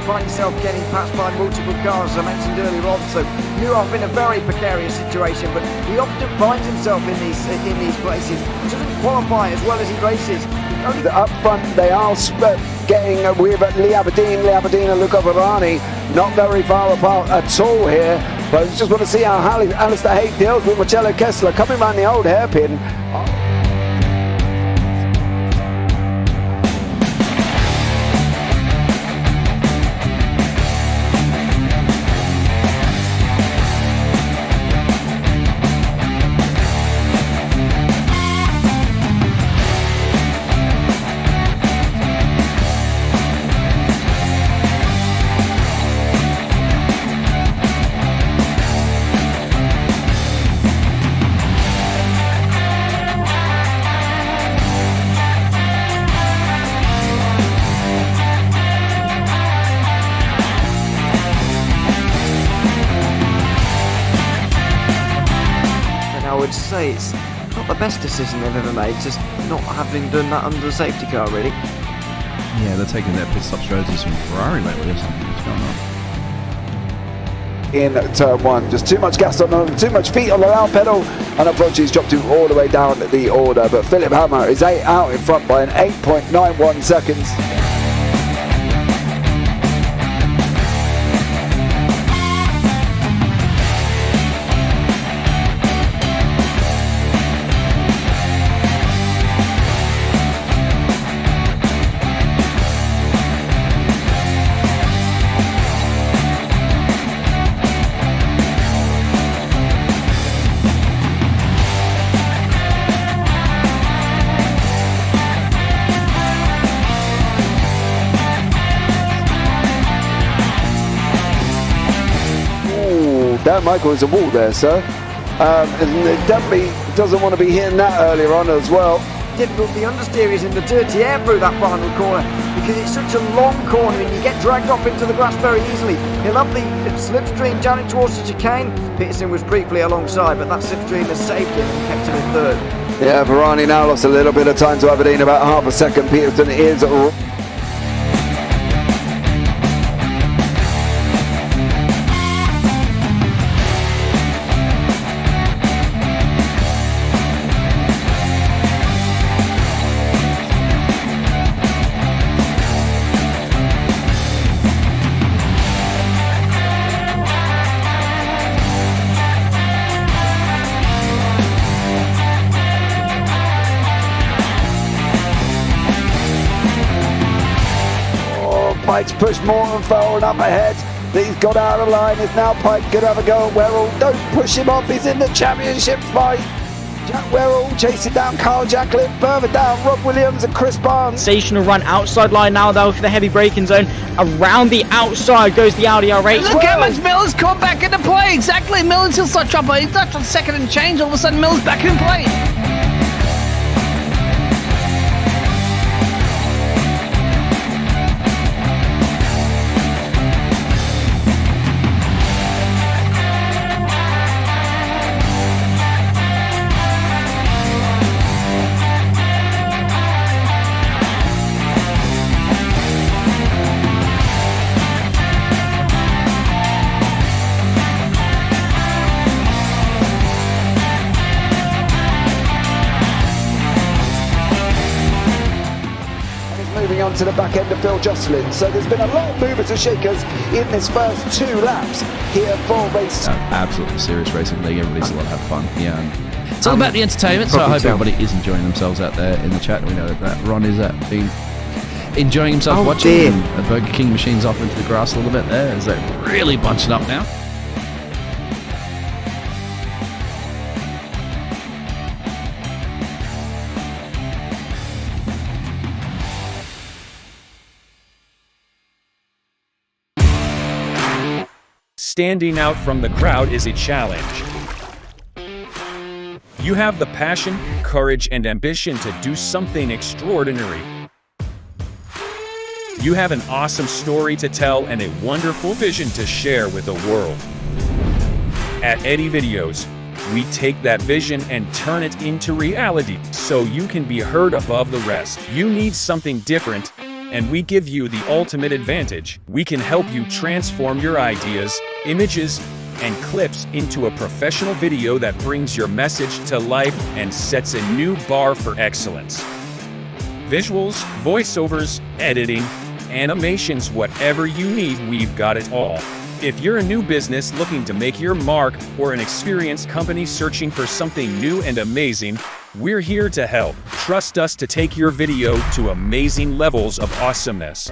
find yourself getting passed by multiple cars, as I mentioned earlier on. So Nuhoff in a very precarious situation, but he often finds himself in these places. He doesn't qualify as well as he races. Up front, they are getting with Lee Aberdeen and Luca Varani not very far apart at all here. But I just want to see how Alistair Haig deals with Marcello Kessler coming around the old hairpin. I would say it's not the best decision they've ever made, just not having done that under the safety car, really. Yeah, they're taking their pit stop strategies from Ferrari lately or something. What's going on? In turn one, just too much gas on them, too much feet on the round pedal, and unfortunately he's dropped him all the way down the order. But Philip Hammer is out in front by an 8.91 seconds. Dan Michael is a wall there, sir. And it definitely doesn't want to be hitting that earlier on as well. Difficult, the understeer is in the dirty air through that final corner because it's such a long corner and you get dragged off into the grass very easily. He'll have the slipstream down it towards the chicane. Peterson was briefly alongside, but that slipstream has saved him and kept him in third. Yeah, Varani now lost a little bit of time to Aberdeen, about half a second. Peterson is Pike's pushed Morton forward up ahead. He's got out of line. It's now Pike going to have a go at Werrell. Don't push him off. He's in the championship fight. Jack Werrell chasing down Carl Jacklin. Further down, Rob Williams and Chris Barnes. Sensational run outside line now though for the heavy braking zone. Around the outside goes the Audi R8. Look how much Miller's caught back into play. Exactly. Miller's still such trouble. He's left on second and change. All of a sudden Miller's back in play. Moving on to the back end of Phil Jocelyn. So there's been a lot of movers and shakers in this first 2 laps here for race. Absolutely serious racing league. Everybody's a lot have fun. Yeah, It's all about the entertainment, so I hope everybody is enjoying themselves out there in the chat. We know that Ron is been enjoying himself watching. And the Burger King machine's off into the grass a little bit there as they're really bunching up now. Standing out from the crowd is a challenge. You have the passion, courage, and ambition to do something extraordinary. You have an awesome story to tell and a wonderful vision to share with the world. At Eddie Videos, we take that vision and turn it into reality so you can be heard above the rest. You need something different, and we give you the ultimate advantage. We can help you transform your ideas, images, and clips into a professional video that brings your message to life and sets a new bar for excellence. Visuals, voiceovers, editing, animations, whatever you need, we've got it all. If you're a new business looking to make your mark or an experienced company searching for something new and amazing, we're here to help. Trust us to take your video to amazing levels of awesomeness.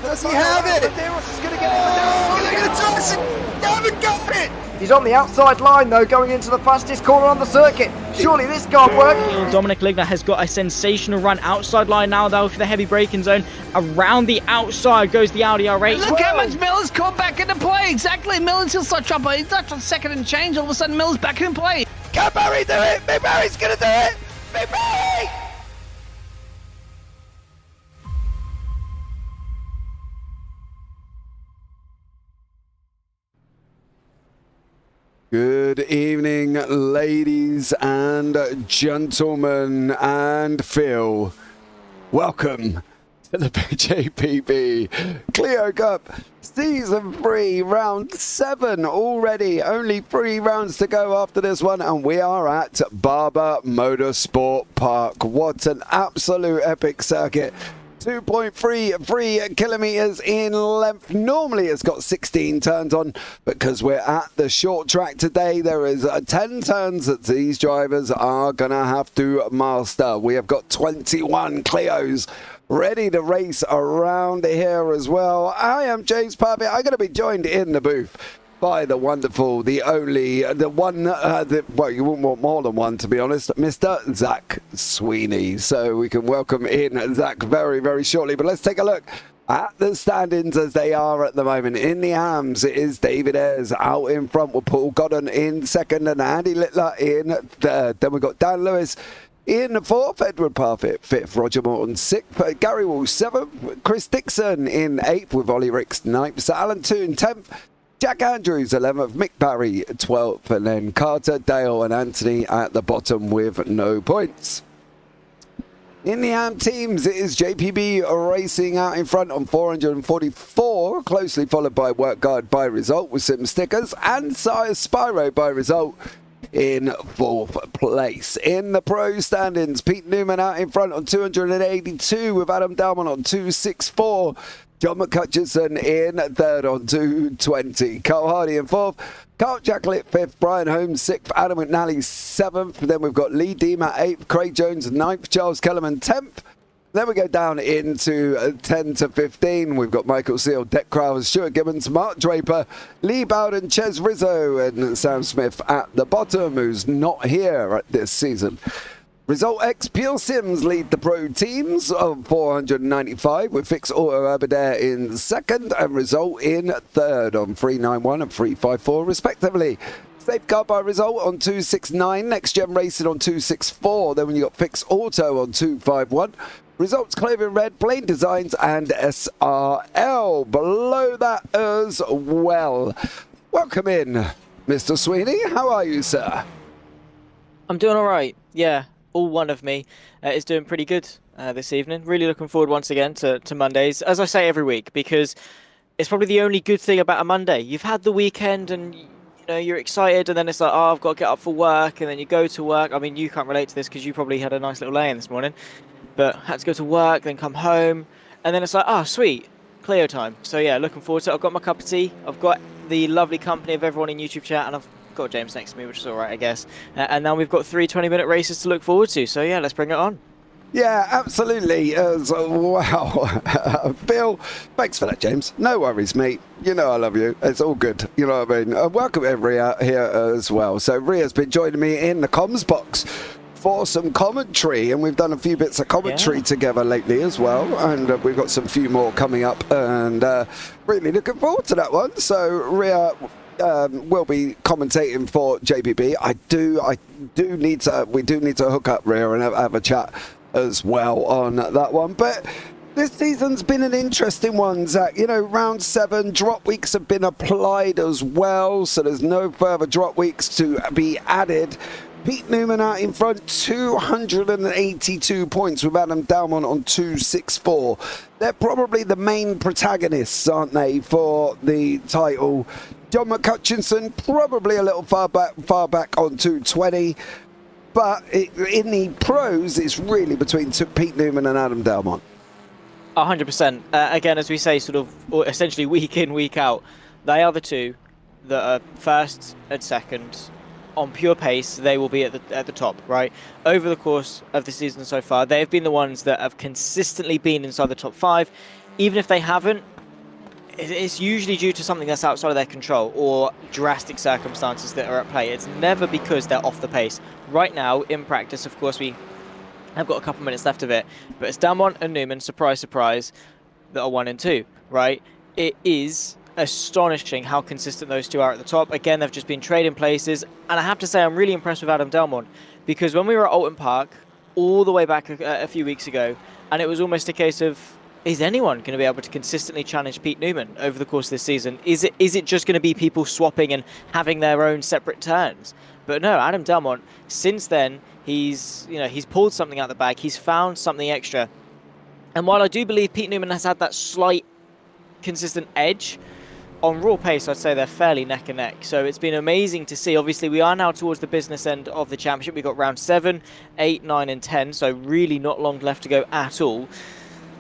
Does he have it? He's on the outside line though, going into the fastest corner on the circuit. Surely this can't work. Dominic Ligner has got a sensational run outside line now though for the heavy braking zone. Around the outside goes the Audi R8. Look how much Miller's caught back into play. Exactly. Miller's still such up. He's not on second and change. All of a sudden, Miller's back in play. Can Barry do it? Big Barry's going to do it. Big Barry! Good evening, ladies and gentlemen, and Phil. Welcome to the JPB Clio Cup Season 3, Round 7 already. Only 3 rounds to go after this one, and we are at Barber Motorsport Park. What an absolute epic circuit. 2.33 kilometers in length. Normally it's got 16 turns on, but because we're at the short track today, there is 10 turns that these drivers are gonna have to master. We have got 21 Clios ready to race around here as well. I am James Parfitt. I'm going to be joined in the booth by the wonderful, the only, the one, well, you wouldn't want more than one, to be honest, Mr. Zach Sweeney. So we can welcome in Zach very, very shortly. But let's take a look at the standings as they are at the moment. In the AMS, it is David Ayres out in front with Paul Godden in second and Andy Littler in third. Then we've got Dan Lewis in fourth, Edward Parfitt fifth, Roger Morton sixth, Gary Wall seventh, Chris Dixon in eighth with Ollie Ricks ninth, Sir Alan Toon 10th, Jack Andrews 11th, Mick Barry 12th, and then Carter, Dale and Anthony at the bottom with no points. In the AM teams, it is JPB racing out in front on 444, closely followed by Work Guard by Result with some stickers, and Sire Spyro by Result in fourth place. In the pro standings, Pete Newman out in front on 282 with Adam Dalman on 264. John McCutcheon in third on 220. Carl Hardy in fourth. Carl Jacklett fifth. Brian Holmes sixth. Adam McNally seventh. Then we've got Lee Deemer eighth. Craig Jones ninth. Charles Kellerman 10th. Then we go down into 10 to 15. We've got Michael Seal, Deck Crowers, Stuart Gibbons, Mark Draper, Lee Bowden, Ches Rizzo, and Sam Smith at the bottom, who's not here at this season. Result X Pure Sims lead the pro teams of 495 with Fix Auto Aberdare in second and Result in third on 391 and 354 respectively. Safeguard by Result on 269, Next Gen Racing on 264, then when you got Fix Auto on 251. Results Clothing Red, Plain Designs and SRL below that as well. Welcome in, Mr. Sweeney. How are you, sir? I'm doing all right. Yeah, all one of me is doing pretty good this evening. Really looking forward once again to Mondays, as I say every week, because it's probably the only good thing about a Monday. You've had the weekend and you're excited, and then it's like, oh, I've got to get up for work, and then you go to work. I mean, you can't relate to this because you probably had a nice little lay-in this morning, but had to go to work, then come home, and then it's like, oh, sweet, Clio time. So yeah, looking forward to it. I've got my cup of tea, I've got the lovely company of everyone in YouTube chat, and I've got James next to me, which is all right, I guess. And now we've got 3 20-minute races to look forward to. So yeah, let's bring it on. Yeah, absolutely. Wow. Bill, thanks for that, James. No worries, mate. You know I love you. It's all good. You know what I mean? Welcome, Ria, here as well. So Ria's been joining me in the comms box for some commentary, and we've done a few bits of commentary together lately as well, and we've got some few more coming up, and really looking forward to that one. So Ria will be commentating for JPB. We do need to hook up Ria and have a chat as well on that one. But this season's been an interesting one, Zach. You know, round 7 drop weeks have been applied as well, so there's no further drop weeks to be added. Pete Newman out in front, 282 points, with Adam Dalmont on 264. They're probably the main protagonists, aren't they, for the title? John McCutchinson probably a little far back on 220. But in the pros, it's really between Pete Newman and Adam Dalmont. 100%. Again, as we say, sort of essentially week in, week out, they are the two that are first and second. On pure pace, they will be at the top, right? Over the course of the season so far, they've been the ones that have consistently been inside the top 5. Even if they haven't, it's usually due to something that's outside of their control or drastic circumstances that are at play. It's never because they're off the pace. Right now, in practice, of course, we have got a couple minutes left of it, but it's Dalmont and Newman, surprise, surprise, that are 1 and 2, right? It is astonishing how consistent those two are at the top. Again, they've just been trading places, and I have to say I'm really impressed with Adam Dalmont, because when we were at Oulton Park all the way back a few weeks ago, and it was almost a case of, is anyone going to be able to consistently challenge Pete Newman over the course of this season? Is it just going to be people swapping and having their own separate turns? But no, Adam Dalmont, since then, he's pulled something out of the bag. He's found something extra. And while I do believe Pete Newman has had that slight consistent edge, on raw pace, I'd say they're fairly neck and neck. So it's been amazing to see. Obviously, we are now towards the business end of the championship. We've got round 7, 8, 9, and 10. So really not long left to go at all.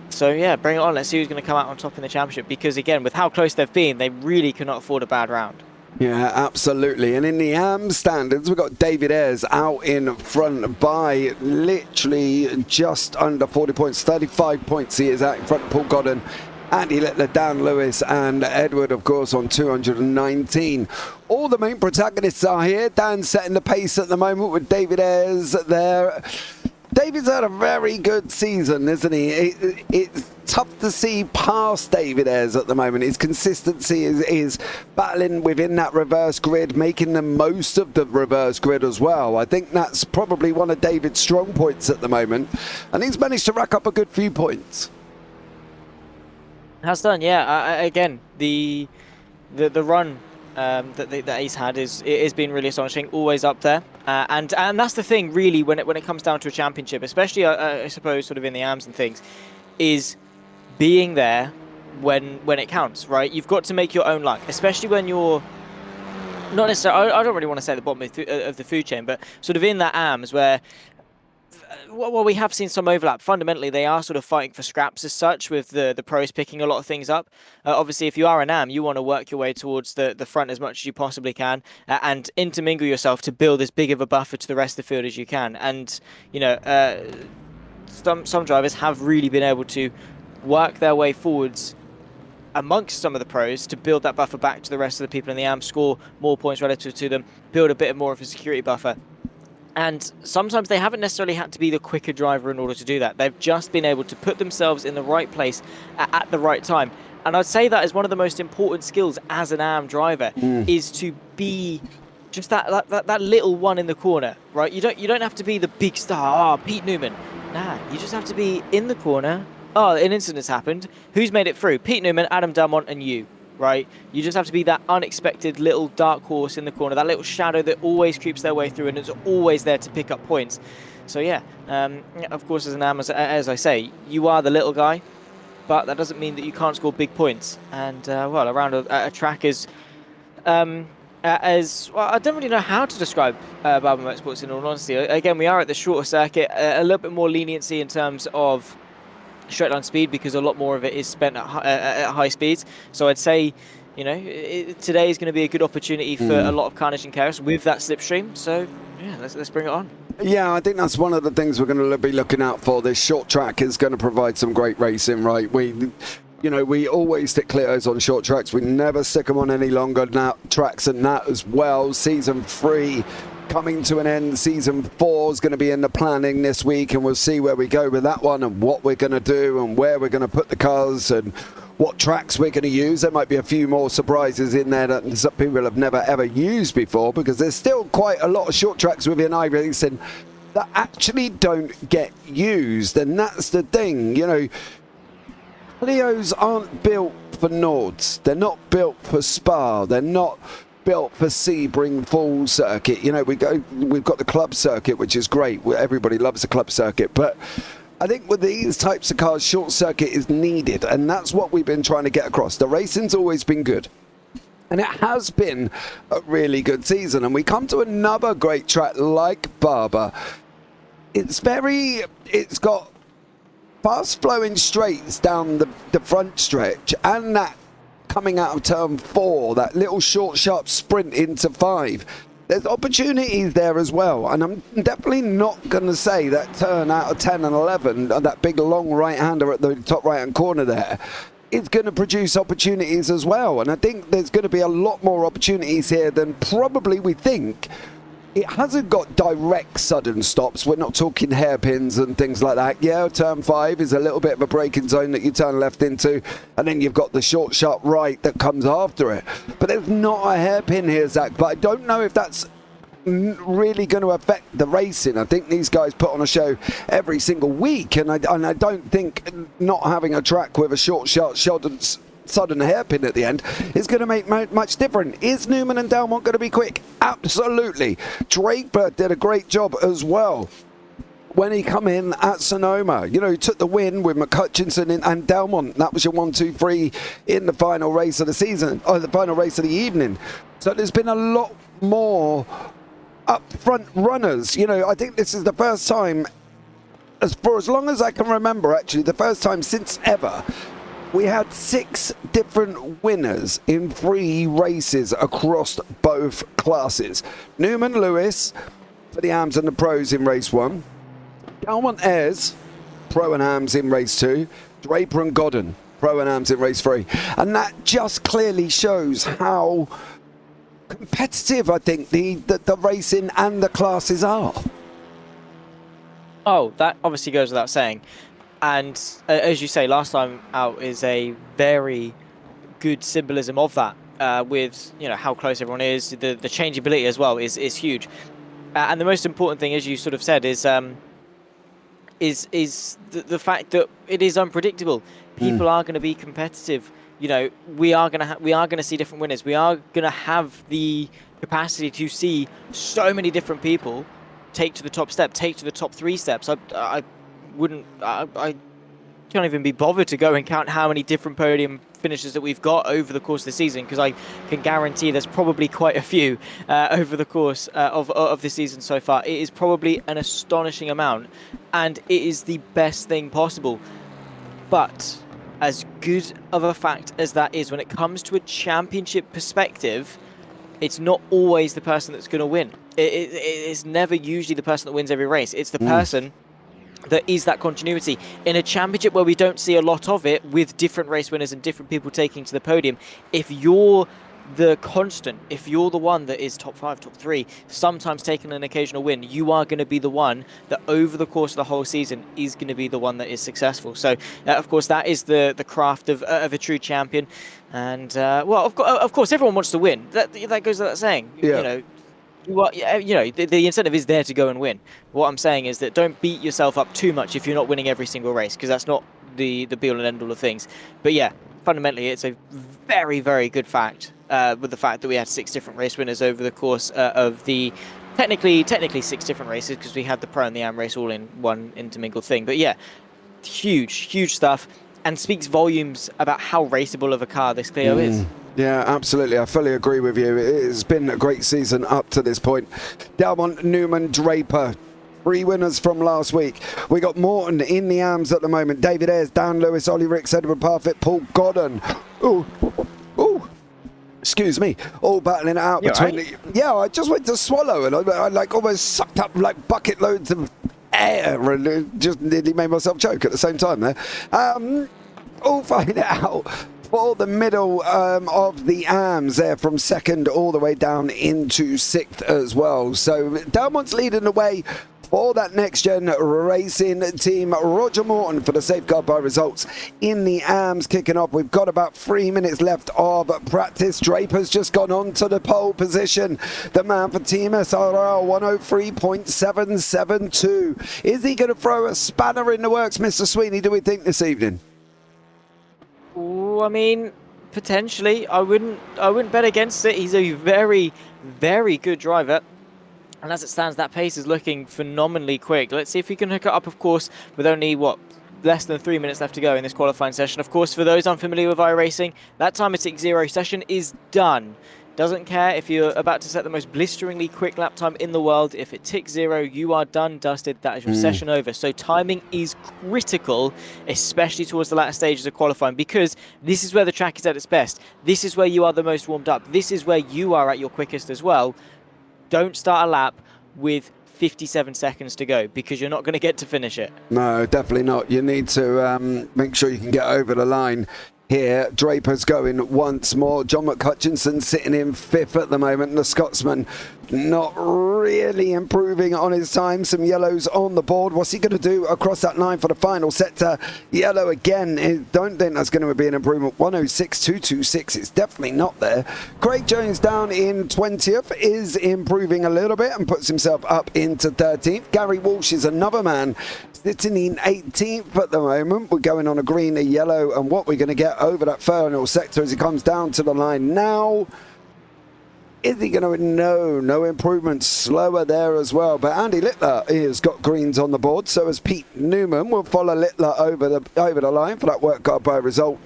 So yeah, bring it on. Let's see who's going to come out on top in the championship. Because again, with how close they've been, they really cannot afford a bad round. Yeah, absolutely. And in the AM standards, we've got David Ayres out in front by literally just under 40 points. 35 points he is out in front of Paul Godden, Andy Littler, Dan Lewis, and Edward, of course, on 219. All the main protagonists are here. Dan's setting the pace at the moment with David Ayres there. David's had a very good season, isn't he? It's tough to see past David Ayres at the moment. His consistency is battling within that reverse grid, making the most of the reverse grid as well. I think that's probably one of David's strong points at the moment, and he's managed to rack up a good few points. Has done, yeah. Again, the run that he's had is been really astonishing. Always up there, and that's the thing, really, when it comes down to a championship, especially I suppose sort of in the AMs and things, is being there when it counts, right? You've got to make your own luck, especially when you're not necessarily. I don't really want to say at the bottom of the food chain, but sort of in that AMs where. Well, we have seen some overlap. Fundamentally, they are sort of fighting for scraps as such, with the pros picking a lot of things up. Obviously, if you are an AM, you want to work your way towards the front as much as you possibly can, and intermingle yourself to build as big of a buffer to the rest of the field as you can. And, you know, some drivers have really been able to work their way forwards amongst some of the pros to build that buffer back to the rest of the people in the AM, score more points relative to them, build a bit more of a security buffer. And sometimes they haven't necessarily had to be the quicker driver in order to do that. They've just been able to put themselves in the right place at the right time. And I'd say that is one of the most important skills as an AM driver, is to be just that little one in the corner, right? You don't have to be the big star, Pete Newman. Nah, you just have to be in the corner. Oh, an incident's happened. Who's made it through? Pete Newman, Adam Dalmont, and you. Right? You just have to be that unexpected little dark horse in the corner, that little shadow that always creeps their way through and is always there to pick up points. So yeah, of course, as an AM, as I say, you are the little guy, but that doesn't mean that you can't score big points. And well, around a track is well, I don't really know how to describe Barber Motorsports in all honesty. Again, we are at the shorter circuit, a little bit more leniency in terms of straight line speed, because a lot more of it is spent at high speeds. So I'd say today is going to be a good opportunity for a lot of Carnage and Chaos with that slipstream. So yeah, let's bring it on. Yeah, I think that's one of the things we're going to be looking out for. This short track is going to provide some great racing, right? We always stick Clios on short tracks. We never stick them on any longer tracks than that as well. Season 3 coming to an end. Season 4 is going to be in the planning this week, and we'll see where we go with that one and what we're going to do and where we're going to put the cars and what tracks we're going to use. There might be a few more surprises in there that some people have never ever used before, because there's still quite a lot of short tracks within iRacing that actually don't get used, and that's the thing. Clios aren't built for Nords. They're not built for Spa. They're not built for Sebring full circuit. We've got the club circuit, which is great. Everybody loves the club circuit, but I think with these types of cars, short circuit is needed, and that's what we've been trying to get across. The racing's always been good, and it has been a really good season, and we come to another great track like Barber. It's got fast flowing straights down the front stretch, and that coming out of turn 4, that little short sharp sprint into 5. There's opportunities there as well, and I'm definitely not going to say that turn out of 10 and 11, that big long right-hander at the top right-hand corner there, is going to produce opportunities as well. And I think there's going to be a lot more opportunities here than probably we think. It hasn't got direct sudden stops. We're not talking hairpins and things like that. Yeah, turn 5 is a little bit of a braking zone that you turn left into, and then you've got the short, sharp right that comes after it. But there's not a hairpin here, Zach, but I don't know if that's really going to affect the racing. I think these guys put on a show every single week, and I don't think not having a track with a short, sharp, sudden hairpin at the end is going to make much difference. Is Newman and Delmont going to be quick? Absolutely. Draper did a great job as well when he come in at Sonoma. He took the win with McCutchinson and Delmont. That was your 1-2-3 in the final race of the season, or the final race of the evening. So there's been a lot more up front runners. I think this is the first time, for as long as I can remember, actually the first time since ever, we had 6 different winners in 3 races across both classes. Newman Lewis for the AMs and the Pros in race 1. Delmont Ayres, Pro and AMs in race 2. Draper and Godden, Pro and AMs in race 3. And that just clearly shows how competitive I think the racing and the classes are. Oh, that obviously goes without saying. And as you say, last time out is a very good symbolism of that, with how close everyone is. The changeability as well is huge, and the most important thing, as you sort of said, is the fact that it is unpredictable. People are going to be competitive. We are going to see different winners. We are going to have the capacity to see so many different people take to the top step, take to the top 3 steps. I can't even be bothered to go and count how many different podium finishes that we've got over the course of the season, because I can guarantee there's probably quite a few over the course of the season so far. It is probably an astonishing amount, and it is the best thing possible. But as good of a fact as that is, when it comes to a championship perspective, it's not always the person that's going to win. It's never usually the person that wins every race. It's the person that is that continuity. In a championship where we don't see a lot of it, with different race winners and different people taking to the podium, if you're the constant, if you're the one that is top 5, top 3, sometimes taking an occasional win, you are going to be the one that over the course of the whole season is going to be the one that is successful. So of course that is the craft of a true champion. And well, of course everyone wants to win. That goes without saying. Yeah. The incentive is there to go and win. What I'm saying is that don't beat yourself up too much if you're not winning every single race, because that's not the be all and end all of things. But yeah, fundamentally it's a very, very good fact, with the fact that we had 6 different race winners over the course of the technically 6 different races, because we had the Pro and the AM race all in one intermingled thing. But yeah, huge stuff, and speaks volumes about how raceable of a car this Clio is. Yeah, absolutely. I fully agree with you. It has been a great season up to this point. Delmont, Newman, Draper, 3 winners from last week. We got Morton in the AMs at the moment. David Ayres, Dan Lewis, Ollie Ricks, Edward Parfitt, Paul Godden. Excuse me, all battling it out between. Right? Yeah, I just went to swallow and I like almost sucked up like bucket loads of air and just nearly made myself choke at the same time there. All fighting it out for the middle of the AMs there from second all the way down into sixth as well. So Dalmont's leading the way for that next gen racing team. Roger Morton for the safeguard by results in the AMs kicking off. We've got about 3 minutes left of practice. Draper's just gone on to the pole position. The man for Team SRL 103.772. Is he going to throw a spanner in the works, Mr. Sweeney, do we think, this evening? Ooh, I mean, potentially. I wouldn't bet against it. He's a very, very good driver. And as it stands, that pace is looking phenomenally quick. Let's see if we can hook it up, of course, with only, less than 3 minutes left to go in this qualifying session. Of course, for those unfamiliar with iRacing, that time at 6:0 session is done. Doesn't care if you're about to set the most blisteringly quick lap time in the world. If it ticks 0, you are done, dusted. That is your session over. So timing is critical, especially towards the latter stages of qualifying, because this is where the track is at its best. This is where you are the most warmed up. This is where you are at your quickest as well. Don't start a lap with 57 seconds to go, because you're not going to get to finish it. No, definitely not. You need to make sure you can get over the line here. Draper's going once more. John McCutchinson sitting in fifth at the moment. The Scotsman not really improving on his time. Some yellows on the board. What's he going to do across that line for the final sector? Yellow again. I don't think that's going to be an improvement. 106.226. It's definitely not there. Craig Jones down in 20th is improving a little bit and puts himself up into 13th. Gary Walsh is another man sitting in 18th at the moment. We're going on a green, a yellow, and what we're going to get over that final sector as he comes down to the line now. Is he going to? No improvement. Slower there as well. But Andy Littler has got greens on the board. So has Pete Newman. We'll follow Littler over the line for that work guard by result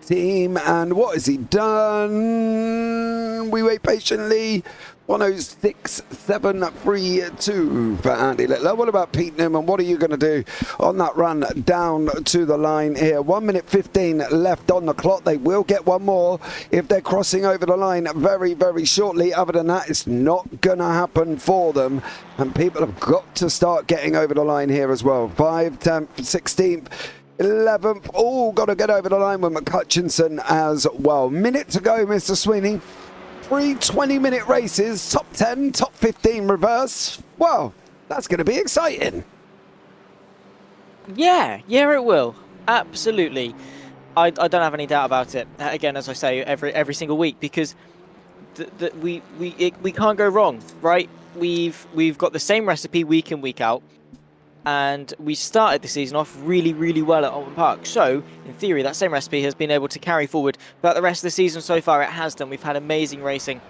team. And what has he done? We wait patiently. 106.732 for Andy Littler. What about Pete Newman? What are you going to do on that run down to the line here? 1 minute 15 left on the clock. They will get one more if they're crossing over the line very, very shortly. Other than that, it's not going to happen for them. And people have got to start getting over the line here as well. 5th, 10th, 16th. 11th, all got to get over the line with McCutchinson as well. Minute to go, Mr. Sweeney. 3 20-minute races, top 10, top 15 reverse. Well, that's going to be exciting. Yeah, it will. Absolutely. I don't have any doubt about it. Again, as I say, every single week, because we can't go wrong, right? We've got the same recipe week in, week out. And we started the season off really, really well at Oulton Park. So, in theory, that same recipe has been able to carry forward throughout the rest of the season so far. It has done. We've had amazing racing,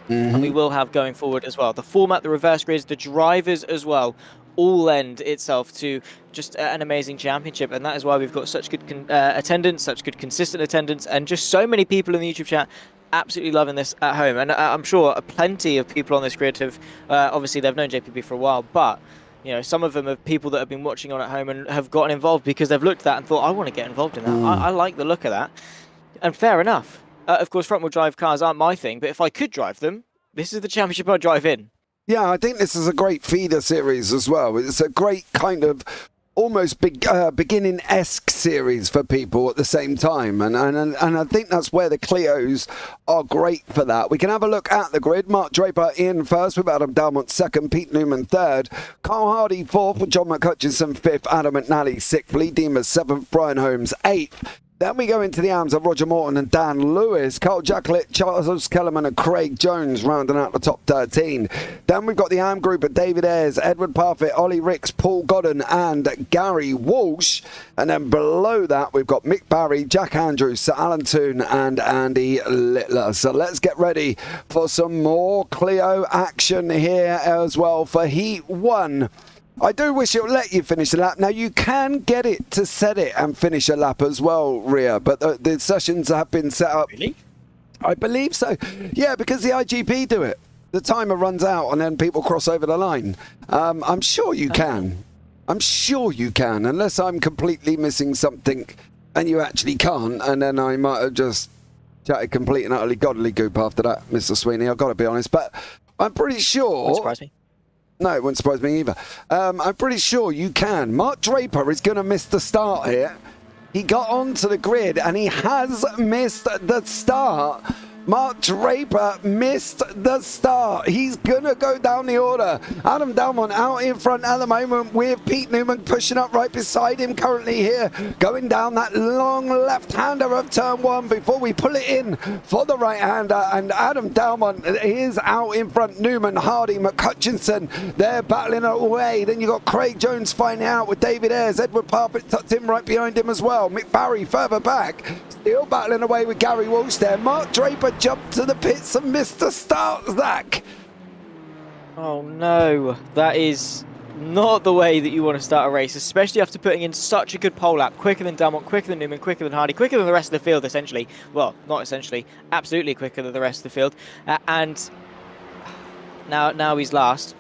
and we will have going forward as well. The format, the reverse grids, the drivers as well, all lend itself to just an amazing championship. And that is why we've got such good attendance, such good consistent attendance, and just so many people in the YouTube chat absolutely loving this at home. And I'm sure plenty of people on this grid have, obviously, they've known JPB for a while, but you know, some of them are people that have been watching on at home and have gotten involved because they've looked at that and thought, I want to get involved in that. I like the look of that. And fair enough. Of course, front-wheel drive cars aren't my thing, but if I could drive them, this is the championship I'd drive in. Yeah, I think this is a great feeder series as well. It's a great kind of almost beginning-esque series for people at the same time. And I think that's where the Clios are great for that. We can have a look at the grid. Mark Draper in first with Adam Dalmont second, Pete Newman third, Carl Hardy fourth with John McCutchinson fifth, Adam McNally sixth, Lee Deemer seventh, Brian Holmes eighth. Then we go into the arms of Roger Morton and Dan Lewis, Carl Jacklett, Charles Kellerman and Craig Jones rounding out the top 13. Then we've got the arm group of David Ayres, Edward Parfitt, Ollie Ricks, Paul Godden and Gary Walsh. And then below that we've got Mick Barry, Jack Andrews, Sir Alan Toon and Andy Littler. So let's get ready for some more Clio action here as well for Heat 1. I do wish it would let you finish the lap. Now, you can get it to set it and finish a lap as well, Ria, but the sessions have been set up. Really? I believe so. Yeah, because the IGP do it. The timer runs out and then people cross over the line. I'm sure you can. I'm sure you can, unless I'm completely missing something and you actually can't, and then I might have just Chatted complete and utterly godly goop after that, Mr. Sweeney, I've got to be honest. But I'm pretty sure... Wouldn't surprise me. No, it wouldn't surprise me either. I'm pretty sure you can. Mark Draper is going to miss the start here. He got onto the grid and he has missed the start. Mark Draper missed the start. He's going to go down the order. Adam Dalmont out in front at the moment with Pete Newman pushing up right beside him currently here. Going down that long left-hander of turn 1 before we pull it in for the right-hander. And Adam Dalmont is out in front. Newman, Hardy, McCutchinson, they're battling away. Then you've got Craig Jones fighting out with David Ayres. Edward Parfitt tucked in right behind him as well. Mick Barry further back. Still battling away with Gary Walsh there. Mark Draper jumped to the pits and missed the start, Zach. Oh no, that is not the way that you want to start a race, especially after putting in such a good pole lap. Quicker than Dalmont, quicker than Newman, quicker than Hardy, quicker than the rest of the field, essentially. Well, not essentially, absolutely quicker than the rest of the field. And now he's last.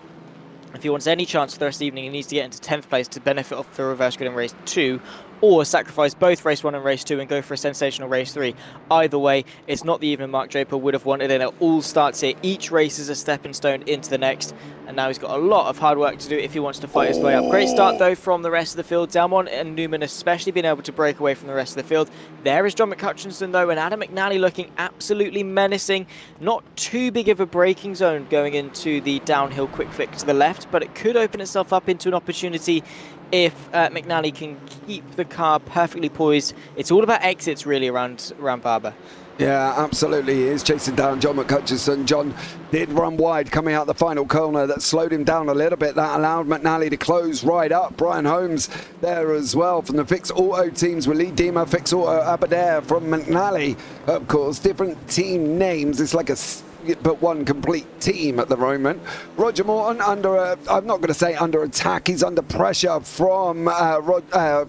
If he wants any chance for the rest of the evening, he needs to get into 10th place to benefit off the reverse grid in race 2, or sacrifice both race 1 and race 2 and go for a sensational race 3. Either way, it's not the evening Mark Draper would have wanted, and it all starts here. Each race is a stepping stone into the next, and now he's got a lot of hard work to do if he wants to fight his way up. Great start, though, from the rest of the field. Dalmont and Newman especially being able to break away from the rest of the field. There is John McCutchinson, though, and Adam McNally looking absolutely menacing. Not too big of a braking zone going into the downhill quick flick to the left, but it could open itself up into an opportunity if McNally can keep the car perfectly poised. It's all about exits, really, around Barber. Yeah, absolutely. He is chasing down John McCutchinson. John did run wide coming out the final corner. That slowed him down a little bit. That allowed McNally to close right up. Brian Holmes there as well from the Fix Auto teams with Lee Dima, Fix Auto Aberdare from McNally. Of course, different team names. It's like but one complete team at the moment. Roger Morton I'm not going to say under attack, he's under pressure from Carl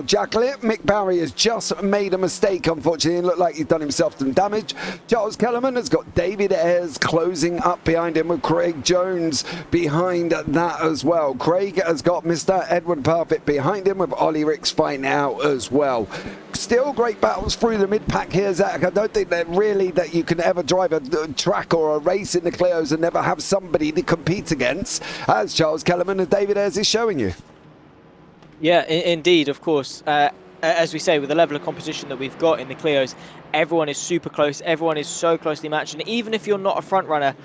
Jacklett. Mick Barry has just made a mistake, unfortunately. It looked like he's done himself some damage. Charles Kellerman has got David Ayres closing up behind him with Craig Jones behind that as well. Craig has got Mr. Edward Parfitt behind him with Ollie Ricks fighting out as well. Still great battles through the mid-pack here, Zach. I don't think that you can ever drive a track or a race in the Clios and never have somebody to compete against, as Charles Kellerman and David Ayres is showing you. Yeah, indeed, of course. As we say, with the level of competition that we've got in the Clios, everyone is super close. Everyone is so closely matched. And even if you're not a front runner,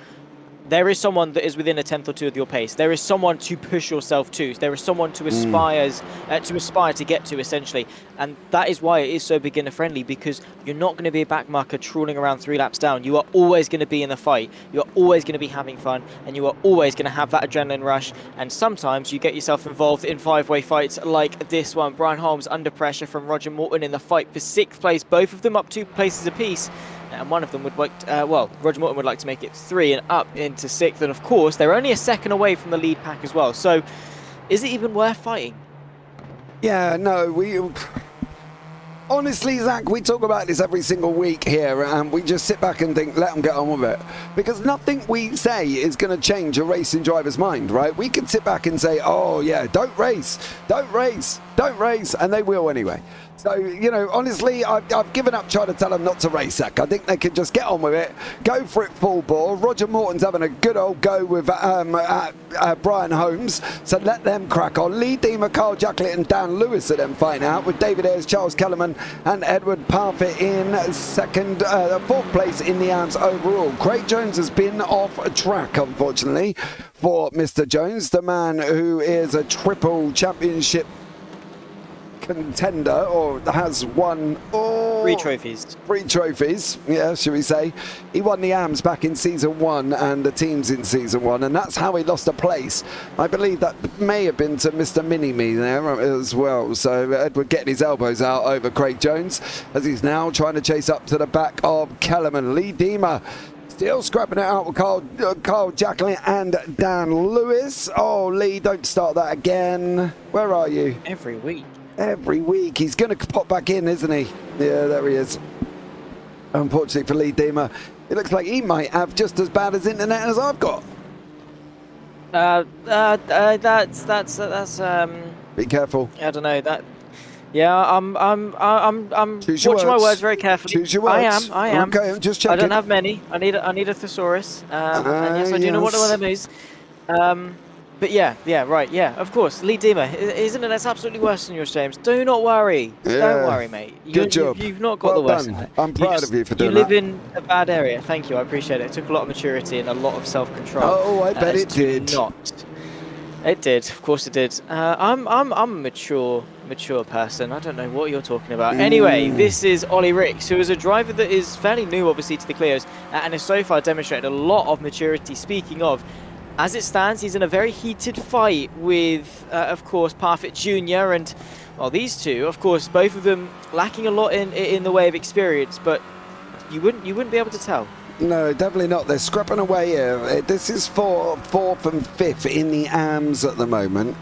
there is someone that is within a tenth or two of your pace. There is someone to push yourself to. There is someone to aspire to get to, essentially. And that is why it is so beginner friendly, because you're not going to be a backmarker trawling around 3 laps down. You are always going to be in the fight. You're always going to be having fun, and you are always going to have that adrenaline rush. And sometimes you get yourself involved in 5-way fights like this one. Brian Holmes under pressure from Roger Morton in the fight for 6th place. Both of them up 2 places apiece. And one of them would like, Roger Morton would like to make it 3 and up into 6th. And of course, they're only a second away from the lead pack as well. So, is it even worth fighting? Yeah, no, honestly, Zach, we talk about this every single week here, and we just sit back and think, let them get on with it. Because nothing we say is going to change a racing driver's mind, right? We can sit back and say, oh, yeah, don't race, and they will anyway. So, you know, honestly, I've given up trying to tell them not to race, Zach. I think they can just get on with it, go for it full bore. Roger Morton's having a good old go with Brian Holmes, so let them crack on. Lee Dima, Carl Jacklett and Dan Lewis are then fighting out with David Ayres, Charles Kellerman and Edward Parfitt in 4th place in the AMS overall. Craig Jones has been off track, unfortunately, for Mr. Jones, the man who is a triple championship contender, or has won 3 trophies. 3 trophies, yeah, should we say. He won the AMS back in season 1 and the teams in season 1, and that's how he lost a place. I believe that may have been to Mr. Mini-Me there as well. So Edward getting his elbows out over Craig Jones as he's now trying to chase up to the back of Kellerman. Lee Dima still scrapping it out with Carl Jacklett and Dan Lewis. Oh, Lee, don't start that again. Where are you? Every week. Every week. He's going to pop back in, isn't he? Yeah, there he is. Unfortunately for Lee Dima, it looks like he might have just as bad as internet as I've got. That's Be careful. I don't know, that Yeah, I'm Choose your watching my words. words very carefully. Choose your words. I am. Okay, I'm just checking. I don't have many. I need a thesaurus. And yes, I do know what one of them is. But yeah, right, yeah, of course. Lead Dima, isn't it? That's absolutely worse than yours, James. Do not worry. Yeah. Don't worry, mate. Good job. You've not got Well the worst done. in it. I'm proud of you for doing that. You live that. in a bad area. Thank you. I appreciate it. It took a lot of maturity and a lot of self-control. Oh, I bet it to did. Not. It did. Of course it did. I'm a mature person. I don't know what you're talking about. Anyway, this is Ollie Ricks, who is a driver that is fairly new, obviously, to the Clios, and has so far demonstrated a lot of maturity. Speaking of, as it stands, he's in a very heated fight with, of course, Parfitt Jr. and, well, these two, of course, both of them lacking a lot in the way of experience, but you wouldn't be able to tell. No, definitely not. They're scrapping away here. This is for 4th and 5th in the AMS at the moment.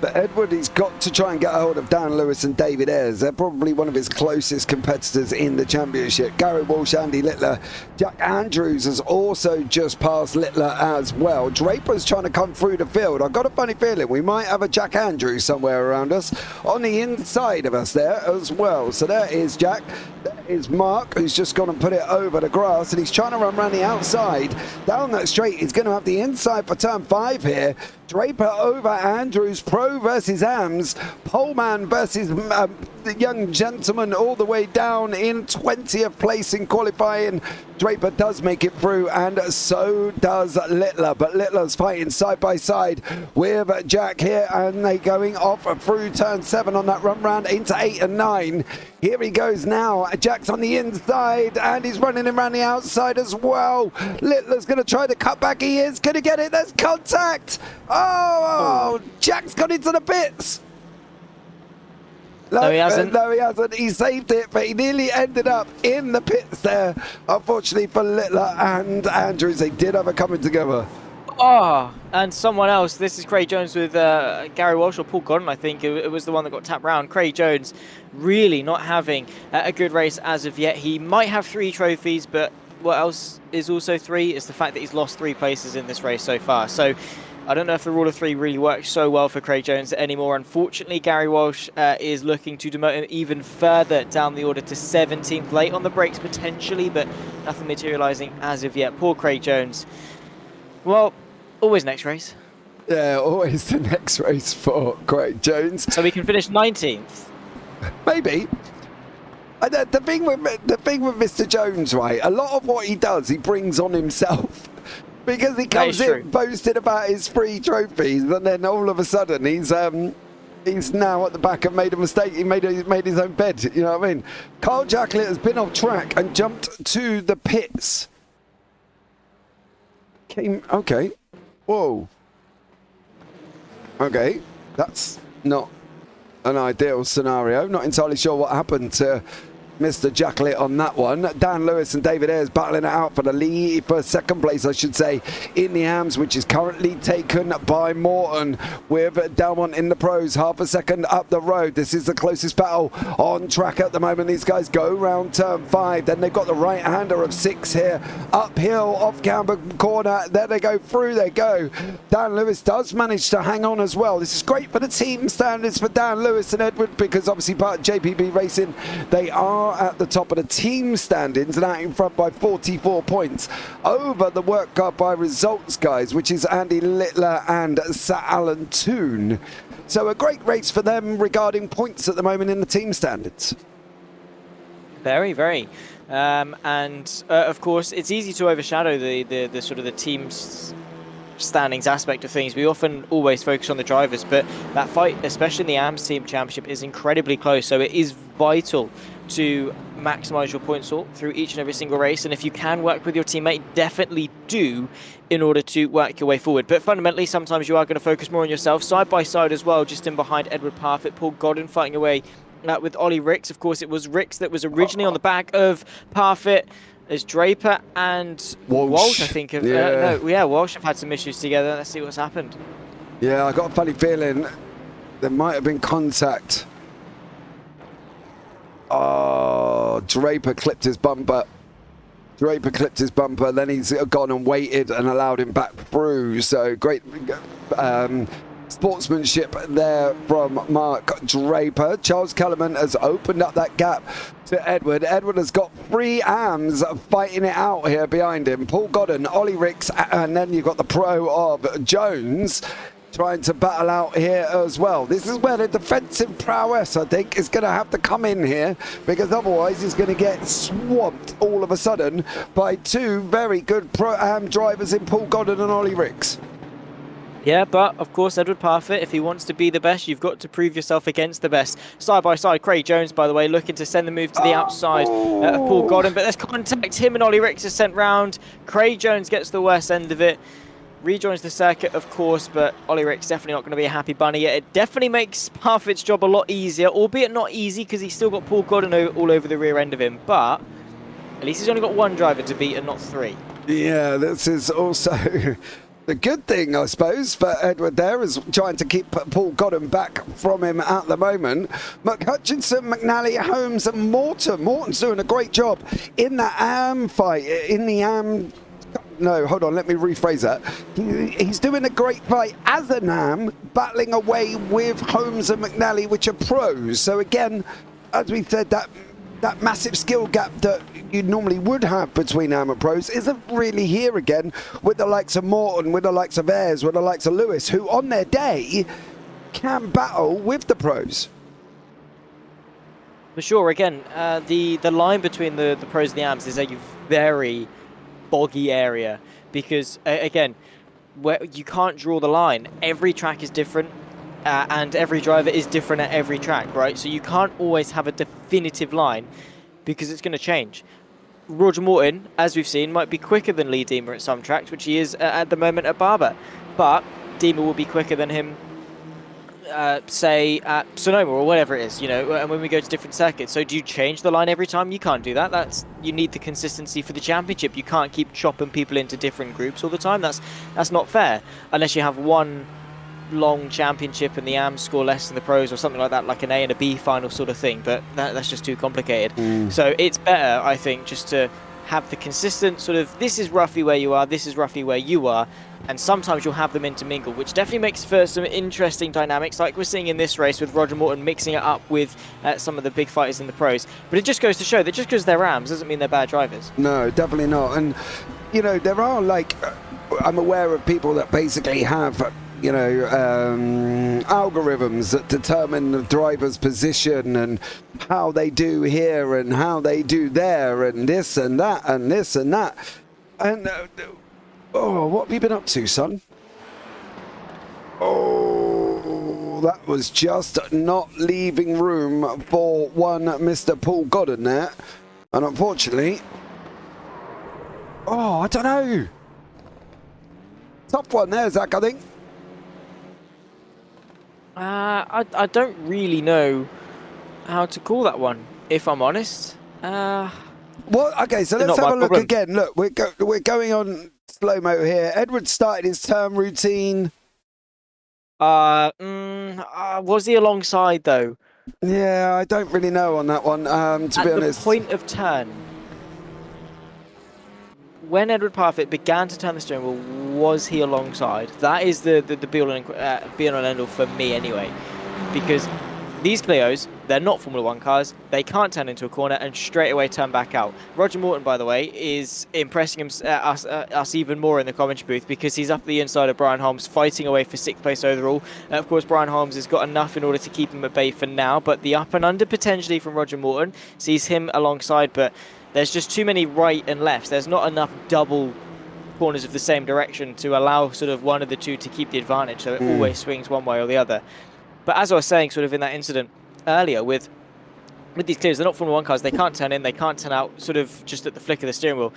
But Edward, he's got to try and get a hold of Dan Lewis and David Ayres. They're probably one of his closest competitors in the championship. Gary Walsh, Andy Littler. Jack Andrews has also just passed Littler as well. Draper's trying to come through the field. I've got a funny feeling we might have a Jack Andrews somewhere around us, on the inside of us there as well. So there is Jack. There is Mark, who's just gone and put it over the grass, and he's trying to run around the outside. Down that straight, he's going to have the inside for turn 5 here. Draper over Andrews, Pro versus AMS, Poleman versus the young gentleman all the way down in 20th place in qualifying. Draper does make it through, and so does Littler, but Littler's fighting side by side with Jack here, and they going off through turn 7 on that run round into 8 and 9. Here he goes now. Jack's on the inside, and he's running him around the outside as well. Littler's going to try to cut back. He is going to get it. There's contact. Oh, Jack's got into the pits. No, he hasn't. No, he hasn't. He saved it, but he nearly ended up in the pits there. Unfortunately for Littler and Andrews, they did have a coming together. Oh, and someone else. This is Craig Jones with Gary Walsh or Paul Godden, I think. It was the one that got tapped round. Craig Jones really not having a good race as of yet. He might have 3 trophies, but what else is also 3 is the fact that he's lost 3 places in this race so far. So I don't know if the rule of 3 really works so well for Craig Jones anymore. Unfortunately, Gary Walsh is looking to demote him even further down the order to 17th, late on the brakes potentially, but nothing materialising as of yet. Poor Craig Jones. Well, always next race. Yeah, always the next race for Craig Jones. So we can finish 19th. Maybe. The thing with Mr. Jones, right, a lot of what he does, he brings on himself. Because he comes in boasting about his 3 trophies, and then all of a sudden he's now at the back and made a mistake. He made his own bed. You know what I mean? Carl Jacklett has been off track and jumped to the pits. Okay. Whoa. Okay, that's not an ideal scenario. Not entirely sure what happened to Mr. Jacklett on that one. Dan Lewis and David Ayres battling it out for the lead, for 2nd place, I should say, in the AMS, which is currently taken by Morton, with Delmont in the pros, half a second up the road. This is the closest battle on track at the moment. These guys go round turn 5, then they've got the right-hander of 6 here, uphill off Camber corner, there they go, through they go. Dan Lewis does manage to hang on as well. This is great for the team standards for Dan Lewis and Edward, because obviously part of JPB Racing, they are at the top of the team standings and out in front by 44 points over the work car by results guys, which is Andy Littler and Sir Alan Toon. So a great race for them regarding points at the moment in the team standards. Very, very. And of course, it's easy to overshadow the sort of the team's standings aspect of things. We often always focus on the drivers, but that fight, especially in the AMS Team Championship, is incredibly close. So it is vital to maximize your point sort through each and every single race, and if you can work with your teammate, definitely do, in order to work your way forward. But fundamentally, sometimes you are going to focus more on yourself, side by side as well, just in behind Edward Parfitt, Paul Godden fighting away with Ollie Ricks. Of course, it was Ricks that was originally on the back of Parfitt. There's Draper and Walsh, I think. Walsh have had some issues together. Let's see what's happened. Yeah, I got a funny feeling there might have been contact. Oh, Draper clipped his bumper. Then he's gone and waited and allowed him back through. So great sportsmanship there from Mark Draper. Charles Kellerman has opened up that gap to Edward. Edward has got 3 AMs fighting it out here behind him. Paul Godden, Ollie Ricks, and then you've got the pro of Jones trying to battle out here as well. This is where the defensive prowess, I think, is going to have to come in here, because otherwise he's going to get swamped all of a sudden by 2 very good pro-am drivers in Paul Godden and Ollie Ricks. Yeah, but of course, Edward Parfitt, if he wants to be the best, you've got to prove yourself against the best. Side by side, Craig Jones, by the way, looking to send the move to the outside of Paul Godden, but there's contact. Him and Ollie Ricks are sent round. Craig Jones gets the worst end of it. Rejoins the circuit, of course, but Ollie Ricks definitely not going to be a happy bunny yet. It definitely makes Parfitt's job a lot easier, albeit not easy because he's still got Paul Godden all over the rear end of him. But at least he's only got 1 driver to beat and not 3. Yeah, this is also the good thing, I suppose, for Edward there, is trying to keep Paul Godden back from him at the moment. McHutchinson, McNally, Holmes and Morton. Morton's doing a great job in the AM fight, in the AM... No, hold on, let me rephrase that. He's doing a great fight as an AM, battling away with Holmes and McNally, which are pros. So again, as we said, that massive skill gap that you normally would have between AM and pros isn't really here again, with the likes of Morton, with the likes of Ayres, with the likes of Lewis, who on their day can battle with the pros. For sure, again, the line between the pros and the AMs is a very boggy area, because again, where you can't draw the line. Every track is different, and every driver is different at every track, right? So you can't always have a definitive line, because it's going to change. Roger Morton, as we've seen, might be quicker than Lee Deemer at some tracks, which he is at the moment at Barber, but Deemer will be quicker than him, say at Sonoma or whatever it is, you know, and when we go to different circuits. So do you change the line every time? You can't do that. You need the consistency for the championship. You can't keep chopping people into different groups all the time. That's not fair, unless you have one long championship and the AMs score less than the pros or something like that, like an A and a B final sort of thing, but that's just too complicated. So it's better, I think, just to have the consistent sort of, this is roughly where you are, this is roughly where you are, and sometimes you'll have them intermingle, which definitely makes for some interesting dynamics, like we're seeing in this race with Roger Morton mixing it up with some of the big fighters in the pros. But it just goes to show that just because they're AMs doesn't mean they're bad drivers. No, definitely not. And, you know, there are, like, I'm aware of people that basically have, you know, algorithms that determine the driver's position and how they do here and how they do there and this and that and this and that. And, oh, what have you been up to, son? Oh, that was just not leaving room for one Mr. Paul Godden there. And unfortunately, oh, I don't know. Tough one there, Zach, I think. I don't really know how to call that one, if I'm honest. Well, okay, so let's have a look again. Look, we're going on slow-mo here. Edward started his turn routine. Was he alongside, though? Yeah, I don't really know on that one, to be honest. At the point of turn, when Edward Parfitt began to turn the steering wheel, was he alongside? That is the be-all and end-all for me anyway. Because these Clios, they're not Formula 1 cars. They can't turn into a corner and straight away turn back out. Roger Morton, by the way, is impressing us even more in the commentary booth, because he's up the inside of Brian Holmes, fighting away for 6th place overall. Of course, Brian Holmes has got enough in order to keep him at bay for now, but the up and under potentially from Roger Morton sees him alongside, but there's just too many right and lefts. There's not enough double corners of the same direction to allow sort of one of the two to keep the advantage, so it always swings one way or the other. But as I was saying sort of in that incident earlier, with these Clios, they're not Formula 1 cars. They can't turn in, they can't turn out sort of just at the flick of the steering wheel.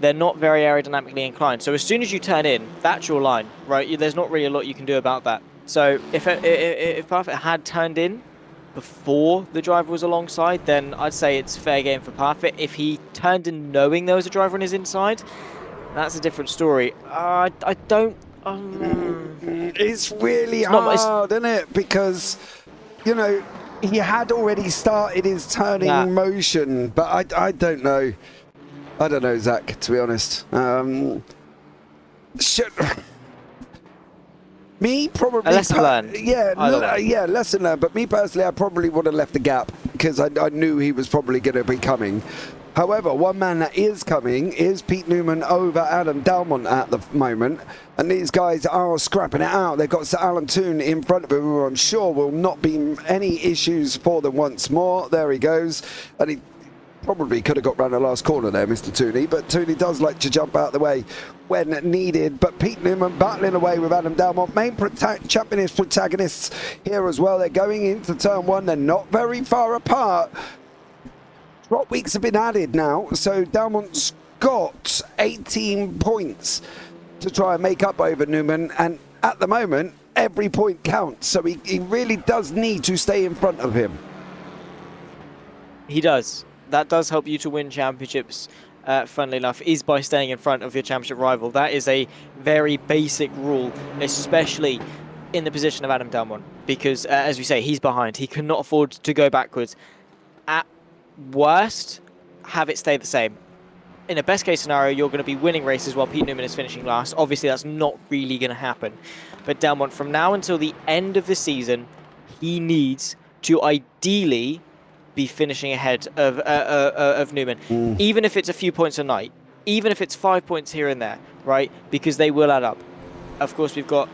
They're not very aerodynamically inclined. So as soon as you turn in, that's your line, right? There's not really a lot you can do about that. So if Parfitt had turned in before the driver was alongside, then I'd say it's fair game for Parfitt. If he turned in knowing there was a driver on his inside, that's a different story. I don't... It's really hard, isn't it? Because, you know, he had already started his turning motion, but I don't know. I don't know, Me, probably. A lesson learned. Yeah, lesson learned. But me personally, I probably would have left the gap because I knew he was probably going to be coming. However, one man that is coming is Pete Newman over Adam Dalmont at the moment. And these guys are scrapping it out. They've got Sir Alan Toon in front of him, who I'm sure will not be any issues for them once more. There he goes. And he probably could have got round the last corner there, Mr. Tooney. But Tooney does like to jump out of the way when needed. But Pete Newman battling away with Adam Dalmont. Main championship protagonists here as well. They're going into turn one. They're not very far apart. Drop weeks have been added now, so Dalmont's got 18 points to try and make up over Newman, and at the moment, every point counts, so he really does need to stay in front of him. He does. That does help you to win championships, funnily enough, is by staying in front of your championship rival. That is a very basic rule, especially in the position of Adam Dalmont, because, as we say, he's behind. He cannot afford to go backwards. At worst, have it stay the same. In a best case scenario, you're going to be winning races while Pete Newman is finishing last. Obviously, that's not really going to happen. But Dalmont, from now until the end of the season, he needs to ideally be finishing ahead of Newman. Even if it's a few points a night, even if it's 5 points here and there, right? Because they will add up. Of course, we've got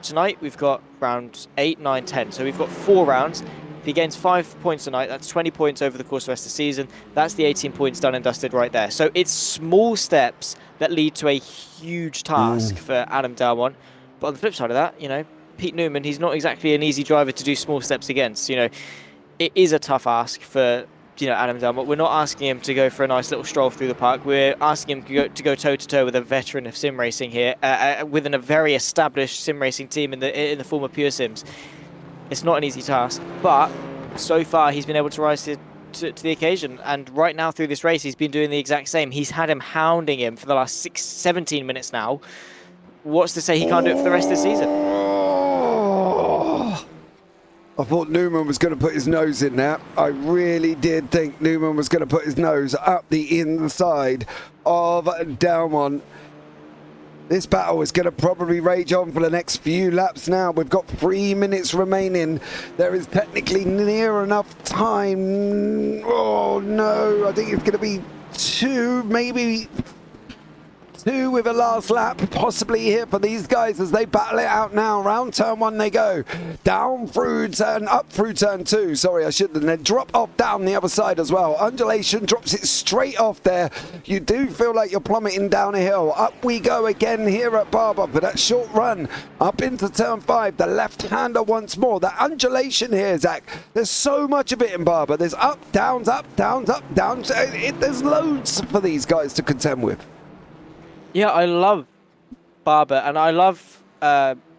tonight, we've got rounds 8, 9, 10. So we've got 4 rounds. If he gains 5 points tonight, that's 20 points over the course of the rest of the season. That's the 18 points done and dusted right there. So it's small steps that lead to a huge task for Adam Dalmont. But on the flip side of that, you know, Pete Newman, he's not exactly an easy driver to do small steps against. You know, it is a tough ask for, you know, Adam Dalmont. We're not asking him to go for a nice little stroll through the park. We're asking him to go toe-to-toe with a veteran of sim racing here, within a very established sim racing team in the form of Pure Sims. It's not an easy task, but so far he's been able to rise to the occasion. And right now through this race, he's been doing the exact same. He's had him hounding him for the last 17 minutes now. What's to say he can't do it for the rest of the season? I thought Newman was going to put his nose in there. I really did think Newman was going to put his nose up the inside of Dalmont. This battle is going to probably rage on for the next few laps now. We've got 3 minutes remaining. There is technically near enough time. Oh, no. I think it's going to be 2, maybe 2 with a last lap possibly here for these guys as they battle it out now. Round turn 1 they go. Down through turn, up through turn 2. Sorry, I shouldn't. Then drop off down the other side as well. Undulation drops it straight off there. You do feel like you're plummeting down a hill. Up we go again here at Barber for that short run. Up into turn 5. The left-hander once more. That undulation here, Zach. There's so much of it in Barber. There's up, downs, up, downs, up, downs. There's loads for these guys to contend with. Yeah, I love Barber, and I love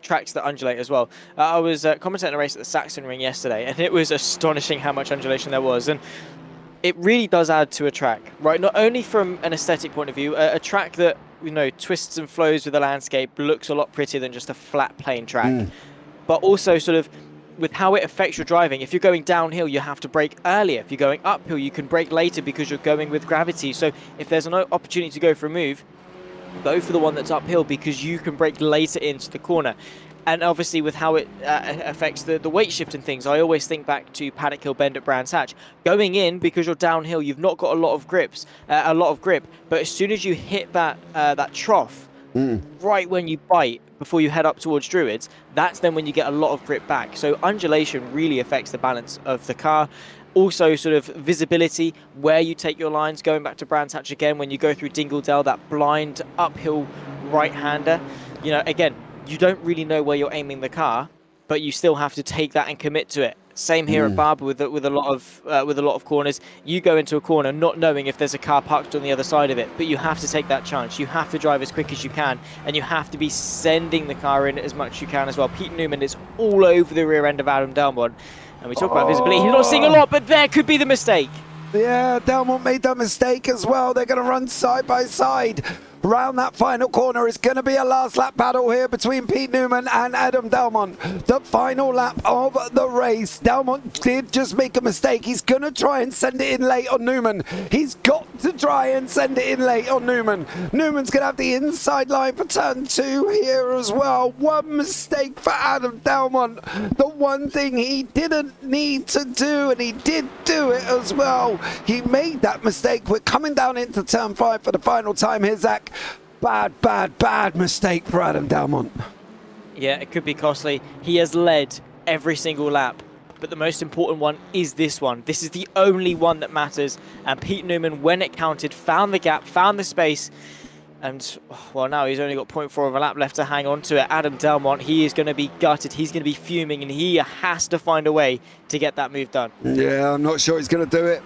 tracks that undulate as well. I was commentating a race at the Saxon Ring yesterday, and it was astonishing how much undulation there was. And it really does add to a track, right? Not only from an aesthetic point of view, a track that, you know, twists and flows with the landscape looks a lot prettier than just a flat, plain track. But also sort of with how it affects your driving. If you're going downhill, you have to brake earlier. If you're going uphill, you can brake later because you're going with gravity. So if there's an opportunity to go for a move, go for the one that's uphill because you can brake later into the corner. And obviously with how it affects the weight shift and things, I always think back to Paddock Hill Bend at Brands Hatch. Going in because you're downhill, you've not got a lot of grip, but as soon as you hit that trough, right when you bite before you head up towards Druids, that's then when you get a lot of grip back. So undulation really affects the balance of the car. Also sort of visibility, where you take your lines, going back to Brands Hatch again, when you go through Dingledale, that blind uphill right-hander, you know, again, you don't really know where you're aiming the car, but you still have to take that and commit to it. Same here at Barber with a lot of corners. You go into a corner not knowing if there's a car parked on the other side of it, but you have to take that chance. You have to drive as quick as you can, and you have to be sending the car in as much as you can as well. Pete Newman is all over the rear end of Adam Dalmont. And we talk about visibility. He's not seeing a lot, but there could be the mistake. Yeah, Dalmont made that mistake as well. They're going to run side by side. round that final corner. It's going to be a last lap battle here between Pete Newman and Adam Dalmont. The final lap of the race. Dalmont did just make a mistake. He's going to try and send it in late on Newman. He's got to try and send it in late on Newman. Newman's going to have the inside line for turn 2 here as well. One mistake for Adam Dalmont. The one thing he didn't need to do, and he did do it as well. He made that mistake. We're coming down into turn 5 for the final time here, Zach. Bad mistake for Adam Dalmont. Yeah, it could be costly. He has led every single lap, but the most important one is this one. This is the only one that matters, and Pete Newman, when it counted, found the gap, found the space, and, well, now he's only got 0.4 of a lap left to hang on to it. Adam Dalmont, he is going to be gutted. He's going to be fuming, and he has to find a way to get that move done. Yeah, I'm not sure he's going to do it.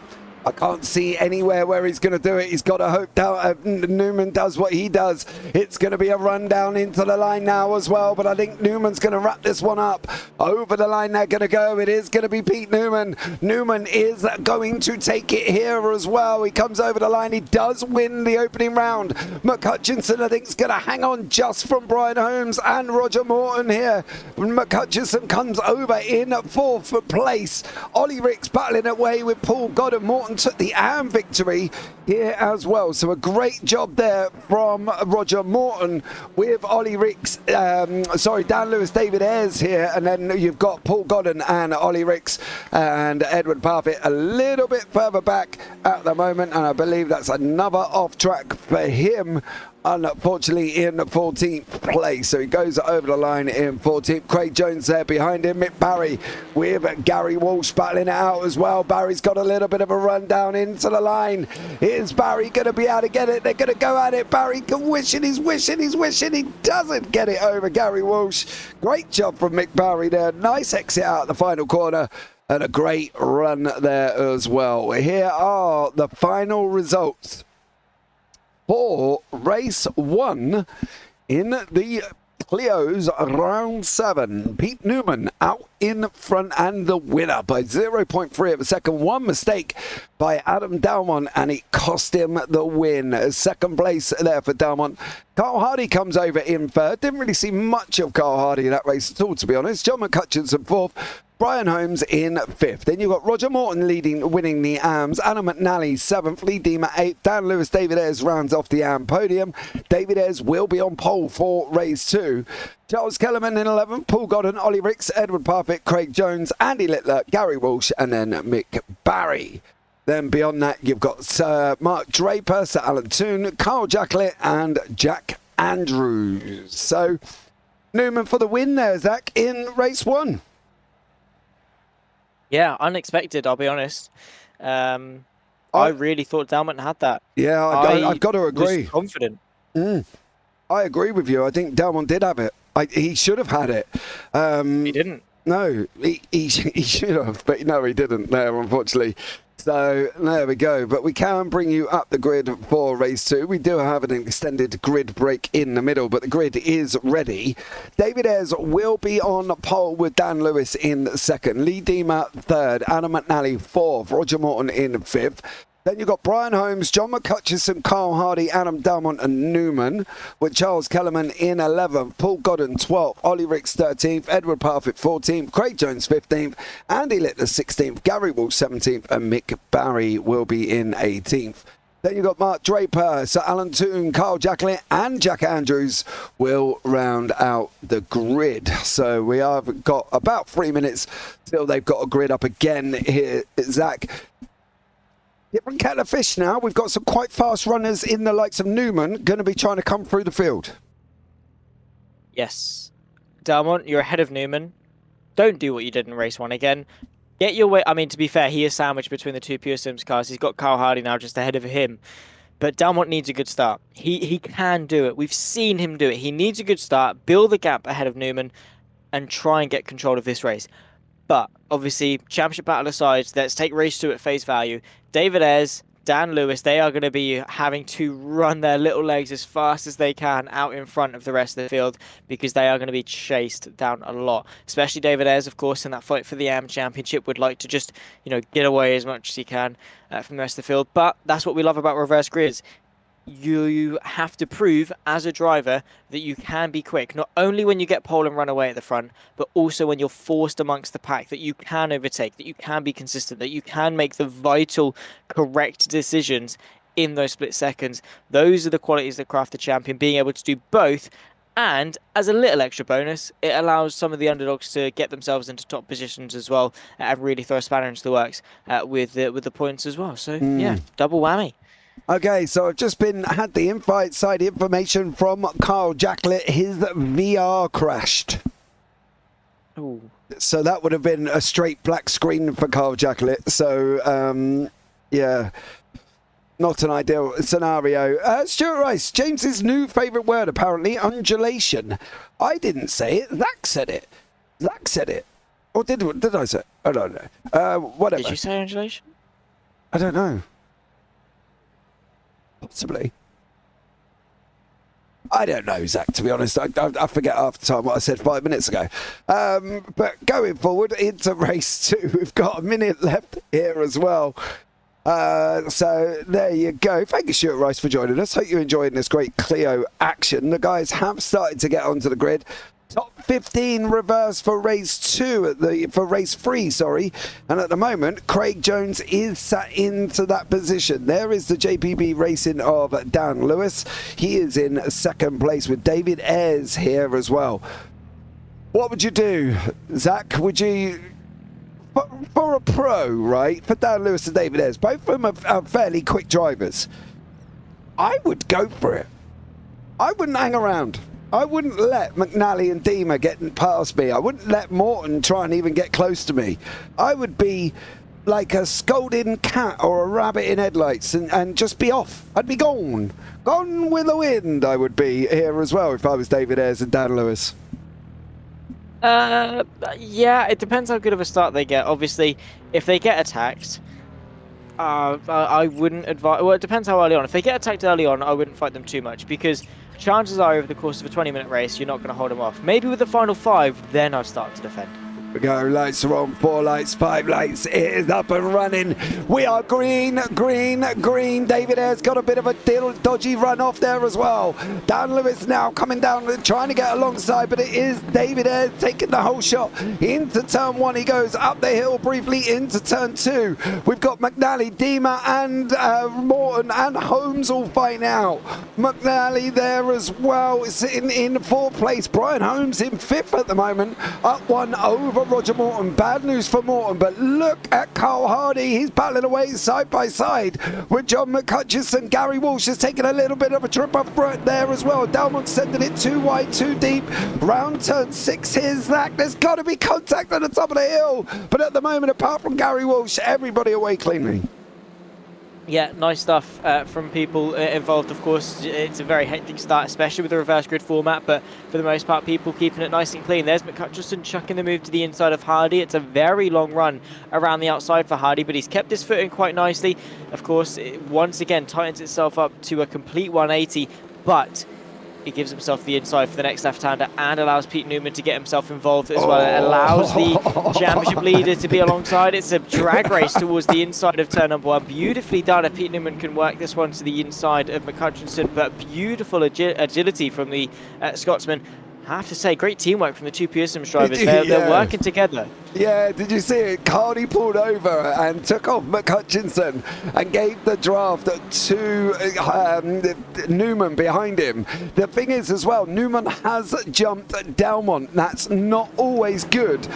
I can't see anywhere where he's going to do it. He's got to hope Newman does what he does. It's going to be a run down into the line now as well, but I think Newman's going to wrap this one up. Over the line they're going to go. It is going to be Pete Newman. Newman is going to take it here as well. He comes over the line. He does win the opening round. McHutchinson, I think, is going to hang on just from Brian Holmes and Roger Morton here. McHutchinson comes over in 4th place. Ollie Ricks battling away with Paul Godden. Morton took the AM victory here as well. So a great job there from Roger Morton with Ollie Ricks, Dan Lewis, David Ayres here, and then you've got Paul Godden and Ollie Ricks and Edward Parfitt a little bit further back at the moment, and I believe that's another off track for him, unfortunately, in 14th place. So he goes over the line in 14th. Craig Jones there behind him. Mick Barry with Gary Walsh battling it out as well. Barry's got a little bit of a run down into the line. Is Barry going to be able to get it? They're going to go at it. Barry can wishing. He doesn't get it over Gary Walsh. Great job from Mick Barry there. Nice exit out the final corner. And a great run there as well. Here are the final results for race 1 in the Clio's round 7. Pete Newman out in front and the winner by 0.3 of a second. One mistake by Adam Dalmont and it cost him the win. Second place there for Dalmont. Carl Hardy comes over in 3rd. Didn't really see much of Carl Hardy in that race at all, to be honest. John McHutchinson 4th. Brian Holmes in 5th. Then you've got Roger Morton winning the AMs. Anna McNally 7th. Lee Deemer 8th. Dan Lewis, David Ayres rounds off the AM podium. David Ayres will be on pole for race 2. Charles Kellerman in 11th. Paul Godden, Ollie Ricks, Edward Parfitt, Craig Jones, Andy Littler, Gary Walsh, and then Mick Barry. Then beyond that, you've got Sir Mark Draper, Sir Alan Toon, Carl Jacklett, and Jack Andrews. So Newman for the win there, Zach, in race 1. Yeah, unexpected, I'll be honest. I really thought Dalmont had that. Yeah, I've got to agree. Was confident. I agree with you. I think Dalmont did have it. He should have had it. He didn't. No, he should have, but no, he didn't there, unfortunately. So there we go. But we can bring you up the grid for race 2. We do have an extended grid break in the middle, but the grid is ready. David Ayres will be on pole with Dan Lewis in 2nd. Lee Deemer 3rd. Anna McNally 4th. Roger Morton in 5th. Then you've got Brian Holmes, John McHutchison, Carl Hardy, Adam Dalmont and Newman, with Charles Kellerman in 11th, Paul Godden 12th, Ollie Ricks 13th, Edward Parfitt 14th, Craig Jones 15th, Andy Littler 16th, Gary Walsh 17th, and Mick Barry will be in 18th. Then you've got Mark Draper, Sir Alan Toon, Carl Jacklett and Jack Andrews will round out the grid. So we have got about 3 minutes till they've got a grid up again here, Zach. Different kettle of fish now. We've got some quite fast runners in the likes of Newman going to be trying to come through the field. Yes. Dalmont, you're ahead of Newman. Don't do what you did in race 1 again. Get your way. I mean, to be fair, he is sandwiched between the two Pure Sims cars. He's got Carl Hardy now just ahead of him. But Dalmont needs a good start. He can do it. We've seen him do it. He needs a good start, build the gap ahead of Newman, and try and get control of this race. But obviously, championship battle aside, let's take race 2 at face value. David Ayres, Dan Lewis, they are going to be having to run their little legs as fast as they can out in front of the rest of the field because they are going to be chased down a lot. Especially David Ayres, of course, in that fight for the AM Championship would like to just, get away as much as he can from the rest of the field. But that's what we love about reverse grids. you have to prove as a driver that you can be quick, not only when you get pole and run away at the front, but also when you're forced amongst the pack, that you can overtake, that you can be consistent, that you can make the vital, correct decisions in those split seconds. Those are the qualities that craft the champion, being able to do both. And as a little extra bonus, it allows some of the underdogs to get themselves into top positions as well and really throw a spanner into the works with the points as well. So, yeah, double whammy. Okay, so I've just had the inside information from Carl Jacklett. His VR crashed. Ooh. So that would have been a straight black screen for Carl Jacklett. So, yeah, not an ideal scenario. Stuart Rice, James's new favourite word, apparently, undulation. I didn't say it. Zach said it. Zach said it. Or did I say it? I don't know. Whatever. Did you say undulation? I don't know. Possibly. I don't know, Zach, to be honest. I forget half the time what I said 5 minutes ago. But going forward into race 2, we've got a minute left here as well. So there you go. Thank you, Stuart Rice, for joining us. Hope you're enjoying this great Clio action. The guys have started to get onto the grid. Top 15 reverse for race 2 for race 3, sorry. And at the moment, Craig Jones is sat into that position. There is the JPB Racing of Dan Lewis. He is in second place with David Ayres here as well. What would you do, Zach? Would you, for a pro, right? For Dan Lewis and David Ayres, both of them are fairly quick drivers. I would go for it. I wouldn't hang around. I wouldn't let McNally and Dima get past me. I wouldn't let Morton try and even get close to me. I would be like a scolding cat or a rabbit in headlights and just be off. I'd be gone. Gone with the wind, I would be here as well if I was David Ayres and Dan Lewis. Yeah, it depends how good of a start they get. Obviously, if they get attacked, I wouldn't advise... Well, it depends how early on. If they get attacked early on, I wouldn't fight them too much because chances are over the course of a 20-minute race, you're not going to hold them off. Maybe with the final 5, then I'll start to defend. We go, lights are on, 4 lights, 5 lights, it is up and running. We are green, green, green. David Ayres got a bit of a dodgy run off there as well. Dan Lewis now coming down, trying to get alongside, but it is David Ayres taking the whole shot. Into turn 1 he goes, up the hill briefly into turn 2. We've got McNally, Dima and Morton and Holmes all fighting out. McNally there as well, sitting in 4th place. Brian Holmes in 5th at the moment, up 1 over Roger Morton. Bad news for Morton, but look at Carl Hardy. He's battling away side by side with John McCutcheon. Gary Walsh is taking a little bit of a trip up there as well. Dalmont sending it too wide, too deep. Round turn 6 here, Zach. There's got to be contact at the top of the hill, but at the moment, apart from Gary Walsh, everybody away cleanly. Yeah, nice stuff from people involved, of course. It's a very hectic start, especially with the reverse grid format, but for the most part, people keeping it nice and clean. There's McCutcheon chucking the move to the inside of Hardy. It's a very long run around the outside for Hardy, but he's kept his foot in quite nicely. Of course, it once again tightens itself up to a complete 180, but he gives himself the inside for the next left-hander and allows Pete Newman to get himself involved as well. It allows the championship leader to be alongside. It's a drag race towards the inside of turn number 1. Beautifully done if Pete Newman can work this one to the inside of McCutcheon, but beautiful agility from the Scotsman. I have to say, great teamwork from the 2 Pearson's drivers. They're working together. Yeah, did you see it? Cardi pulled over and took off McCutcheon and gave the draft to Newman behind him. The thing is as well, Newman has jumped Dalmont. That's not always good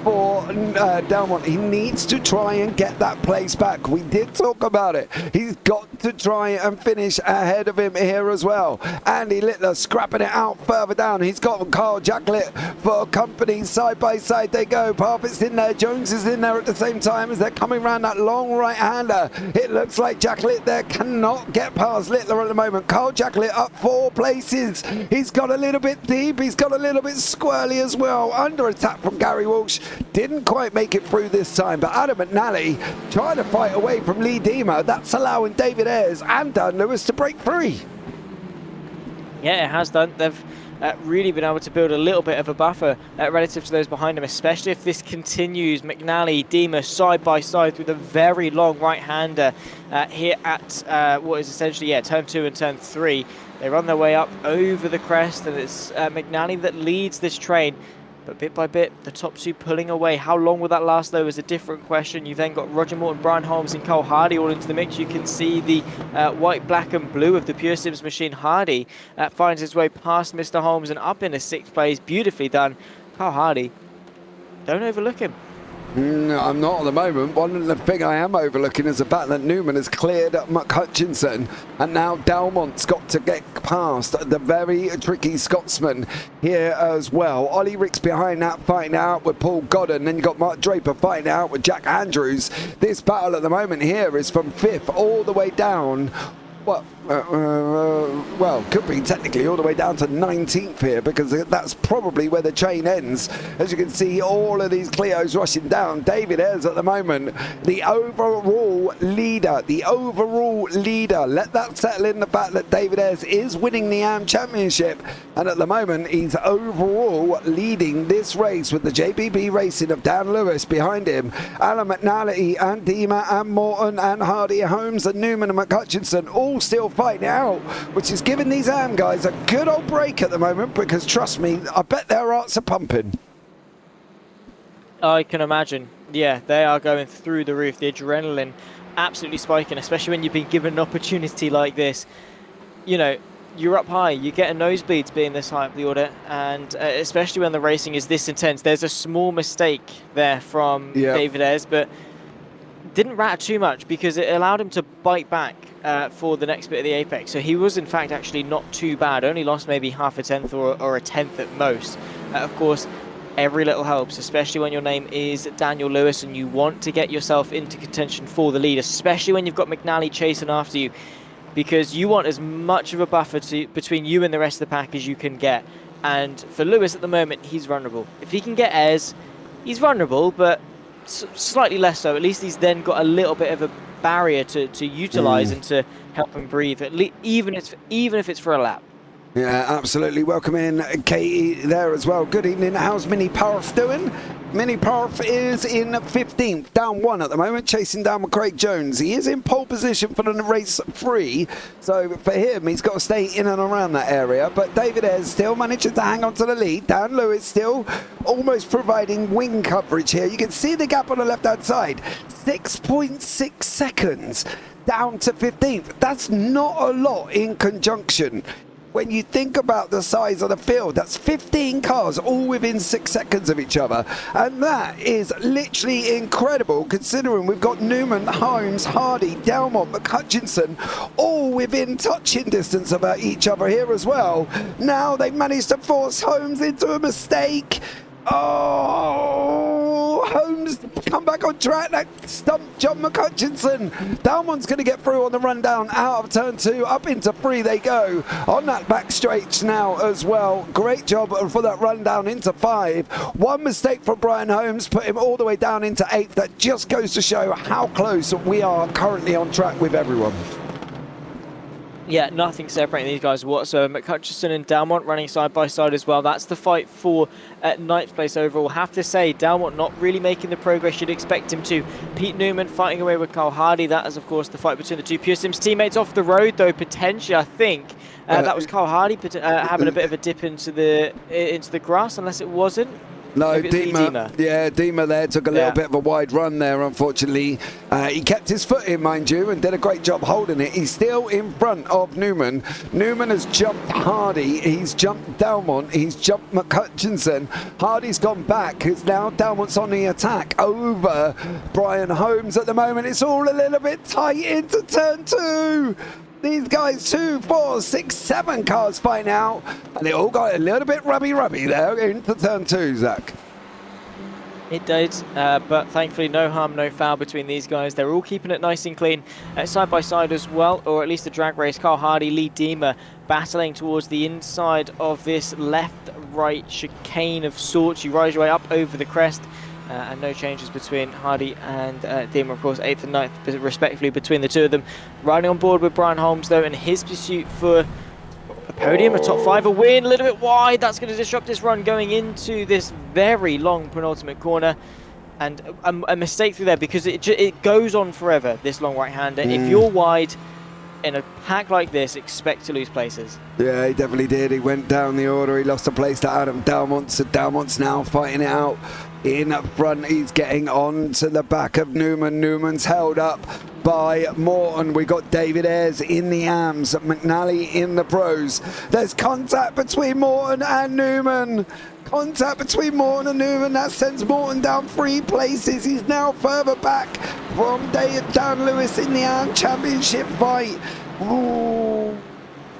for Dalmont. He needs to try and get that place back. We did talk about it. He's got to try and finish ahead of him here as well. Andy Littler scrapping it out further down. He's got Carl Jacklett for company. Side by side they go. Parfitt's in there. Jones is in there at the same time as they're coming around that long right-hander. It looks like Jacklett there cannot get past Littler at the moment. Carl Jacklett up 4 places. He's got a little bit deep. He's got a little bit squirrely as well. Under attack from Gary Walsh. Didn't quite make it through this time, but Adam McNally trying to fight away from Lee Dima. That's allowing David Ayres and Dan Lewis to break free. Yeah, it has done. They've really been able to build a little bit of a buffer relative to those behind him, especially if this continues. McNally, Dima side by side with a very long right-hander here at what is essentially, turn 2 and turn 3. They run their way up over the crest, and it's McNally that leads this train. But bit by bit, the top two pulling away. How long will that last, though, is a different question. You've then got Roger Morton, Brian Holmes, and Cole Hardy all into the mix. You can see the white, black, and blue of the Pure Sims machine. Hardy finds his way past Mr. Holmes and up into 6th place. Beautifully done. Cole Hardy, don't overlook him. I'm not at the moment. One thing I am overlooking is the fact that Newman has cleared up McHutchinson, and now Dalmont's got to get past the very tricky Scotsman here as well. Ollie Ricks behind that, fighting out with Paul Godden. Then you've got Mark Draper fighting out with Jack Andrews. This battle at the moment here is from 5th all the way down. Well, could be technically all the way down to 19th here, because that's probably where the chain ends. As you can see, all of these Clios rushing down. David Ayres at the moment, the overall leader. Let that settle in, the fact that David Ayres is winning the AM Championship, and at the moment he's overall leading this race with the JPB Racing of Dan Lewis behind him. Alan McNally and Dima and Morton and Hardy, Holmes and Newman and McHutchinson all still fighting out, which is giving these AM guys a good old break at the moment, because trust me, I bet their hearts are pumping. I can imagine. Yeah, they are going through the roof. The adrenaline absolutely spiking, especially when you've been given an opportunity like this. You know, you're up high, you get a nosebleed being this high up the order, and especially when the racing is this intense. There's a small mistake there from David Ayres, but didn't rat too much, because it allowed him to bite back for the next bit of the apex. So he was in fact actually not too bad, only lost maybe half a tenth or a tenth at most. Of course, every little helps, especially when your name is Daniel Lewis and you want to get yourself into contention for the lead, especially when you've got McNally chasing after you, because you want as much of a buffer between you and the rest of the pack as you can get. And for Lewis at the moment, he's vulnerable. If he can get Ayres, he's vulnerable, but slightly less so. At least he's then got a little bit of a barrier to utilize and to help him breathe, even if it's for a lap. Yeah, absolutely. Welcome in Katie there as well. Good evening. How's Mini Parf doing? Mini Parf is in 15th, down 1 at the moment, chasing down with Craig Jones. He is in pole position for the race 3, so for him, he's got to stay in and around that area. But David Ayres still managing to hang on to the lead. Dan Lewis still almost providing wing coverage here. You can see the gap on the left-hand side, 6.6 seconds down to 15th. That's not a lot in conjunction. When you think about the size of the field, that's 15 cars all within 6 seconds of each other. And that is literally incredible, considering we've got Newman, Holmes, Hardy, Delmont, McHutchinson, all within touching distance of each other here as well. Now they've managed to force Holmes into a mistake. Oh, Holmes come back on track. That stumped John McHutchinson. Dalmont's going to get through on the rundown out of turn 2. Up into 3 they go on that back straight now as well. Great job for that rundown into 5. One mistake from Brian Holmes put him all the way down into 8th. That just goes to show how close we are currently on track with everyone. Yeah, nothing separating these guys whatsoever. McHutchinson and Dalmont running side by side as well. That's the fight for 9th place overall. Have to say, Dalmont not really making the progress you'd expect him to. Pete Newman fighting away with Carl Hardy. That is, of course, the fight between the two Pure Sims teammates off the road, though, potentially, I think. That was Carl Hardy having a bit of a dip into the grass, unless it wasn't. No, Dima. Yeah, Dima there took a little bit of a wide run there, unfortunately. He kept his foot in, mind you, and did a great job holding it. He's still in front of Newman. Newman has jumped Hardy. He's jumped Dalmont. He's jumped McHutchinson. Hardy's gone back, because now Dalmont's on the attack over Brian Holmes at the moment. It's all a little bit tight into turn 2. These guys, 2, 4, 6, 7 cars fighting out, and they all got a little bit rubby there into turn 2, Zach. It did, but thankfully no harm, no foul between these guys. They're all keeping it nice and clean, side by side as well, or at least the drag race. Carl Hardy, Lee Dima battling towards the inside of this left-right chicane of sorts. You rise your way up over the crest. And no changes between Hardy and Dima, of course, 8th and 9th, respectively, between the two of them. Riding on board with Brian Holmes, though, in his pursuit for a podium, a top 5, a win, a little bit wide. That's going to disrupt his run going into this very long penultimate corner. And a mistake through there because it goes on forever, this long right-hander. If you're wide in a pack like this, expect to lose places. Yeah, he definitely did. He went down the order. He lost a place to Adam Dalmont. So Dalmont's now fighting it out in front. He's getting on to the back of Newman. Newman's held up by Morton. We got David Ayres in the AMs, McNally in the pros. There's contact between Morton and Newman. Contact between Morton and Newman. That sends Morton down 3 places. He's now further back from Dan Lewis in the AM Championship fight. Ooh,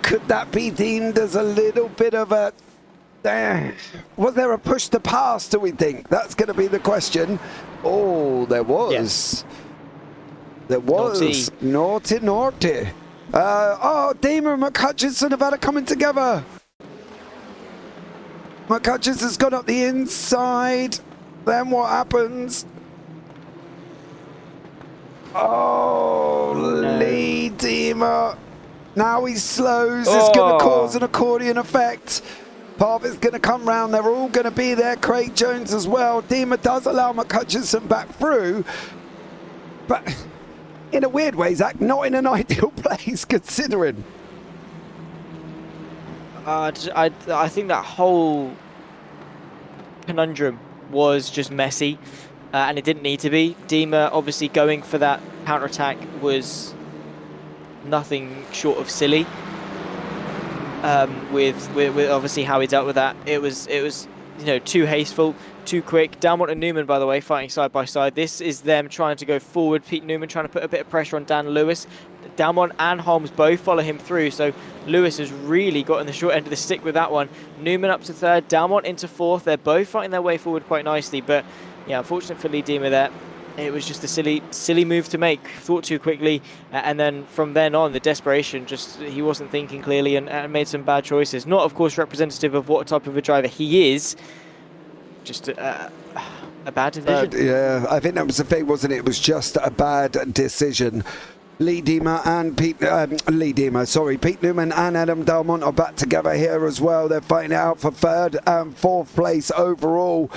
could that be deemed as a little bit of a... was there a push to pass, do we think? That's going to be the question. Oh, there was. Yes. There was. Naughty. Deemer and McHutchison have had it coming together. McHutchins has gone up the inside. Then what happens? Oh, Lee Deemer. Now he slows. It's going to cause an accordion effect. Parfitt's going to come round. They're all going to be there. Craig Jones as well. Deemer does allow McHutchison back through. But in a weird way, Zach, not in an ideal place considering. I think that whole conundrum was just messy, and it didn't need to be. Deemer obviously going for that counter-attack was nothing short of silly. With obviously how he dealt with that, it was too hasteful, too quick. Dalmont and Newman, by the way, fighting side by side. This is them trying to go forward. Pete Newman trying to put a bit of pressure on Dan Lewis. Dalmont and Holmes both follow him through, so Lewis has really gotten the short end of the stick with that one. Newman up to 3rd, Dalmont into 4th. They're both fighting their way forward quite nicely, but yeah, unfortunate for Lee Deemer there. It was just a silly move to make. Thought too quickly, and then from then on, the desperation, just he wasn't thinking clearly and made some bad choices. Not, of course, representative of what type of a driver he is. Just a bad decision. Yeah, I think that was the thing, wasn't it? It was just a bad decision. Pete Newman and Adam Dalmont are back together here as well. They're fighting it out for 3rd and 4th place overall.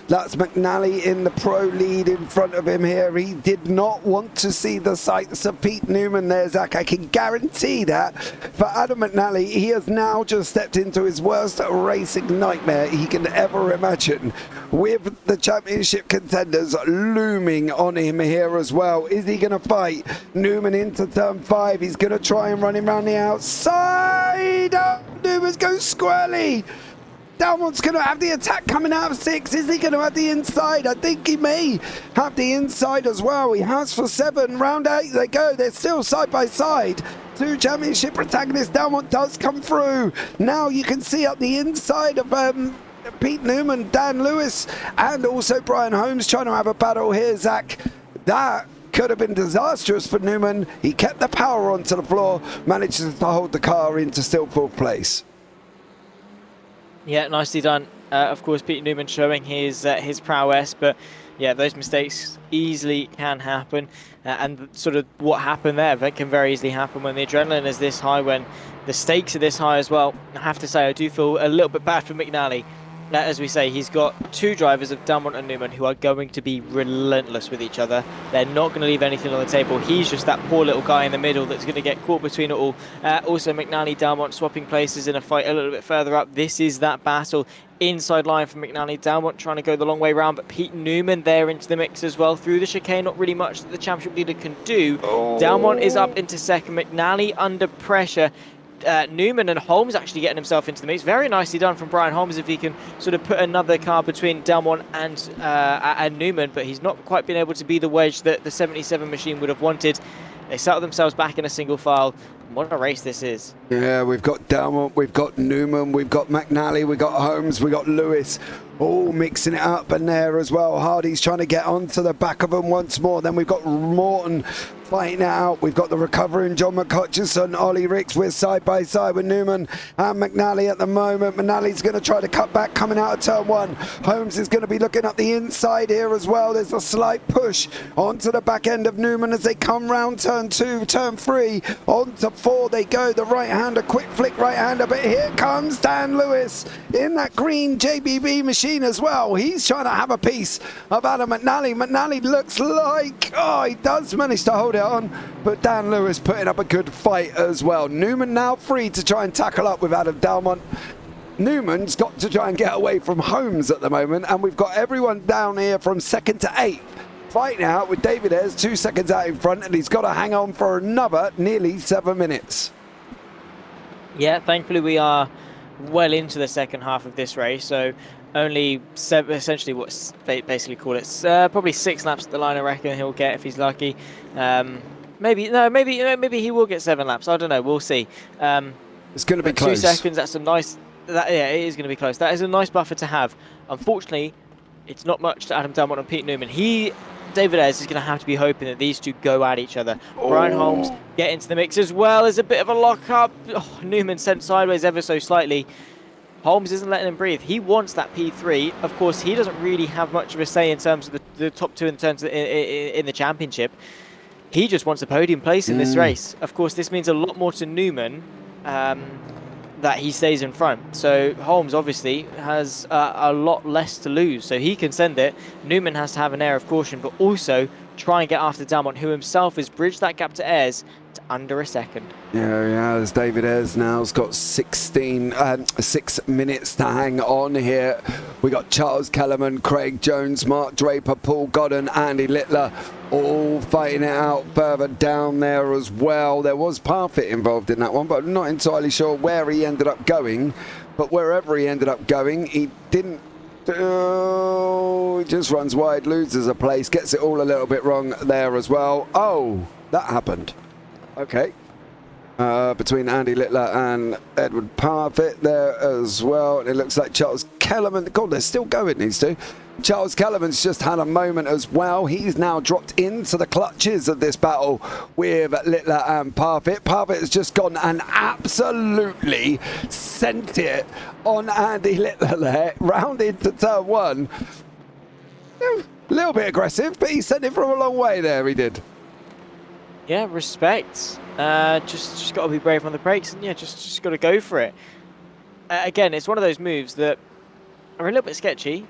That's McNally in the pro lead in front of him here. He did not want to see the sights of Pete Newman there, Zach. I can guarantee that for Adam McNally, he has now just stepped into his worst racing nightmare he can ever imagine, with the championship contenders looming on him here as well. Is he going to fight Newman into turn 5? He's going to try and run him around the outside. Oh, Newman's going squarely. Dalmont's going to have the attack coming out of 6. Is he going to have the inside? I think he may have the inside as well. He has for 7. Round 8 they go. They're still side by side. 2 championship protagonists. Dalmont does come through. Now you can see up the inside of Pete Newman, Dan Lewis, and also Brian Holmes trying to have a battle here, Zach. That could have been disastrous for Newman. He kept the power onto the floor, manages to hold the car into still 4th place. Yeah, nicely done. Of course, Pete Newman showing his prowess, but yeah, those mistakes easily can happen. And sort of what happened there, that can very easily happen when the adrenaline is this high, when the stakes are this high as well. I have to say, I do feel a little bit bad for McNally. As we say, he's got 2 drivers of Dalmont and Newman who are going to be relentless with each other. They're not going to leave anything on the table. He's just that poor little guy in the middle that's going to get caught between it all. Also, McNally, Dalmont swapping places in a fight a little bit further up. This is that battle. Inside line for McNally. Dalmont trying to go the long way round, but Pete Newman there into the mix as well. Through the chicane, not really much that the championship leader can do. Dalmont is up into 2nd. McNally under pressure. Newman and Holmes actually getting himself into the mix. Very nicely done from Brian Holmes if he can sort of put another car between Dalmont and Newman, but he's not quite been able to be the wedge that the 77 machine would have wanted. They settle themselves back in a single file. What a race this is. Yeah, we've got Dalmont, we've got Newman, we've got McNally, we've got Holmes, we've got Lewis, all mixing it up and there as well. Hardy's trying to get onto the back of them once more. Then we've got Morton fighting it out. We've got the recovering John McHutchison, Ollie Ricks. We're side by side with Newman and McNally at the moment. McNally's going to try to cut back coming out of turn 1. Holmes is going to be looking up the inside here as well. There's a slight push onto the back end of Newman as they come round turn 2, turn 3, onto 4 they go. The right-hander, quick flick right-hander, but here comes Dan Lewis in that green JPB machine as well. He's trying to have a piece of Adam McNally. McNally looks like, oh, he does manage to hold it on, but Dan Lewis putting up a good fight as well. Newman now free to try and tackle up with Adam Dalmont. Newman's got to try and get away from Holmes at the moment, and we've got everyone down here from 2nd to 8th fighting out with David Ayres 2 seconds out in front, and he's got to hang on for another nearly 7 minutes. Yeah, thankfully we are well into the second half of this race, so only essentially what they basically call it, probably 6 laps at the line I reckon he'll get if he's lucky. Maybe he will get 7 laps. I don't know. We'll see. It's going to be close. 2 seconds. That's a nice. Yeah, it is going to be close. That is a nice buffer to have. Unfortunately, it's not much to Adam Dalmont and Pete Newman. David Ayres is going to have to be hoping that these two go at each other. Brian Holmes get into the mix as well. There's a bit of a lock-up. Oh, Newman sent sideways ever so slightly. Holmes isn't letting him breathe. He wants that P3. Of course, he doesn't really have much of a say in terms of the top 2 in terms of in the championship. He just wants a podium place in this race. Of course, this means a lot more to Newman that he stays in front. So Holmes obviously has a lot less to lose, so he can send it. Newman has to have an air of caution, but also try and get after Dalmont, who himself has bridged that gap to Ayres to under a second. Yeah, as David Ayres now's got 6 minutes to hang on here. We got Charles Kellerman, Craig Jones, Mark Draper, Paul Godden, Andy Littler, all fighting it out further down there as well. There was Parfitt involved in that one, but I'm not entirely sure where he ended up going. But wherever he ended up going, he didn't. He just runs wide, loses a place, gets it all a little bit wrong there as well. Oh, that happened. Okay. Between Andy Littler and Edward Parfitt there as well. And it looks like Charles Kellerman. God, they're still going, these two. Charles Kellerman's just had a moment as well. He's now dropped into the clutches of this battle with Littler and Parfitt. Parfitt has just gone and absolutely sent it on Andy Littler there, round into turn 1. A little bit aggressive, but he sent it from a long way there, he did. Yeah, respect. Just got to be brave on the brakes, and yeah, just got to go for it. Again, it's one of those moves that are a little bit sketchy.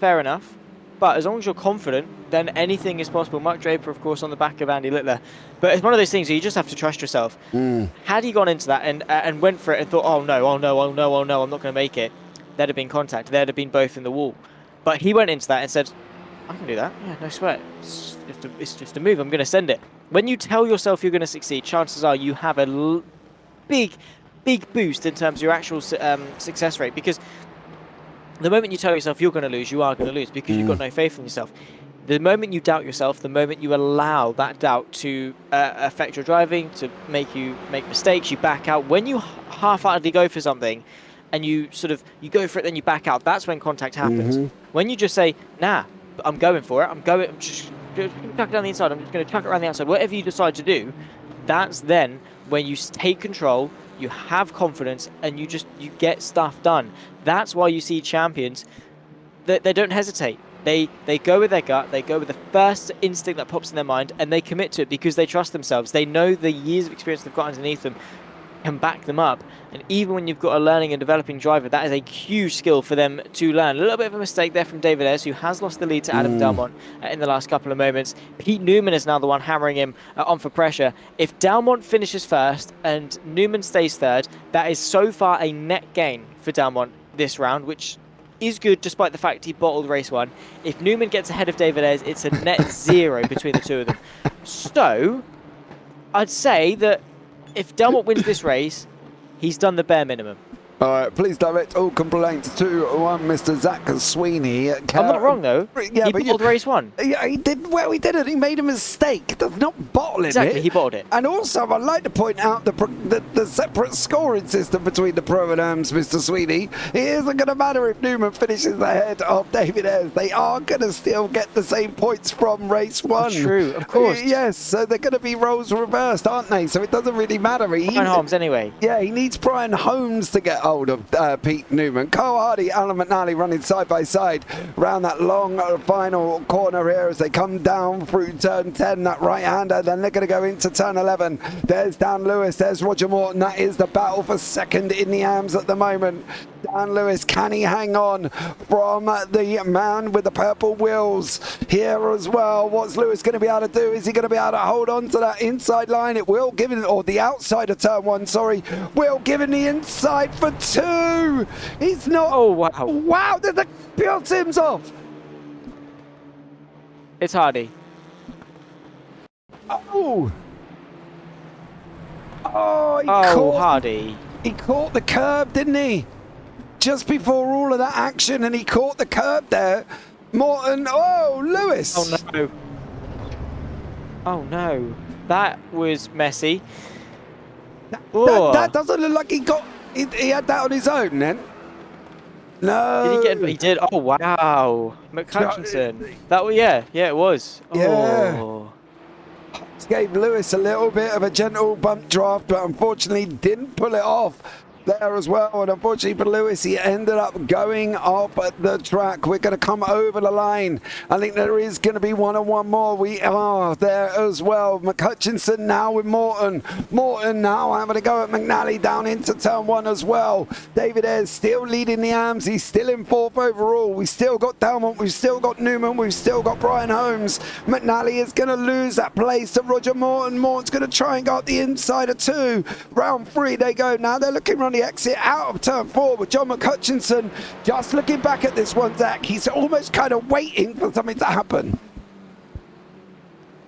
Fair enough, but as long as you're confident, then anything is possible. Mark Draper, of course, on the back of Andy Littler, but it's one of those things where you just have to trust yourself. Had he gone into that and went for it and thought, oh no, I'm not going to make it, there'd have been contact. There'd have been both in the wall. But he went into that and said, I can do that. Yeah, no sweat. It's just a move. I'm going to send it. When you tell yourself you're going to succeed, chances are you have a big boost in terms of your actual success rate, because the moment you tell yourself you're going to lose, you are going to lose, because you've got no faith in yourself. The moment you doubt yourself, the moment you allow that doubt to affect your driving, to make you make mistakes, you back out. When you half-heartedly go for something and you go for it, then you back out, that's when contact happens. When you just say, nah, I'm going for it, I'm just going to chuck it down the inside, I'm just going to chuck it around the outside, whatever you decide to do, that's then when you take control, you have confidence, and you get stuff done. That's why you see champions, they don't hesitate. They go with their gut, they go with the first instinct that pops in their mind, and they commit to it because they trust themselves. They know the years of experience they've got underneath them can back them up. And even when you've got a learning and developing driver, that is a huge skill for them to learn. A little bit of a mistake there from David Ayres, who has lost the lead to Adam Dalmont in the last couple of moments. Pete Newman is now the one hammering him on for pressure. If Dalmont finishes first and Newman stays third, that is so far a net gain for Dalmont this round, which is good despite the fact he bottled race 1. If Newman gets ahead of David Ayres, it's a net 0 between the two of them. So I'd say that if Dalmont wins this race, he's done the bare minimum. All right, please direct all complaints to one Mr. Zach Sweeney. I'm not wrong though. Yeah, he but bottled race 1. Yeah, he did. Well, he didn't. He made a mistake. Does not bottling Exactly, it. he bottled it. And also, I'd like to point out the separate scoring system between the Pro and Ams, Mr. Sweeney. It isn't going to matter if Newman finishes ahead of David Ayres. They are going to still get the same points from race 1. True, of course. Yes, so they're going to be roles reversed, aren't they? So it doesn't really matter. Brian Holmes, anyway. Yeah, he needs Brian Holmes to get hold of Pete Newman. Kyle Hardy, Alan McNally running side by side around that long final corner here as they come down through turn 10, that right-hander. Then they're going to go into turn 11. There's Dan Lewis, there's Roger Morton. That is the battle for second in the AMS at the moment. Dan Lewis, can he hang on from the man with the purple wheels here as well? What's Lewis going to be able to do? Is he going to be able to hold on to that inside line? It will give it, or the outside of turn 1, sorry. Will give him the inside for 2. He's not. Oh, wow. Wow, there's the Pure Sims off. It's Hardy. Oh. Oh, Hardy. He caught the curb, didn't he? Just before all of that action, and he caught the curb there. Morton, Lewis. Oh no. Oh no. That was messy. That doesn't look like he had that on his own then. No. Did he get? He did. Oh wow. McCutcheon. That was yeah, it was. Yeah. Oh. Gave Lewis a little bit of a gentle bump draft, but unfortunately didn't pull it off there as well. And unfortunately for Lewis, he ended up going off at the track. We're going to come over the line. I think there is going to be one more. We are there as well. McCutcheon now with Morton. Morton now having to go at McNally down into turn 1 as well. David Ayres still leading the AMS. He's still in 4th overall. We still got Dalmont. We've still got Newman. We've still got Brian Holmes. McNally is going to lose that place to Roger Morton. Morton's going to try and go up the inside of 2. Round 3 they go. Now they're looking on the exit out of turn 4 with John McCutcheon just looking back at this one, Zach. He's almost kind of waiting for something to happen.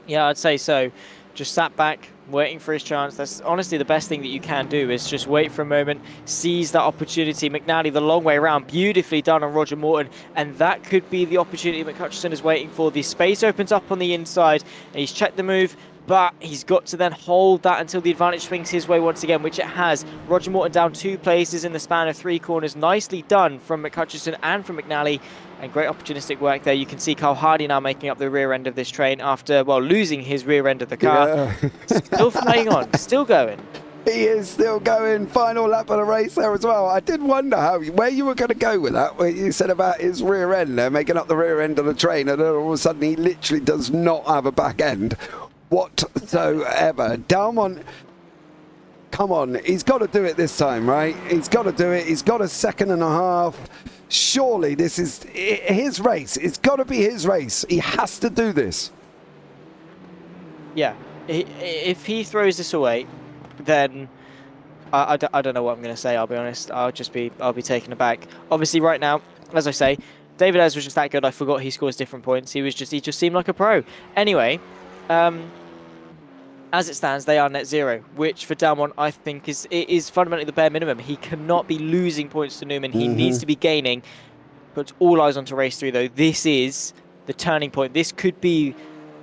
Yeah, I'd say so. Just sat back, waiting for his chance. That's honestly the best thing that you can do, is just wait for a moment, seize that opportunity. McNally the long way around, beautifully done on Roger Morton, and that could be the opportunity McCutcheon is waiting for. The space opens up on the inside, and he's checked the move, but he's got to then hold that until the advantage swings his way once again, which it has. Roger Morton down 2 places in the span of 3 corners. Nicely done from McCutcheon and from McNally, and great opportunistic work there. You can see Kyle Hardy now making up the rear end of this train after, well, losing his rear end of the car. Yeah. Still flying on, still going. He is still going. Final lap of the race there as well. I did wonder where you were going to go with that, where you said about his rear end there, making up the rear end of the train, and then all of a sudden he literally does not have a back end whatsoever. Dalmont, come on, he's got to do it this time, right? He's got to do it. He's got a 2.5 seconds. Surely this is his race. It's got to be his race. He has to do this. Yeah, if he throws this away, then I don't know what I'm going to say. I'll be honest. I'll be taken aback. Obviously, right now, as I say, David Ayres was just that good. I forgot he scores different points. He just seemed like a pro. Anyway, as it stands, they are net zero, which for Dalmont I think is fundamentally the bare minimum. He cannot be losing points to Newman. He needs to be gaining. But all eyes onto race 3 though. This is the turning point. This could be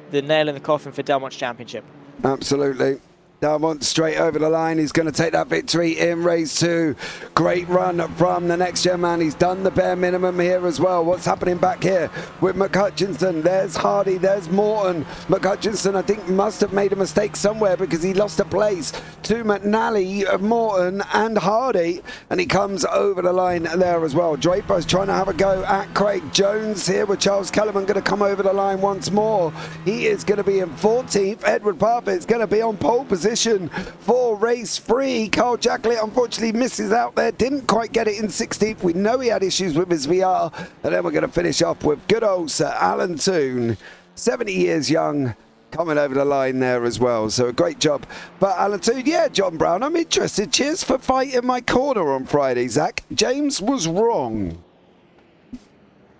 the nail in the coffin for Dalmont's championship. Absolutely. Dalmont straight over the line. He's going to take that victory in race 2. Great run from the next gen man. He's done the bare minimum here as well. What's happening back here with McCutcheon? There's Hardy. There's Morton. McCutcheon, I think, must have made a mistake somewhere because he lost a place to McNally, Morton and Hardy. And he comes over the line there as well. Draper's trying to have a go at Craig Jones here with Charles Kellerman going to come over the line once more. He is going to be in 14th. Edward Parfitt is going to be on pole position for race 3. Carl Jacklett unfortunately misses out there, didn't quite get it in 16th. We know he had issues with his VR. And then we're going to finish off with good old Sir Alan Toon, 70 years young, coming over the line there as well. So a great job. But Alan Toon, yeah, John Brown, I'm interested. Cheers for fighting my corner on Friday, Zach. James was wrong.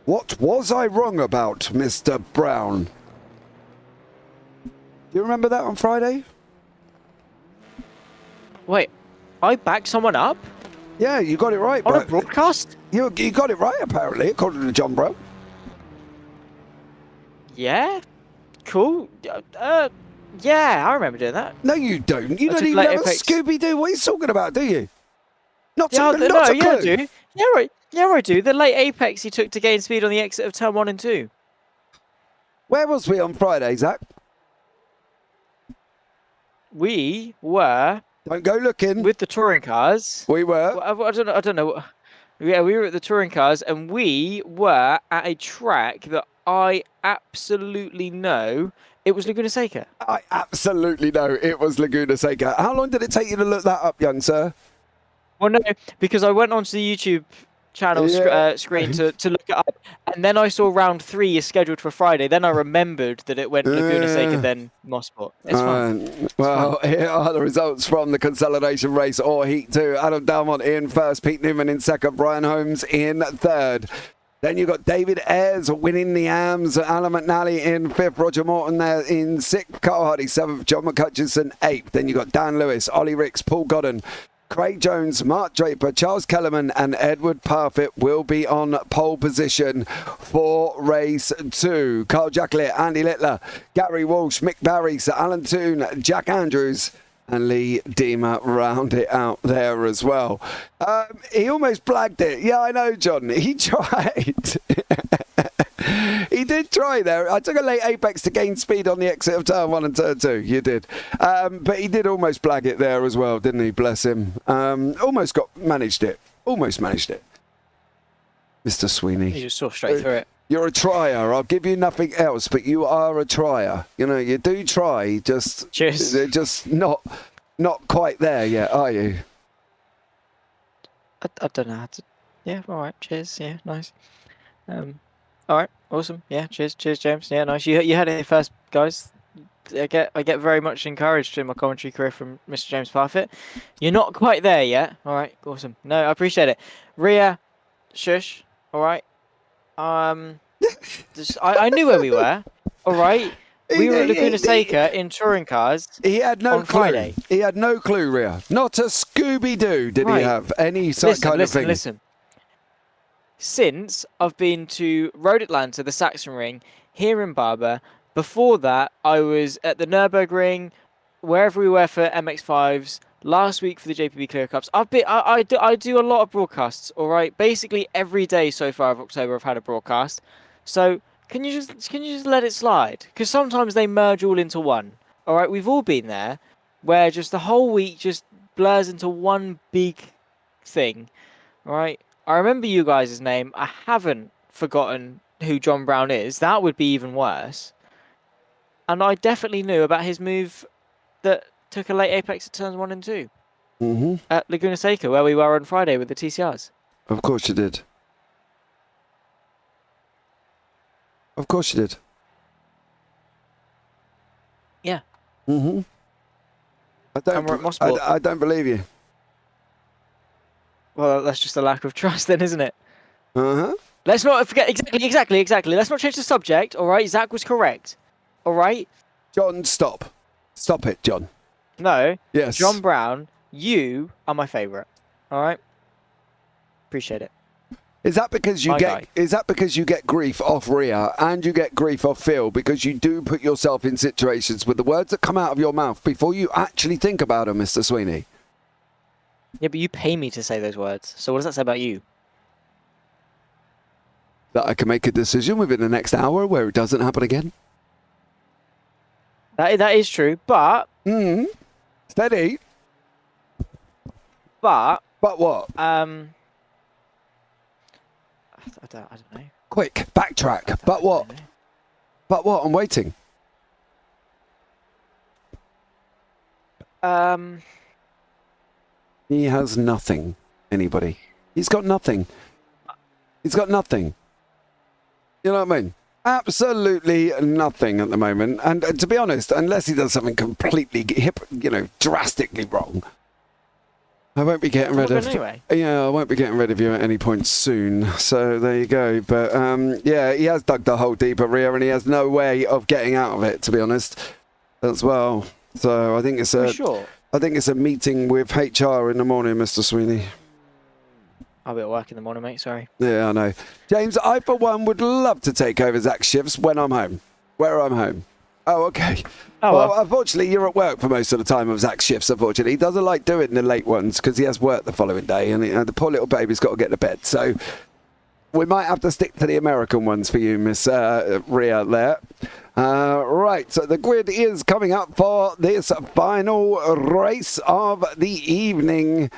What was I wrong about, Mr. Brown? Do you remember that on Friday? Wait, I backed someone up? Yeah, you got it right. On a but broadcast? you got it right, apparently, according to John Bro. Yeah. Cool. Yeah, I remember doing that. No, you don't. You I don't took even late have a Apex. Scooby-Doo. What are you talking about, do you? Not Yeah, a no, clue. I do. Yeah, right. Yeah, I do. The late apex he took to gain speed on the exit of turn 1 and 2. Where was we on Friday, Zach? We were Don't go looking. with the touring cars. We were. Well, I don't know. Yeah, we were at the touring cars, and we were at a track that I absolutely know it was Laguna Seca. I absolutely know it was Laguna Seca. How long did it take you to look that up, young sir? Well, no, because I went onto the YouTube channel screen to look it up, and then I saw round 3 is scheduled for Friday. Then I remembered that it went Laguna Seca, then Mosport. It's fine. Well, here are the results from the consolidation race, or Heat 2. Adam Dalmont in first, Pete Newman in second, Brian Holmes in third. Then you've got David Ayres winning the AMS, Alan McNally in fifth, Roger Morton there in sixth, Carl Hardy seventh, John McCutcheon eighth. Then you've got Dan Lewis, Ollie Ricks, Paul Godden, Craig Jones, Mark Draper, Charles Kellerman and Edward Parfitt will be on pole position for race 2. Carl Jacklett, Andy Littler, Gary Walsh, Mick Barry, Sir Alan Toon, Jack Andrews and Lee Deemer round it out there as well. He almost blagged it. Yeah, I know, John. He tried. He did try there. I took a late apex to gain speed on the exit of turn 1 and turn 2. You did. But he did almost blag it there as well, didn't he? Bless him. Managed it. Almost managed it. Mr. Sweeney. You just saw straight through it. You're a trier. I'll give you nothing else, but you are a trier. You know, you do try. Cheers. They're just not quite there yet, are you? I don't know how to... Yeah, all right. Cheers. Yeah, nice. All right, awesome. Yeah, cheers, James. Yeah, nice. You had it first, guys. I get very much encouraged in my commentary career from Mr. James Parfitt. You're not quite there yet. All right, awesome. No, I appreciate it. Ria, shush. All right. I knew where we were. All right. We were at Laguna Seca in touring cars. He had no on clue. Friday. He had no clue, Ria. Not a Scooby-Doo did he have any kind of thing. Listen. Since I've been to Road Atlanta, the Saxon Ring, here in Barber. Before that, I was at the Nürburgring, wherever we were for MX5s. Last week for the JPB Clio Cups. I do a lot of broadcasts. All right, basically every day so far of October I've had a broadcast. So can you just let it slide? Because sometimes they merge all into one. All right, we've all been there, where just the whole week just blurs into one big thing. All right. I remember you guys' name. I haven't forgotten who John Brown is. That would be even worse. And I definitely knew about his move that took a late apex at turns 1 and 2 at Laguna Seca, where we were on Friday with the TCRs. Of course you did. Of course you did. Yeah. I don't believe you. Well, that's just a lack of trust then, isn't it? Uh-huh. Let's not forget... Exactly. Let's not change the subject, all right? Zach was correct. All right? John, stop. Stop it, John. No. Yes. John Brown, you are my favourite. All right? Appreciate it. Is that because you get grief off Ria and you get grief off Phil because you do put yourself in situations with the words that come out of your mouth before you actually think about them, Mr. Sweeney? Yeah, but you pay me to say those words. So what does that say about you? That I can make a decision within the next hour where it doesn't happen again? That is true, but... Steady. But what? I don't know. Quick, backtrack. But what? But what? I'm waiting. He has nothing. Anybody? He's got nothing. He's got nothing. You know what I mean? Absolutely nothing at the moment. And to be honest, unless he does something completely, drastically wrong, I won't be getting rid of. Anyway. Yeah, I won't be getting rid of you at any point soon. So there you go. But yeah, he has dug the hole deeper, Ria, and he has no way of getting out of it. To be honest, as well. So I think it's a. Sure. I think it's a meeting with HR in the morning, Mr. Sweeney. I'll be at work in the morning, mate. Sorry. Yeah, I know. James, I for one would love to take over Zach's shifts when I'm home. Where I'm home. Oh, okay. Oh, well, well. unfortunately, you're at work for most of the time of Zach's shifts, unfortunately. He doesn't like doing the late ones because he has work the following day, and the poor little baby's got to get to bed. So we might have to stick to the American ones for you, Miss Rhea there. Right, so the grid is coming up for this final race of the evening.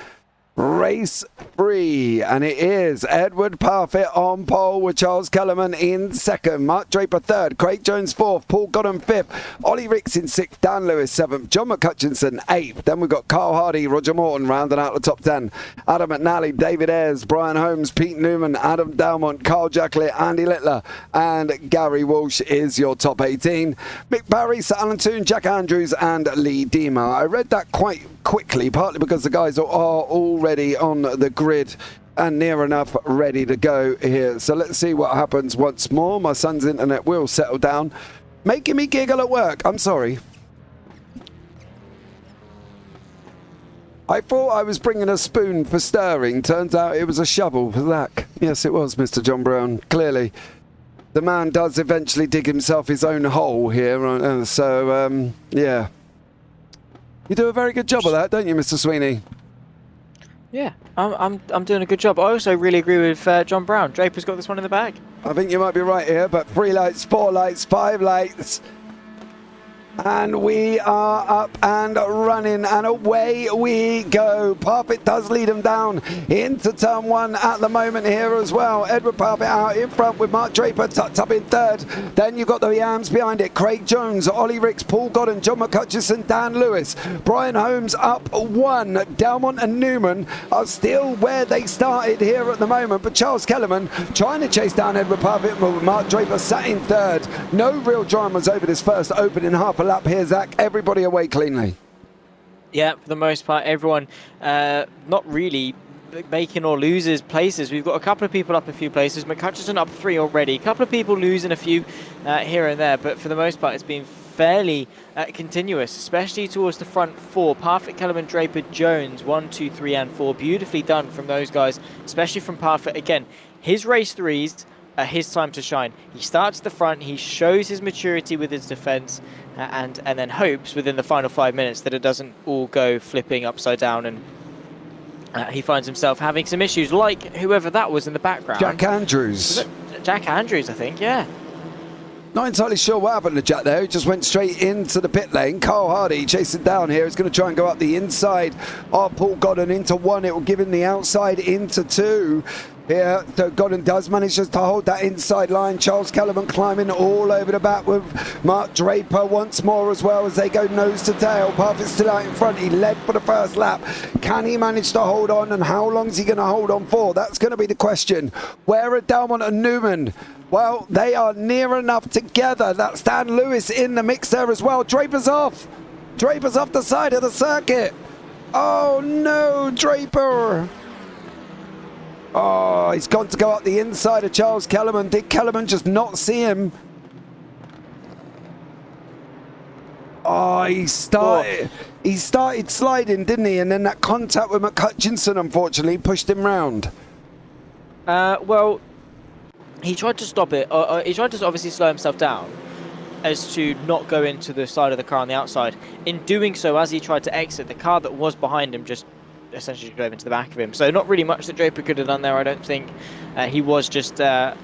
Race 3, and it is Edward Parfitt on pole with Charles Kellerman in second, Mark Draper third, Craig Jones fourth, Paul Godden fifth, Ollie Ricks in sixth, Dan Lewis seventh, John McCutchinson eighth. Then we've got Carl Hardy, Roger Morton rounding out the top 10, Adam McNally, David Ayres, Brian Holmes, Pete Newman, Adam Dalmont, Carl Jacklett, Andy Littler, and Gary Walsh is your top 18. Mick Barry, Sir Alan Toon, Jack Andrews, and Lee Deemer. I read that quite quickly, partly because the guys are already on the grid and near enough ready to go here. So let's see what happens once more. My son's internet will settle down, making me giggle at work. I'm sorry. I thought I was bringing a spoon for stirring. Turns out it was a shovel for Zach. Yes, it was, Mr. John Brown. Clearly, the man does eventually dig himself his own hole here. Yeah. You do a very good job of that, don't you, Mr. Sweeney? Yeah, I'm doing a good job. I also really agree with John Brown. Draper's got this one in the bag. I think you might be right here, but 3 lights, 4 lights, 5 lights. And we are up and running, and away we go. Parfitt does lead him down into turn 1 at the moment here as well. Edward Parfitt out in front with Mark Draper tucked up in third. Then you've got the Yams behind it. Craig Jones, Ollie Ricks, Paul Godden, John McCutchinson, Dan Lewis. Brian Holmes up 1. Dalmont and Newman are still where they started here at the moment, but Charles Kellerman trying to chase down Edward Parfitt with Mark Draper sat in third. No real dramas over this first opening half a lap here, Zach. Everybody away cleanly. Yeah, for the most part, everyone not really making or losers places. We've got a couple of people up a few places. McCutcheon up 3 already. A couple of people losing a few here and there, but for the most part, it's been fairly continuous, especially towards the front 4. Parfitt, Kellerman, Draper, Jones, 1, 2, 3, and 4. Beautifully done from those guys, especially from Parfitt. Again, his race 3s are his time to shine. He starts at the front, he shows his maturity with his defense, and then hopes within the final 5 minutes that it doesn't all go flipping upside down, and he finds himself having some issues, like whoever that was in the background. Jack Andrews. Jack Andrews, I think, yeah. Not entirely sure what happened to Jack there. He just went straight into the pit lane. Carl Hardy chasing down here. He's going to try and go up the inside of Paul Godden into 1. It will give him the outside into 2. Here, so Godden does manage to hold that inside line. Charles Kellerman climbing all over the back with Mark Draper once more as well as they go nose to tail. Parfitt's still out in front. He led for the first lap. Can he manage to hold on, and how long is he going to hold on for? That's going to be the question. Where are Dalmont and Newman? Well, they are near enough together. That's Dan Lewis in the mix there as well. Draper's off. Draper's off the side of the circuit. Oh no, Draper. Oh, he's gone to go up the inside of Charles Kellerman. Did Kellerman just not see him? Oh, he started sliding, didn't he? And then that contact with McCutchinson, unfortunately, pushed him round. Well, he tried to stop it. He tried to obviously slow himself down as to not go into the side of the car on the outside. In doing so, as he tried to exit, the car that was behind him just essentially drove into the back of him. So not really much that Draper could have done there, I don't think. He was just a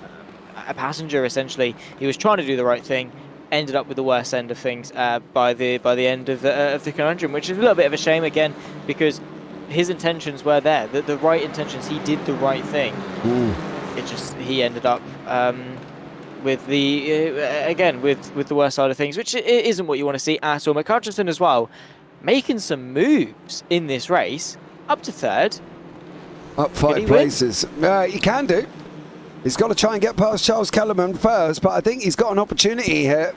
passenger, essentially. He was trying to do the right thing, ended up with the worst end of things by the end of the conundrum, which is a little bit of a shame, again, because his intentions were there. The right intentions, he did the right thing. It just, he ended up with the, again, with the worst side of things, which isn't what you want to see at all. McCutcheon as well, making some moves in this race, up to third. Up 5 places. He can do. He's got to try and get past Charles Kellerman first, but I think he's got an opportunity here.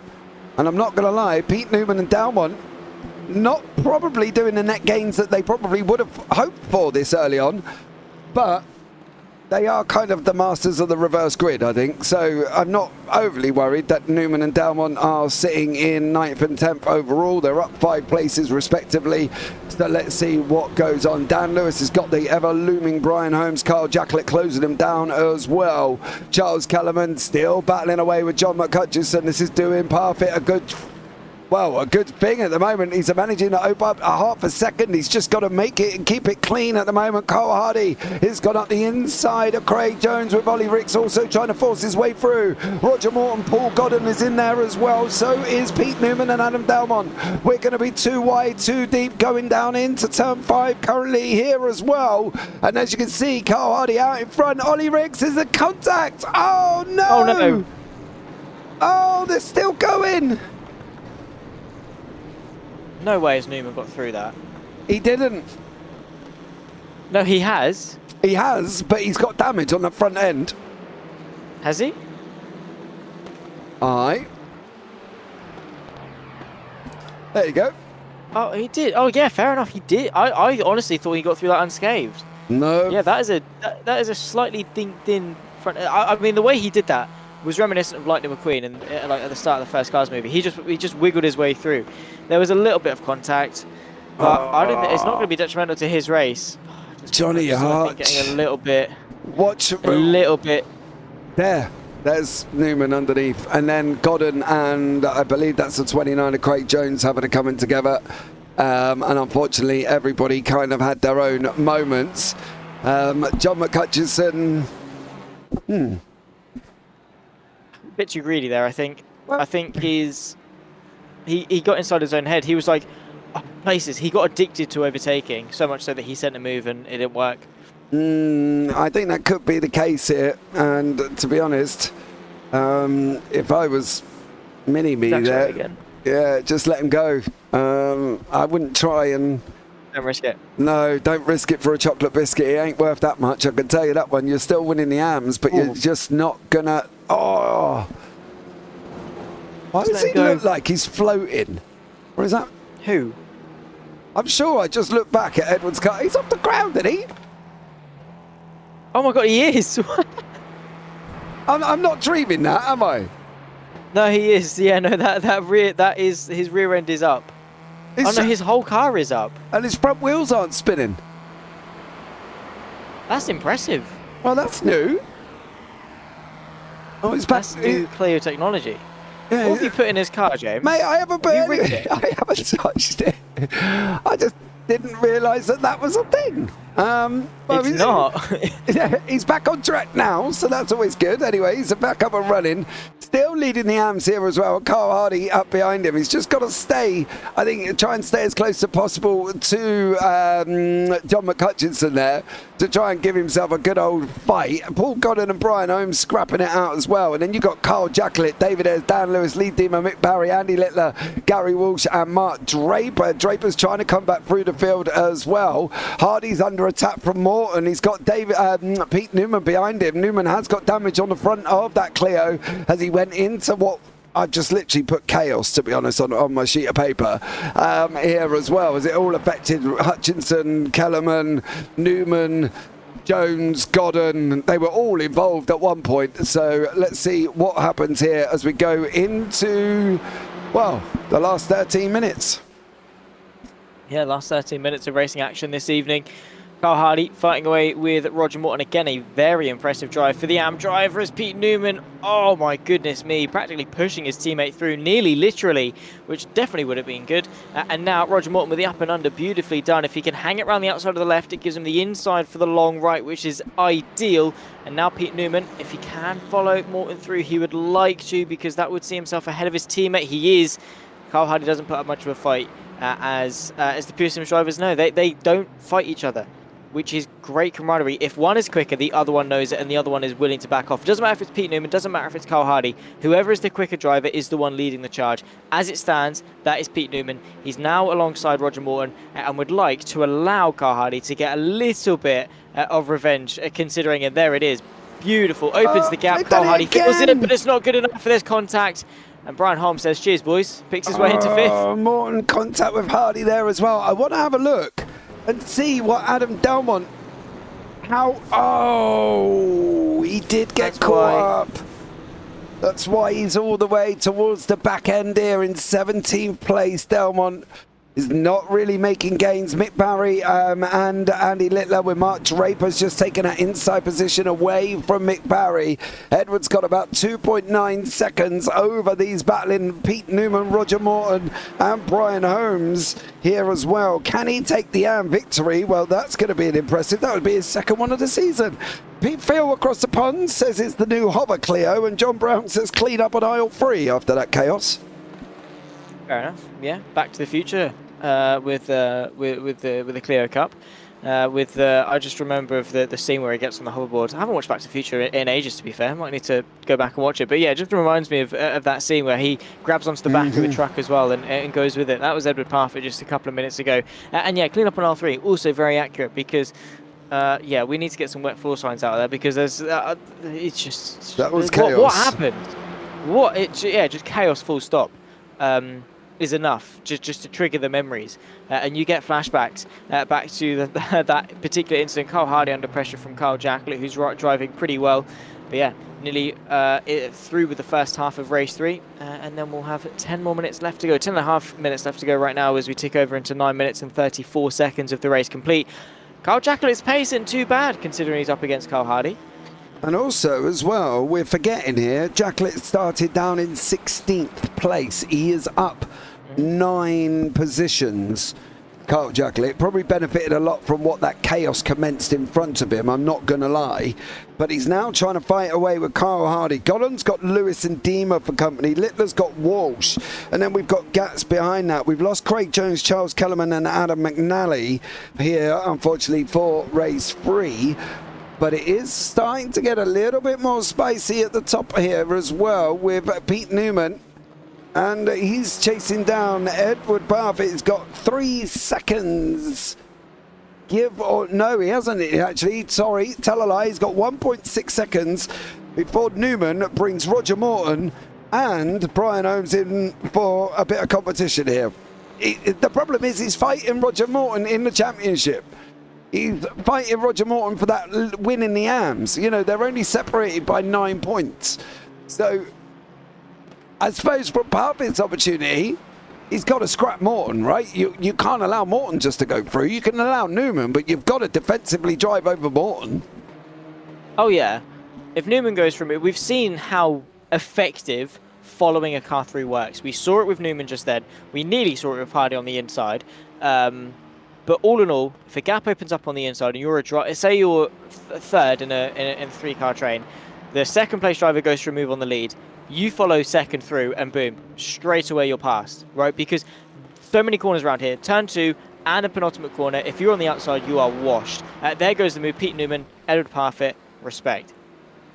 And I'm not going to lie, Pete Newman and Dalmont not probably doing the net gains that they probably would have hoped for this early on. But they are kind of the masters of the reverse grid, I think. So I'm not overly worried that Newman and Dalmont are sitting in 9th and 10th overall. They're up 5 places respectively. So let's see what goes on. Dan Lewis has got the ever-looming Brian Holmes. Carl Jacklett closing him down as well. Charles Kellerman still battling away with John McCutcheon. This is doing Parfitt a good thing at the moment. He's managing to open up a half a second. He's just got to make it and keep it clean at the moment. Cole Hardy has gone up the inside of Craig Jones with Ollie Ricks also trying to force his way through. Roger Morton, Paul Godden is in there as well. So is Pete Newman and Adam Dalmont. We're going to be 2 wide, 2 deep going down into turn 5 currently here as well. And as you can see, Cole Hardy out in front. Ollie Ricks is a contact. Oh no! Oh no! Oh, they're still going. No way has Newman got through that. He didn't. No, he has. He has, but he's got damage on the front end. Has he? Aye. There you go. Oh, he did. Oh, yeah, fair enough. He did. I honestly thought he got through that unscathed. No. Yeah, that is a slightly thin front. I mean, the way he did that was reminiscent of Lightning McQueen and like at the start of the first Cars movie. He just wiggled his way through. There was a little bit of contact, but I don't think it's not going to be detrimental to his race. Johnny Hart getting a little bit. Watch a little bit. There's Newman underneath, and then Godden and I believe that's the 29 of Craig Jones having to come in together. And unfortunately, everybody kind of had their own moments. John McCutcheon. Bit too greedy there, I think. I think he got inside his own head. He was like, places. He got addicted to overtaking, so much so that he sent a move and it didn't work. I think that could be the case here. And to be honest, if I was mini-me there, again. Yeah, just let him go. I wouldn't try and... Don't risk it. No, don't risk it for a chocolate biscuit. It ain't worth that much, I can tell you that one. You're still winning the AMs, but you're just not gonna... Oh! Why does he look like he's floating? Or is that... Who? I'm sure I just looked back at Edward's car. He's off the ground, isn't he? Oh my god, he is! I'm not dreaming that, am I? No, he is. Yeah, no, that is his rear end is up. His whole car is up. And his front wheels aren't spinning. That's impressive. Well, that's new. Oh, it's back. That's new Clio technology. Yeah, What have you put in his car, James? Mate, I haven't put rigged it? I haven't touched it. I just didn't realise that was a thing. It's not. He's back on track now, so that's always good. Anyway, he's back up and running. Still leading the AMs here as well. Carl Hardy up behind him. He's just got to stay, I think, try and stay as close as possible to John McCutcheon there to try and give himself a good old fight. Paul Godden and Brian Holmes scrapping it out as well. And then you've got Carl Jacklett, David Ayres, Dan Lewis, Lee Deemer, Mick Barry, Andy Littler, Gary Walsh and Mark Draper. Draper's trying to come back through the field as well. Hardy's under attack from Morton. He's got Pete Newman behind him. Newman has got damage on the front of that Clio as he went into what I've just literally put chaos, to be honest, on my sheet of paper here as well, as it all affected Hutchinson, Kellerman, Newman, Jones, Godden. They were all involved at one point. So let's see what happens here as we go into, well, the last 13 minutes. Yeah, last 13 minutes of racing action this evening. Carl Hardy fighting away with Roger Morton. Again, a very impressive drive for the AM driver as Pete Newman, oh my goodness me, practically pushing his teammate through, nearly literally, which definitely would have been good. And now Roger Morton with the up and under, beautifully done. If he can hang it around the outside of the left, it gives him the inside for the long right, which is ideal. And now Pete Newman, if he can follow Morton through, he would like to, because that would see himself ahead of his teammate. He is. Carl Hardy doesn't put up much of a fight, as the Pure Sims drivers know. They don't fight each other, which is great camaraderie. If one is quicker, the other one knows it, and the other one is willing to back off. It doesn't matter if it's Pete Newman, doesn't matter if it's Carl Hardy. Whoever is the quicker driver is the one leading the charge. As it stands, that is Pete Newman. He's now alongside Roger Morton and would like to allow Carl Hardy to get a little bit of revenge, considering it. There it is. Beautiful. Opens the gap. Carl Hardy feels it, but it's not good enough for this contact. And Brian Holmes says, cheers, boys. Picks his way into fifth. Morton contact with Hardy there as well. I want to have a look and see what Adam Dalmont How? Oh, he did get caught up. That's why he's all the way towards the back end here in 17th place. Delmont is not really making gains. Mick Barry and Andy Littler with Mark Draper's just taken that inside position away from Mick Barry. Edwards got about 2.9 seconds over these battling Pete Newman, Roger Morton and Brian Holmes here as well. Can he take the AM victory? Well, that's going to be an impressive. That would be his second one of the season. Pete Phil across the pond says it's the new Hover Clio, and John Brown says clean up on aisle 3 after that chaos. Fair enough. Yeah, Back to the Future with the Clio Cup. I just remember of the scene where he gets on the hoverboard. I haven't watched Back to the Future in ages, to be fair. I might need to go back and watch it. But yeah, it just reminds me of that scene where he grabs onto the back of the truck as well and goes with it. That was Edward Parfitt just a couple of minutes ago. And yeah, clean up on R3, also very accurate because yeah, we need to get some wet floor signs out of there because there's it's just that was chaos. What happened? Just chaos full stop. Is enough just to trigger the memories, and you get flashbacks back to that particular incident. Carl Hardy under pressure from Carl Jacklett, who's driving pretty well, but yeah, nearly through with the first half of race 3, and then we'll have 10 more minutes left to go. 10.5 minutes left to go right now as we tick over into 9 minutes and 34 seconds of the race complete. Carl Jacklett's pace isn't too bad considering he's up against Carl Hardy. And also, as well, we're forgetting here, Jacklett started down in 16th place. He is up 9 positions. Carl Jacklett probably benefited a lot from what that chaos commenced in front of him, I'm not going to lie. But he's now trying to fight away with Carl Hardy. Godden's got Lewis and Deemer for company. Littler's got Walsh. And then we've got Gats behind that. We've lost Craig Jones, Charles Kellerman and Adam McNally here, unfortunately, for race 3. But it is starting to get a little bit more spicy at the top here as well with Pete Newman. And he's chasing down Edward Parfitt. He's got 3 seconds. No, he hasn't actually. Sorry, tell a lie. He's got 1.6 seconds before Newman brings Roger Morton and Brian Holmes in for a bit of competition here. The problem is he's fighting Roger Morton in the championship. He's fighting Roger Morton for that win in the AMs. You know, they're only separated by 9 points. So, I suppose for Parfitt's opportunity, he's got to scrap Morton, right? You can't allow Morton just to go through. You can allow Newman, but you've got to defensively drive over Morton. Oh, yeah. If Newman goes from it, we've seen how effective following a car through works. We saw it with Newman just then. We nearly saw it with Hardy on the inside. But all in all, if a gap opens up on the inside and you're say you're third in a 3-car train, the second place driver goes for a move on the lead, you follow second through and boom, straight away you're passed, right? Because so many corners around here, turn 2 and a penultimate corner, if you're on the outside, you are washed. There goes the move, Pete Newman, Edward Parfitt, respect.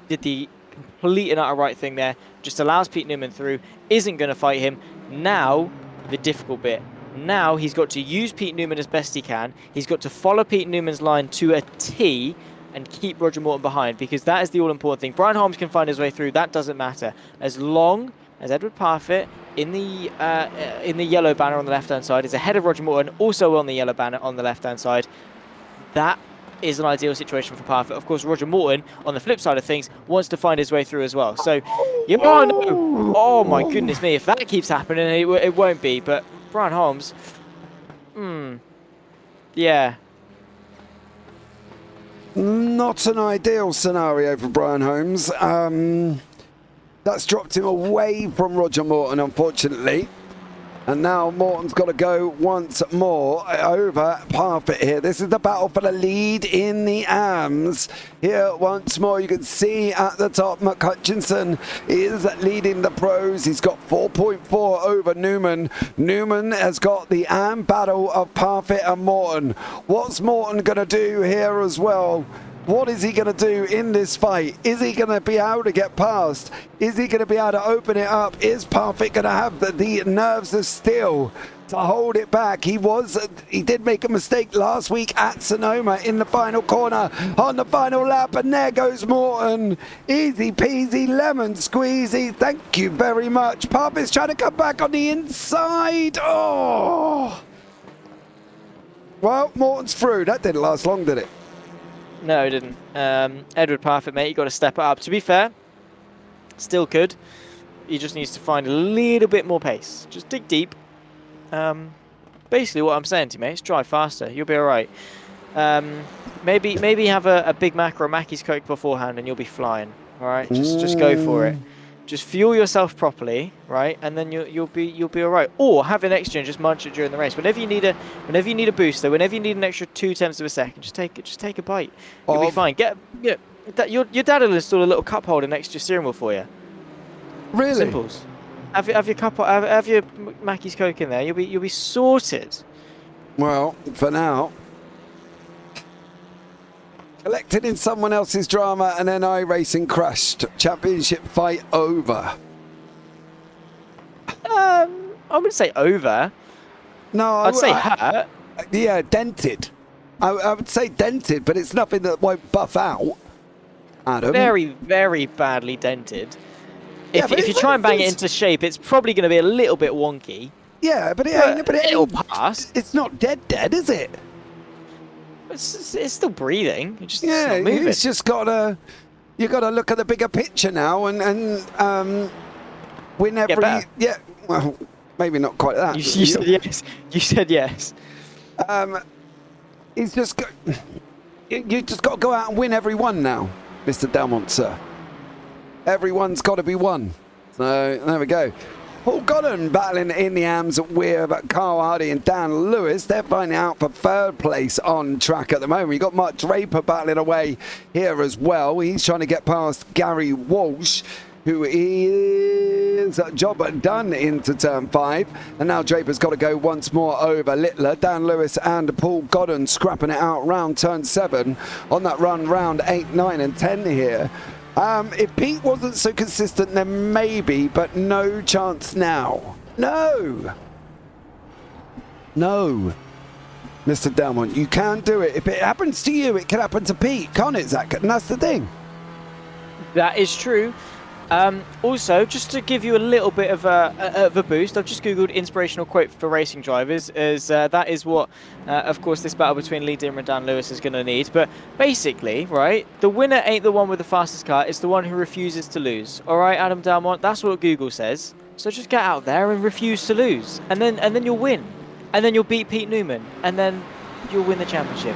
Did the complete and utter right thing there, just allows Pete Newman through, isn't going to fight him. Now, the difficult bit. Now he's got to use Pete Newman as best he can. He's got to follow Pete Newman's line to a T and keep Roger Morton behind, because that is the all-important thing. Brian Holmes can find his way through. That doesn't matter. As long as Edward Parfitt in the yellow banner on the left-hand side is ahead of Roger Morton, also on the yellow banner on the left-hand side, that is an ideal situation for Parfitt. Of course, Roger Morton, on the flip side of things, wants to find his way through as well. So, oh my goodness me, if that keeps happening, it won't be. But Brian Holmes, yeah. Not an ideal scenario for Brian Holmes. That's dropped him away from Roger Morton, unfortunately. And now Morton's got to go once more over Parfitt here. This is the battle for the lead in the AMs. Here once more, you can see at the top, McHutchinson is leading the pros. He's got 4.4 over Newman. Newman has got the AM battle of Parfitt and Morton. What's Morton going to do here as well? What is he going to do in this fight? Is he going to be able to get past? Is he going to be able to open it up? Is Parfitt going to have the nerves of steel to hold it back? He did make a mistake last week at Sonoma in the final corner on the final lap, and there goes Morton. Easy peasy lemon squeezy. Thank you very much. Parfitt's trying to come back on the inside. Oh! Well, Morton's through. That didn't last long, did it? No, it didn't. Edward Parfitt, mate, you got to step it up. To be fair, still could. He just needs to find a little bit more pace. Just dig deep. Basically, what I'm saying to you, mate, is drive faster. You'll be all right. Maybe have a Big Mac or a Mackey's Coke beforehand, and you'll be flying. All right, just go for it. Just fuel yourself properly, right, and then you'll be all right. Or have an extra and just munch it during the race. Whenever you need a booster, whenever you need an extra 0.2 of a second, just take a bite. You'll be fine. Your dad will install a little cup holder next to your steering wheel for you. Really? Simples. Have your Mackey's Coke in there. You'll be sorted. Well, for now, collected in someone else's drama, and then iRacing crashed. Championship fight over. I wouldn't say over. No, I'd say hurt. Yeah, dented. I would say dented, but it's nothing that won't buff out. Adam. Very, very badly dented. Yeah, If you try and bang it into shape, it's probably going to be a little bit wonky. Yeah, but it'll pass. It's not dead, is it? It's still breathing. It's Yeah, not moving. it's just you got to look at the bigger picture now and win every. better. Yeah, well, maybe not quite that. You said yes. You said yes. He's just you just got to go out and win every one now, Mr. Delmont, sir. Everyone's got to be won. So there we go. Paul Godden battling in the arms with Carl Hardy and Dan Lewis. They're fighting out for third place on track at the moment. You've got Mark Draper battling away here as well. He's trying to get past Gary Walsh, who is job done into turn 5. And now Draper's got to go once more over Littler. Dan Lewis and Paul Godden scrapping it out round turn 7 on that run round 8, 9 and 10 here. If Pete wasn't so consistent, then maybe, but no chance now. No, Mr. Delmont, you can do it. If it happens to you, it can happen to Pete, can't it, Zach? And that's the thing. That is true. Also, just to give you a little bit of a boost, I've just googled inspirational quote for racing drivers, as that is what, of course, this battle between Lee Dimmer and Dan Lewis is going to need. But basically, right, the winner ain't the one with the fastest car, it's the one who refuses to lose. All right, Adam Delmont, that's what Google says. So just get out there and refuse to lose, and then you'll win, and then you'll beat Pete Newman, and then you'll win the championship.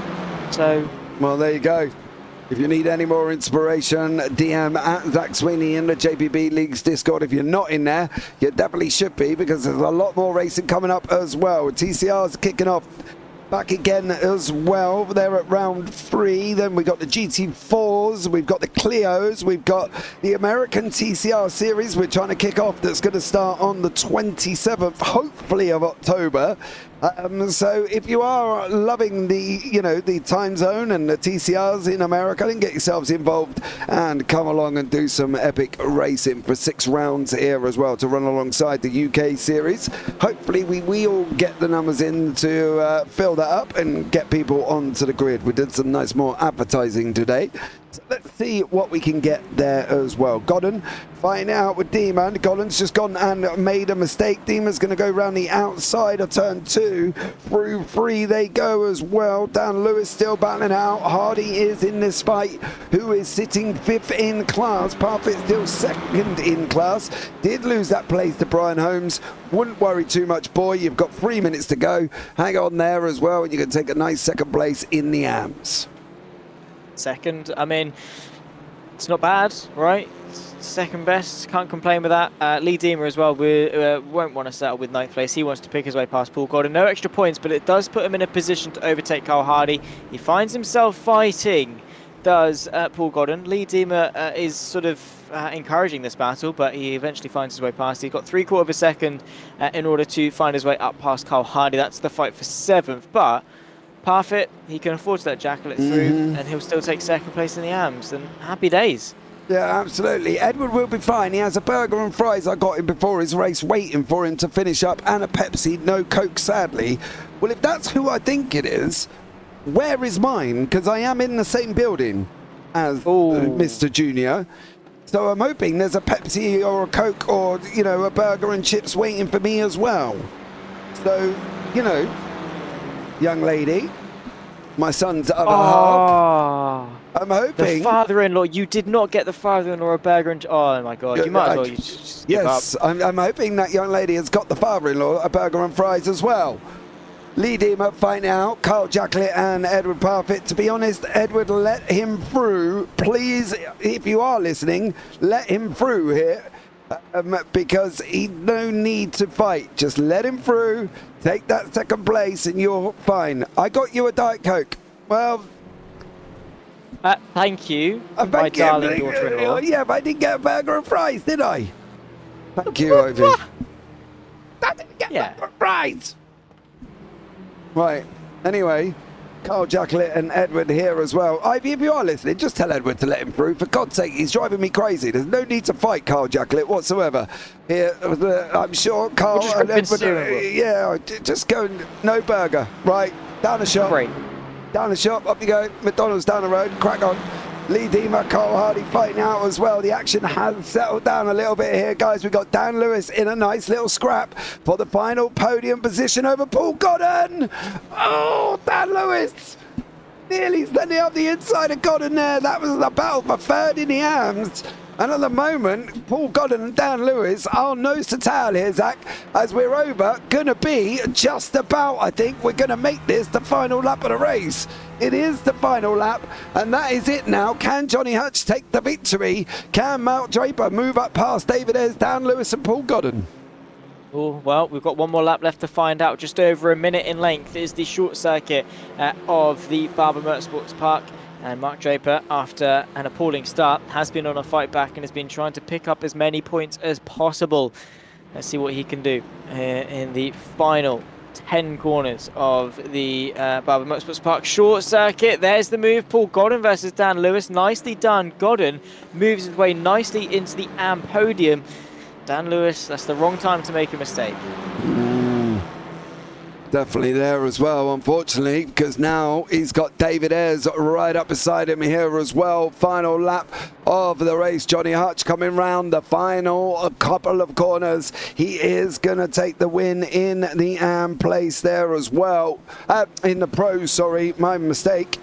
So, well, there you go. If you need any more inspiration, DM at Zach Sweeney in the JPB League's Discord. If you're not in there, you definitely should be, because there's a lot more racing coming up as well. TCR's kicking off back again as well. They're at round 3. Then we've got the GT4s, we've got the Clios, we've got the American TCR series we're trying to kick off, that's going to start on the 27th, hopefully, of October. So if you are loving the time zone and the TCRs in America, then get yourselves involved and come along and do some epic racing for 6 rounds here as well to run alongside the UK series. Hopefully we will get the numbers in to fill that up and get people onto the grid. We did some nice more advertising today. So let's see what we can get there as well. Godden fighting out with D-Man. Godden's just gone and made a mistake. D-Man's going to go around the outside of turn 2. Through 3 they go as well. Dan Lewis still battling out. Hardy is in this fight, who is sitting 5th in class. Parfitt still 2nd in class. Did lose that place to Brian Holmes. Wouldn't worry too much, boy. You've got 3 minutes to go. Hang on there as well, and you can take a nice 2nd place in the AMS. second, I mean, it's not bad, right? Second best, can't complain with that. Lee Dimmer as well, we won't want to settle with 9th place. He wants to pick his way past Paul Godden. No extra points, but it does put him in a position to overtake Carl Hardy. He finds himself fighting, does Paul Godden. Lee Dimmer is sort of encouraging this battle, but he eventually finds his way past. He's got 3/4 of a second in order to find his way up past Carl Hardy. That's the fight for 7th, but Parfitt, he can afford to let Jackal it through, and he'll still take 2nd place in the AMS, and happy days. Yeah, absolutely. Edward will be fine. He has a burger and fries I got him before his race waiting for him to finish up, and a Pepsi, no Coke, sadly. Well, if that's who I think it is, where is mine? Because I am in the same building as Mr. Junior. So I'm hoping there's a Pepsi or a Coke or, you know, a burger and chips waiting for me as well. So, you know, young lady, my son's other half. Oh, I'm hoping. the father-in-law. You did not get the father-in-law a burger and... Oh, my God. You might as well just give Yes, up. I'm hoping that young lady has got the father-in-law a burger and fries as well. Lee Deemer fighting out Carl Jacklett and Edward Parfitt. To be honest, Edward, let him through. Please, if you are listening, let him through here. Because he no need to fight. Just let him through, take that second place, and you're fine. I got you a Diet Coke. Well, thank you, my darling daughter-in-law. Yeah, but I didn't get a burger and fries, did I? Thank you, Ivy. I didn't get burger and fries. Right. Anyway, Carl Jacklett and Edward here as well. Ivy, if you are listening, just tell Edward to let him through. For God's sake, he's driving me crazy. There's no need to fight Carl Jacklett whatsoever. Here, I'm sure Carl and Edward... just go, no burger. Right, down the shop. Great. Down the shop, up you go. McDonald's down the road, crack on. Lee Deemer, Carl Hardy fighting out as well. The action has settled down a little bit here, guys. We've got Dan Lewis in a nice little scrap for the final podium position over Paul Godden. Oh, Dan Lewis nearly sending up the inside of Godden there. That was the battle for third in the AMS. And at the moment, Paul Godden and Dan Lewis are nose to tail here, Zach, as we're over. Gonna be just about, I think, we're gonna make this the final lap of the race. It is the final lap, and that is it now. Can Johnny Hutch take the victory? Can Mark Draper move up past David Ayres, Dan Lewis and Paul Godden? Oh, well, we've got one more lap left to find out. Just over a minute in length is the short circuit of the Barber Motorsport Park. And Mark Draper, after an appalling start, has been on a fight back and has been trying to pick up as many points as possible. Let's see what he can do in the final 10 corners of the Barber Motorsports Park short circuit. There's the move. Paul Godden versus Dan Lewis. Nicely done. Godden moves his way nicely into the AM podium. Dan Lewis, that's the wrong time to make a mistake. Definitely there as well, unfortunately, because now he's got David Ayres right up beside him here as well. Final lap of the race. Johnny Hutch coming round the final couple of corners. He is going to take the win in the AM place there as well. In the pros, sorry, my mistake.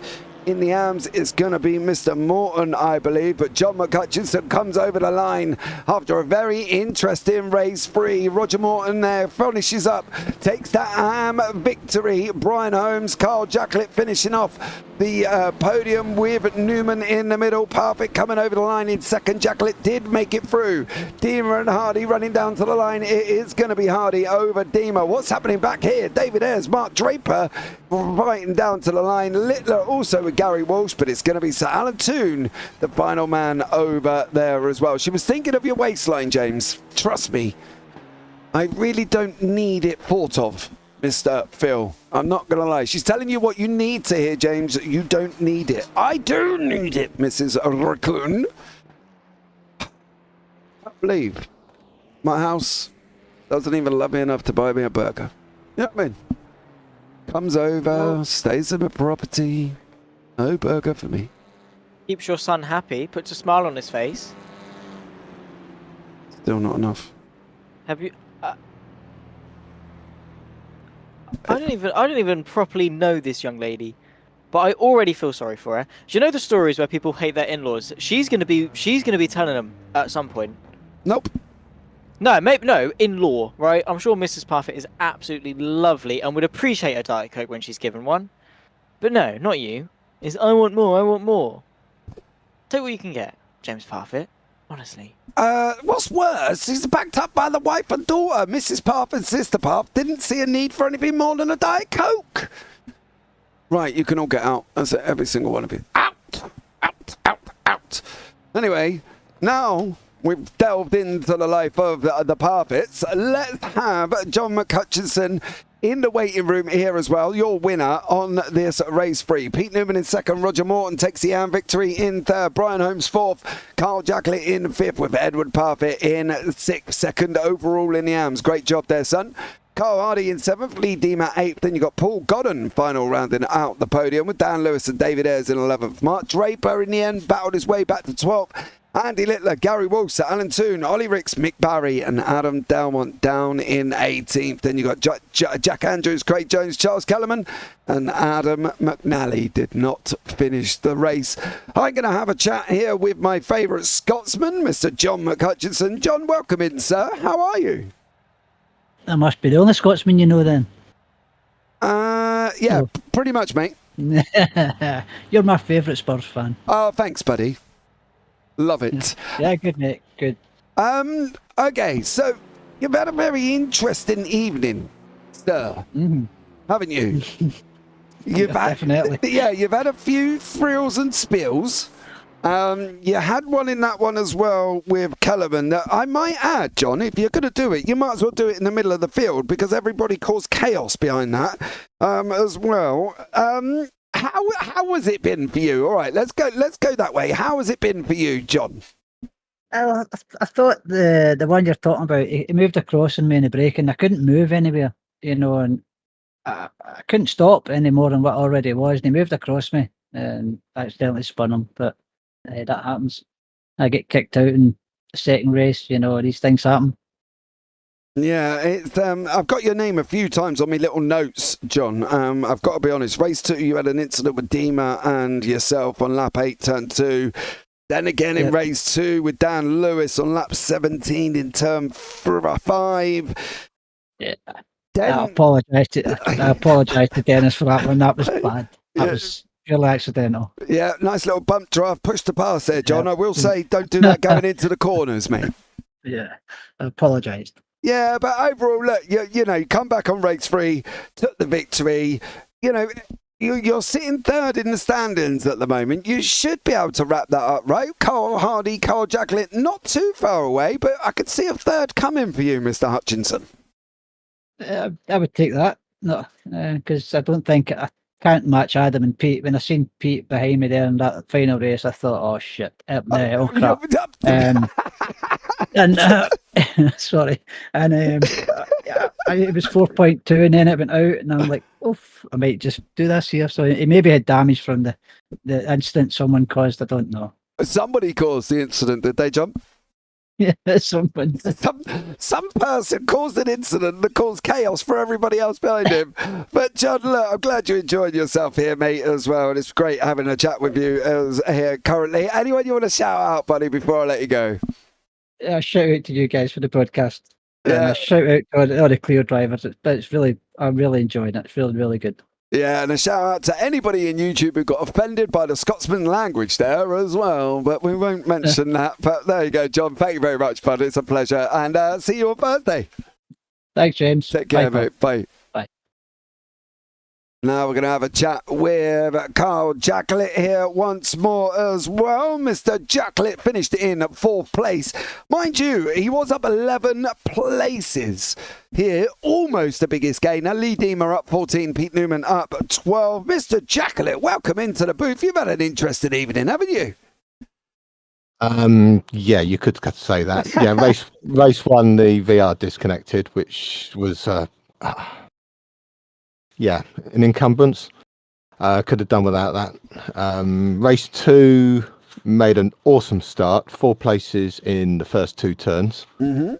In the AMS, it's going to be Mr. Morton, I believe, but John McCutcheon comes over the line after a very interesting race free. Roger Morton there finishes up, takes that AM victory. Brian Holmes, Carl Jacklett finishing off the podium with Newman in the middle. Parfitt coming over the line in second. Jacklett did make it through. Deemer and Hardy running down to the line. It is going to be Hardy over Deemer. What's happening back here? David Ayres, Mark Draper fighting down to the line. Littler also with Gary Walsh, but it's going to be Sir Alan Toon, the final man over there as well. She was thinking of your waistline, James. Trust me, I really don't need it thought of, Mr. Phil. I'm not going to lie. She's telling you what you need to hear, James. You don't need it. I do need it, Mrs. Raccoon. I can't believe my house doesn't even love me enough to buy me a burger. You know what I mean? Comes over, stays in the property. No burger for me. Keeps your son happy, puts a smile on his face. Still not enough. Have you... I don't even properly know this young lady, but I already feel sorry for her. Do you know the stories where people hate their in-laws? She's gonna be telling them at some point. Nope. No, maybe no in-law, right? I'm sure Mrs. Parfitt is absolutely lovely and would appreciate a Diet Coke when she's given one. But no, not you. Is I want more, I want more. Take what you can get, James Parfitt. Honestly. What's worse, he's backed up by the wife and daughter. Mrs. Parf and Sister Parf didn't see a need for anything more than a Diet Coke. Right, you can all get out. That's it, every single one of you. Out! Out! Out! Out! Anyway, now we've delved into the life of the Parfitts. Let's have John McCutcheon in the waiting room here as well. Your winner on this race free. Pete Newman in second. Roger Morton takes the AM victory in third. Brian Holmes fourth. Carl Jacklett in fifth with Edward Parfitt in sixth. Second overall in the AMs. Great job there, son. Carl Hardy in seventh. Lee Deemer eighth. Then you got Paul Godden final rounding out the podium with Dan Lewis and David Ayres in 11th. Mark Draper in the end battled his way back to 12th. Andy Littler, Gary Walser, Alan Toon, Ollie Ricks, Mick Barry and Adam Delmont down in 18th. Then you got Jack Andrews, Craig Jones, Charles Kellerman and Adam McNally did not finish the race. I'm going to have a chat here with my favourite Scotsman, Mr. John McHutchinson. John, welcome in, sir. How are you? I must be the only Scotsman you know then. Yeah, pretty much, mate. You're my favourite Spurs fan. Oh, thanks, buddy. Love it. Yeah, good, mate. Good. Okay, so you've had a very interesting evening, sir, haven't you? You've had, definitely. Yeah, you've had a few thrills and spills. You had one in that one as well with Kellerman. I might add, John, if you're going to do it, you might as well do it in the middle of the field because everybody caused chaos behind that as well. How has it been for you? All right, let's go that way. How has it been for you, John? I thought the one you're talking about, he moved across on me in the break and I couldn't move anywhere, and I couldn't stop any more than what I already was. And he moved across me and accidentally spun him, but that happens. I get kicked out in the second race, these things happen. Yeah, it's I've got your name a few times on my little notes, John. I've got to be honest. Race 2, you had an incident with Dima and yourself on lap 8, turn 2. Then again in race 2 with Dan Lewis on lap 17 in turn 5. Yeah. I apologise to Dennis for that one. That was bad. That was purely accidental. Yeah, nice little bump drive, push to pass there, John. I will say, don't do that going into the corners, mate. Yeah, I apologised. Yeah, but overall, look, you come back on race 3, took the victory. You're sitting third in the standings at the moment. You should be able to wrap that up, right? Carl Hardy, Carl Jacklin, not too far away, but I could see a third coming for you, Mr. Hutchinson. I would take that, no, because I don't think I can't match Adam and Pete. When I seen Pete behind me there in that final race, I thought, oh shit, oh crap. Sorry, and it was 4.2, and then it went out, and I'm like, oof, I might just do this here. So it maybe had damage from the incident someone caused. I don't know. Somebody caused the incident, did they, John? Yeah, someone. Some person caused an incident that caused chaos for everybody else behind him. But John, look, I'm glad you enjoyed yourself here, mate, as well. And it's great having a chat with you here currently. Anyone you want to shout out, buddy, before I let you go? Shout out to you guys for the broadcast. Yeah. Shout out to all the Clio drivers. I'm really enjoying it. It's really, really good. Yeah, and a shout out to anybody in YouTube who got offended by the Scotsman language there as well. But we won't mention that. But there you go, John. Thank you very much, bud. It's a pleasure. And see you on Thursday. Thanks, James. Take care, Bye, mate. Bye. Bye. Now we're going to have a chat with Carl Jacklett here once more as well. Mr. Jacklett finished in 4th place. Mind you, he was up 11 places here. Almost the biggest gainer. Lee Deemer up 14, Pete Newman up 12. Mr. Jacklett, welcome into the booth. You've had an interesting evening, haven't you? Yeah, you could say that. Yeah, race 1, the VR disconnected, which was... yeah, an encumbrance. Could have done without that. Race 2 made an awesome start. 4 places in the first 2 turns. Mm-hmm.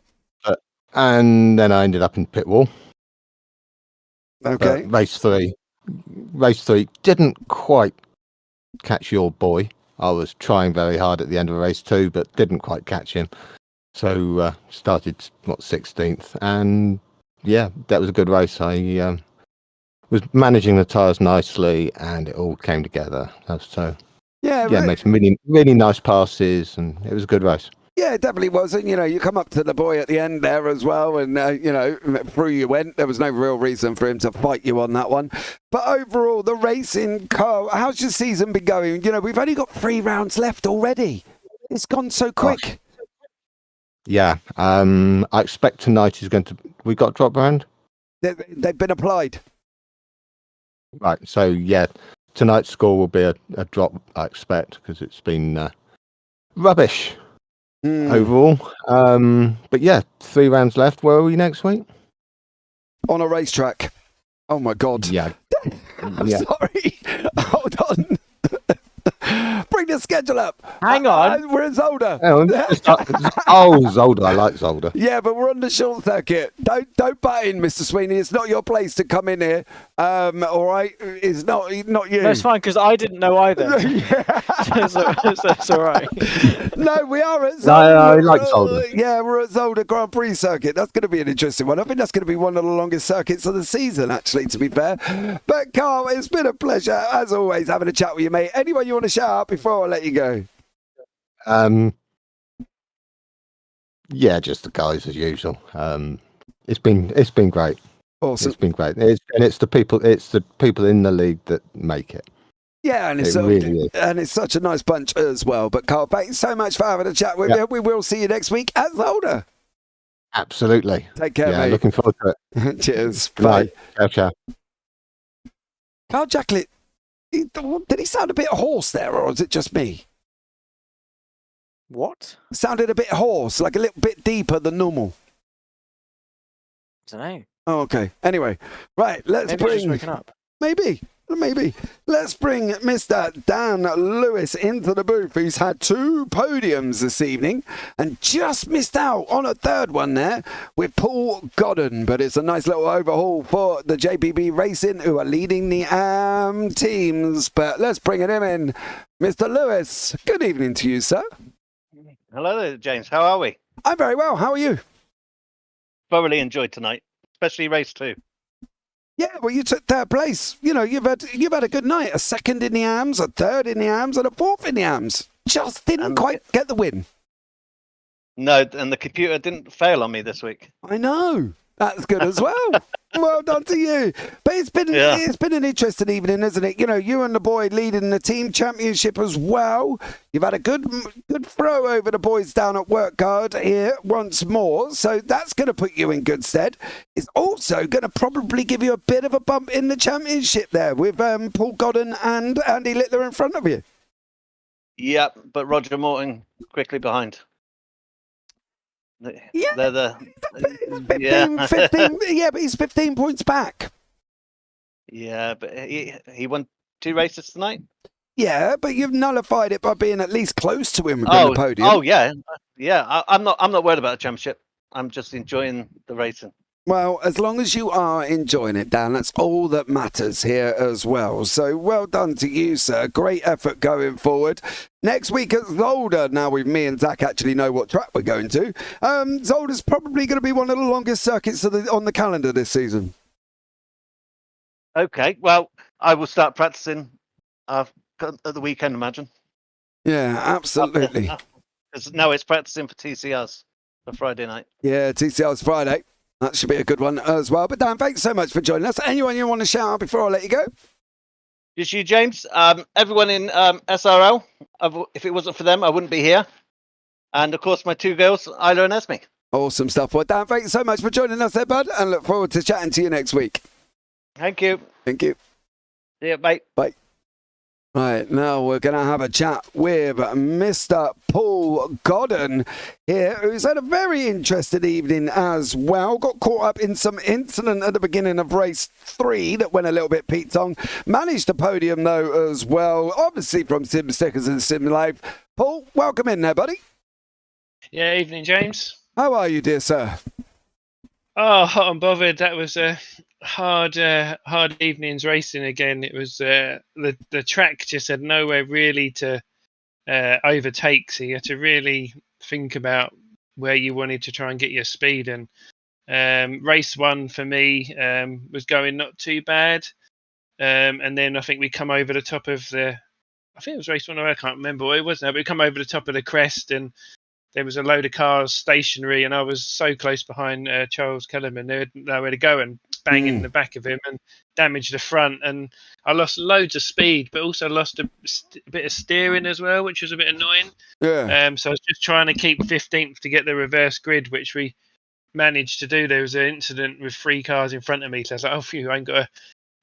And then I ended up in pit wall. Okay. Race 3 didn't quite catch your boy. I was trying very hard at the end of race 2, but didn't quite catch him. So started 16th, and yeah, that was a good race. I was managing the tyres nicely, and it all came together. So yeah, made some really, really nice passes, and it was a good race. Yeah, it definitely was. And, you come up to the boy at the end there as well, and, through you went. There was no real reason for him to fight you on that one. But overall, the racing car, how's your season been going? We've only got 3 rounds left already. It's gone so quick. Yeah, I expect tonight is going to... We got drop round? They've been applied. Right, so yeah, tonight's score will be a drop, I expect, because it's been rubbish overall. But yeah, 3 rounds left. Where are we next week? On a racetrack. Oh my God. Yeah. I'm sorry. Hold on. Bring the schedule up. Hang on. We're in Zolder. Zolder. I like Zolder. Yeah, but we're on the short circuit. Don't butt in, Mr. Sweeney. It's not your place to come in here. All right? It's not you. No, it's fine, because I didn't know either. so it's all right. No, we are at Zolder. No, I like Zolder. Yeah, we're at Zolder Grand Prix circuit. That's going to be an interesting one. I think that's going to be one of the longest circuits of the season, actually, to be fair. But, Carl, it's been a pleasure, as always, having a chat with you, mate. Anyone you want to shout out before I let you go? Yeah, just the guys as usual. It's been great. Awesome. It's been great. It's the people in the league that make it. Yeah, and it's such a nice bunch as well. But Carl, thanks so much for having a chat with me. We will see you next week at Zolder. Absolutely. Take care, mate. Looking forward to it. Cheers. Bye. Ciao. Carl Jacklett, did he sound a bit hoarse there, or is it just me? What? Sounded a bit hoarse, like a little bit deeper than normal. I don't know. Oh, okay. Anyway, right, let's Maybe just waking up. Maybe. Let's bring Mr. Dan Lewis into the booth, who's had 2 podiums this evening and just missed out on a 3rd one there with Paul Godden. But it's a nice little overhaul for the JPB Racing, who are leading the teams. But let's bring him in. Mr. Lewis, good evening to you, sir. Hello there, James. How are we? I'm very well. How are you? Thoroughly enjoyed tonight, especially race 2. Yeah, well, you took 3rd place. You know, you've had a good night. A 2nd in the AMS, a 3rd in the AMS, and a 4th in the AMS. Just didn't quite get the win. No, and the computer didn't fail on me this week. I know. That's good as well. Well done to you. But it's been an interesting evening, isn't it? You know, you and the boy leading the team championship as well. You've had a good throw over the boys down at Work Guard here once more. So that's going to put you in good stead. It's also going to probably give you a bit of a bump in the championship there with Paul Godden and Andy Littler in front of you. Yep, but Roger Morton quickly behind. Yeah, they're the 15, yeah, but he's 15 points back. Yeah, but he won 2 races tonight. Yeah, but you've nullified it by being at least close to him on the podium. Oh yeah. I'm not worried about the championship. I'm just enjoying the racing. Well, as long as you are enjoying it, Dan, that's all that matters here as well. So well done to you, sir. Great effort going forward. Next week at Zolder, now me and Zach actually know what track we're going to. Zolder's probably going to be one of the longest circuits on the calendar this season. Okay, well, I will start practicing at the weekend, imagine. Yeah, absolutely. Because now it's practicing for TCRs for Friday night. Yeah, TCR's Friday. That should be a good one as well. But Dan, thanks so much for joining us. Anyone you want to shout out before I let you go? Just you, James. Everyone in SRL. If it wasn't for them, I wouldn't be here. And of course, my 2 girls, Isla and Esme. Awesome stuff. Well, Dan, thanks so much for joining us there, bud. And look forward to chatting to you next week. Thank you. Thank you. See you, bye. Bye. Right, now we're going to have a chat with Mr. Paul Godden here, who's had a very interesting evening as well. Got caught up in some incident at the beginning of race 3 that went a little bit Pete-tong. Managed the podium, though, as well, obviously from Sim Stickers and Sim Life. Paul, welcome in there, buddy. Yeah, evening, James. How are you, dear sir? Oh, hot and bothered. That was a hard evening's racing again. It was the track just had nowhere really to overtake, so you had to really think about where you wanted to try and get your speed. And race 1 for me was going not too bad, and then I think we come over the top of I think it was race 1, I can't remember what it was now, but we come over the top of the crest and there was a load of cars stationary, and I was so close behind Charles Kellerman, there had nowhere to go, and bang in the back of him and damaged the front. And I lost loads of speed, but also lost a bit of steering as well, which was a bit annoying. Yeah. So I was just trying to keep 15th to get the reverse grid, which we managed to do. There was an incident with 3 cars in front of me, so I was like, oh, phew, I ain't got to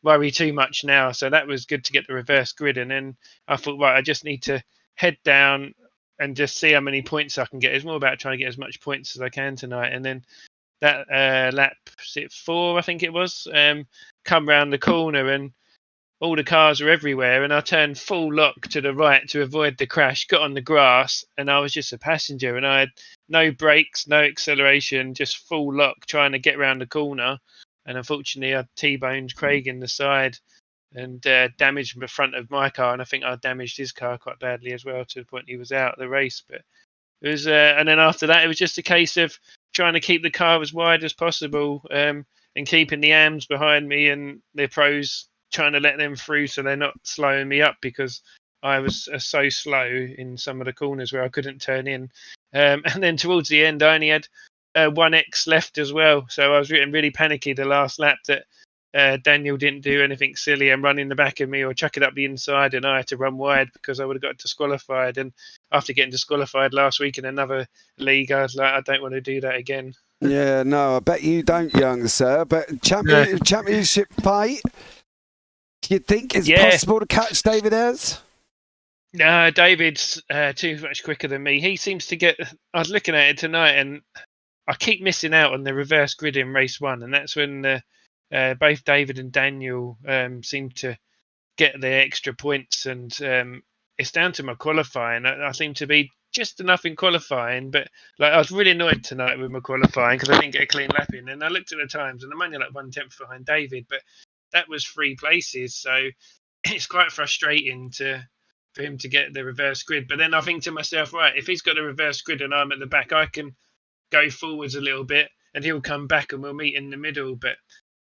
worry too much now. So that was good to get the reverse grid. And then I thought, right, I just need to head down and just see how many points I can get. It's more about trying to get as much points as I can tonight. And then that lap 4, I think it was, come round the corner, and all the cars were everywhere, and I turned full lock to the right to avoid the crash, got on the grass, and I was just a passenger, and I had no brakes, no acceleration, just full lock trying to get around the corner. And unfortunately, I T-boned Craig in the side and damaged the front of my car, and I think I damaged his car quite badly as well, to the point he was out of the race. But it was, and then after that, it was just a case of trying to keep the car as wide as possible, and keeping the AMs behind me and the pros, trying to let them through so they're not slowing me up, because I was so slow in some of the corners where I couldn't turn in. And then towards the end, I only had 1x left as well, so I was getting really panicky the last lap that Daniel didn't do anything silly and run in the back of me or chuck it up the inside, and I had to run wide because I would have got disqualified. And after getting disqualified last week in another league, I was like, I don't want to do that again. Yeah, no, I bet you don't, young sir. But championship fight, do you think it's possible to catch David Ayres? No, David's too much quicker than me. He seems to get... I was looking at it tonight, and I keep missing out on the reverse grid in race 1, and that's when both David and Daniel seem to get their extra points, and it's down to my qualifying. I seem to be just enough in qualifying, but like I was really annoyed tonight with my qualifying because I didn't get a clean lap in, and I looked at the times, and I'm only like 1/10 behind David, but that was 3 places, so it's quite frustrating for him to get the reverse grid. But then I think to myself, right, if he's got a reverse grid and I'm at the back, I can go forwards a little bit and he'll come back and we'll meet in the middle. But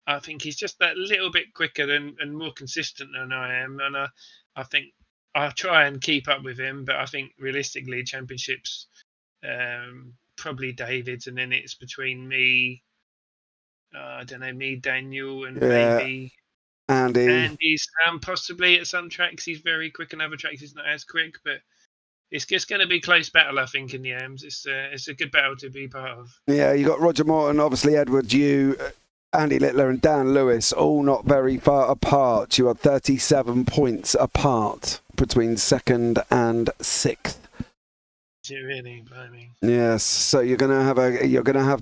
I think he's just that little bit quicker and more consistent than I am, and I think I'll try and keep up with him, but I think realistically championships probably David's, and then it's between me, I don't know, me, Daniel, and maybe Andy's possibly at some tracks he's very quick and other tracks he's not as quick, but it's just going to be a close battle, I think, in the AMs. It's a good battle to be part of. Yeah, you got Roger Morton, obviously Edward Yu, Andy Littler and Dan Lewis, all not very far apart. You are 37 points apart between 2nd and 6th. Really, blimey. Yes, so you're gonna have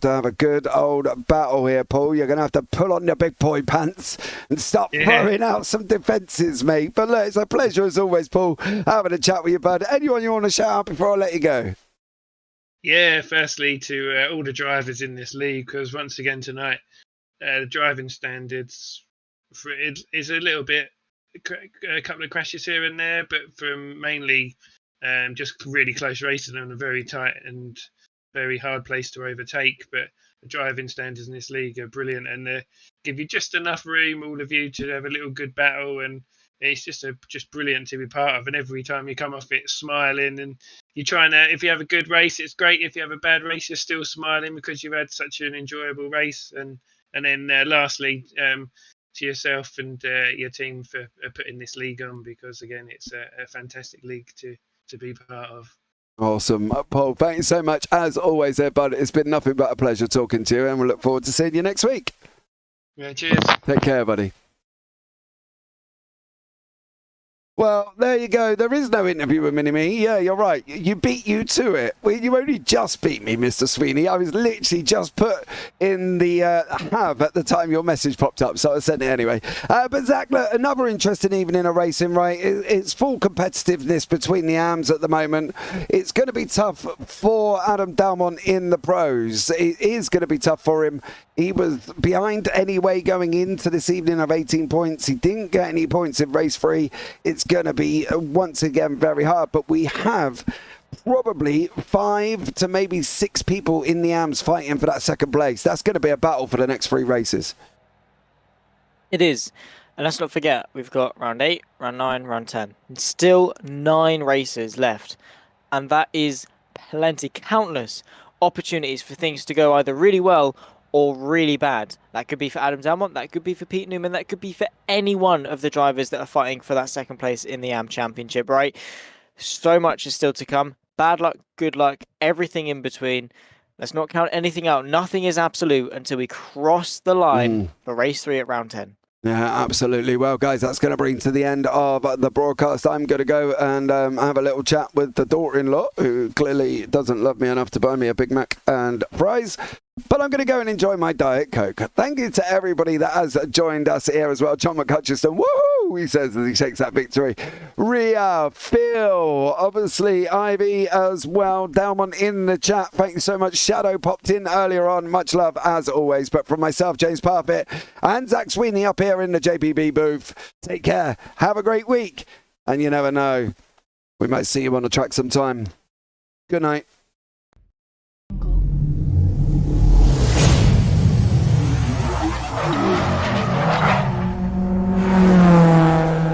to have a good old battle here, Paul. You're gonna have to pull on your big boy pants and start throwing out some defences, mate. But look, it's a pleasure as always, Paul, having a chat with you, bud. Anyone you want to shout out before I let you go? Yeah, firstly to all the drivers in this league, because once again tonight, the driving standards for it is a little bit, a couple of crashes here and there, but from mainly just really close racing on a very tight and very hard place to overtake. But the driving standards in this league are brilliant, and give you just enough room, all of you, to have a little good battle, and it's just brilliant to be part of. And every time you come off it smiling, and you're trying to, if you have a good race, it's great. If you have a bad race, you're still smiling because you've had such an enjoyable race. And then lastly, to yourself and your team for putting this league on, because again, it's a fantastic league to be part of. Awesome. Paul, thank you so much as always there, bud. It's been nothing but a pleasure talking to you, and we'll look forward to seeing you next week. Yeah, cheers. Take care, buddy. Well, there you go. There is no interview with Mini-Me. Yeah, you're right. You beat you to it. Well, you only just beat me, Mr. Sweeney. I was literally just put in the have at the time your message popped up, so I sent it anyway. But Zach, look, another interesting evening of racing, right? It's full competitiveness between the AMs at the moment. It's going to be tough for Adam Dalmont in the pros. It is going to be tough for him. He was behind anyway going into this evening of 18 points. He didn't get any points in race 3. It's going to be, once again, very hard. But we have probably 5 to maybe 6 people in the AMs fighting for that second place. That's going to be a battle for the next 3 races. It is. And let's not forget, we've got round 8, round 9, round 10. And still 9 races left. And that is plenty, countless opportunities for things to go either really well or really bad. That could be for Adam Dalmont, that could be for Pete Newman, that could be for any one of the drivers that are fighting for that second place in the AM Championship, right? So much is still to come. Bad luck, good luck, everything in between. Let's not count anything out. Nothing is absolute until we cross the line for race 3 at round 10. Yeah, absolutely. Well, guys, that's going to bring to the end of the broadcast. I'm going to go and have a little chat with the daughter-in-law, who clearly doesn't love me enough to buy me a Big Mac and fries. But I'm going to go and enjoy my Diet Coke. Thank you to everybody that has joined us here as well. John McHutchison, woohoo! Woo! He says as he shakes that victory. Ria, Phil, obviously Ivy as well. Delmon in the chat. Thank you so much. Shadow popped in earlier on. Much love as always. But from myself, James Parfitt, and Zach Sweeney up here in the JPB booth. Take care. Have a great week. And you never know, we might see you on the track sometime. Good night.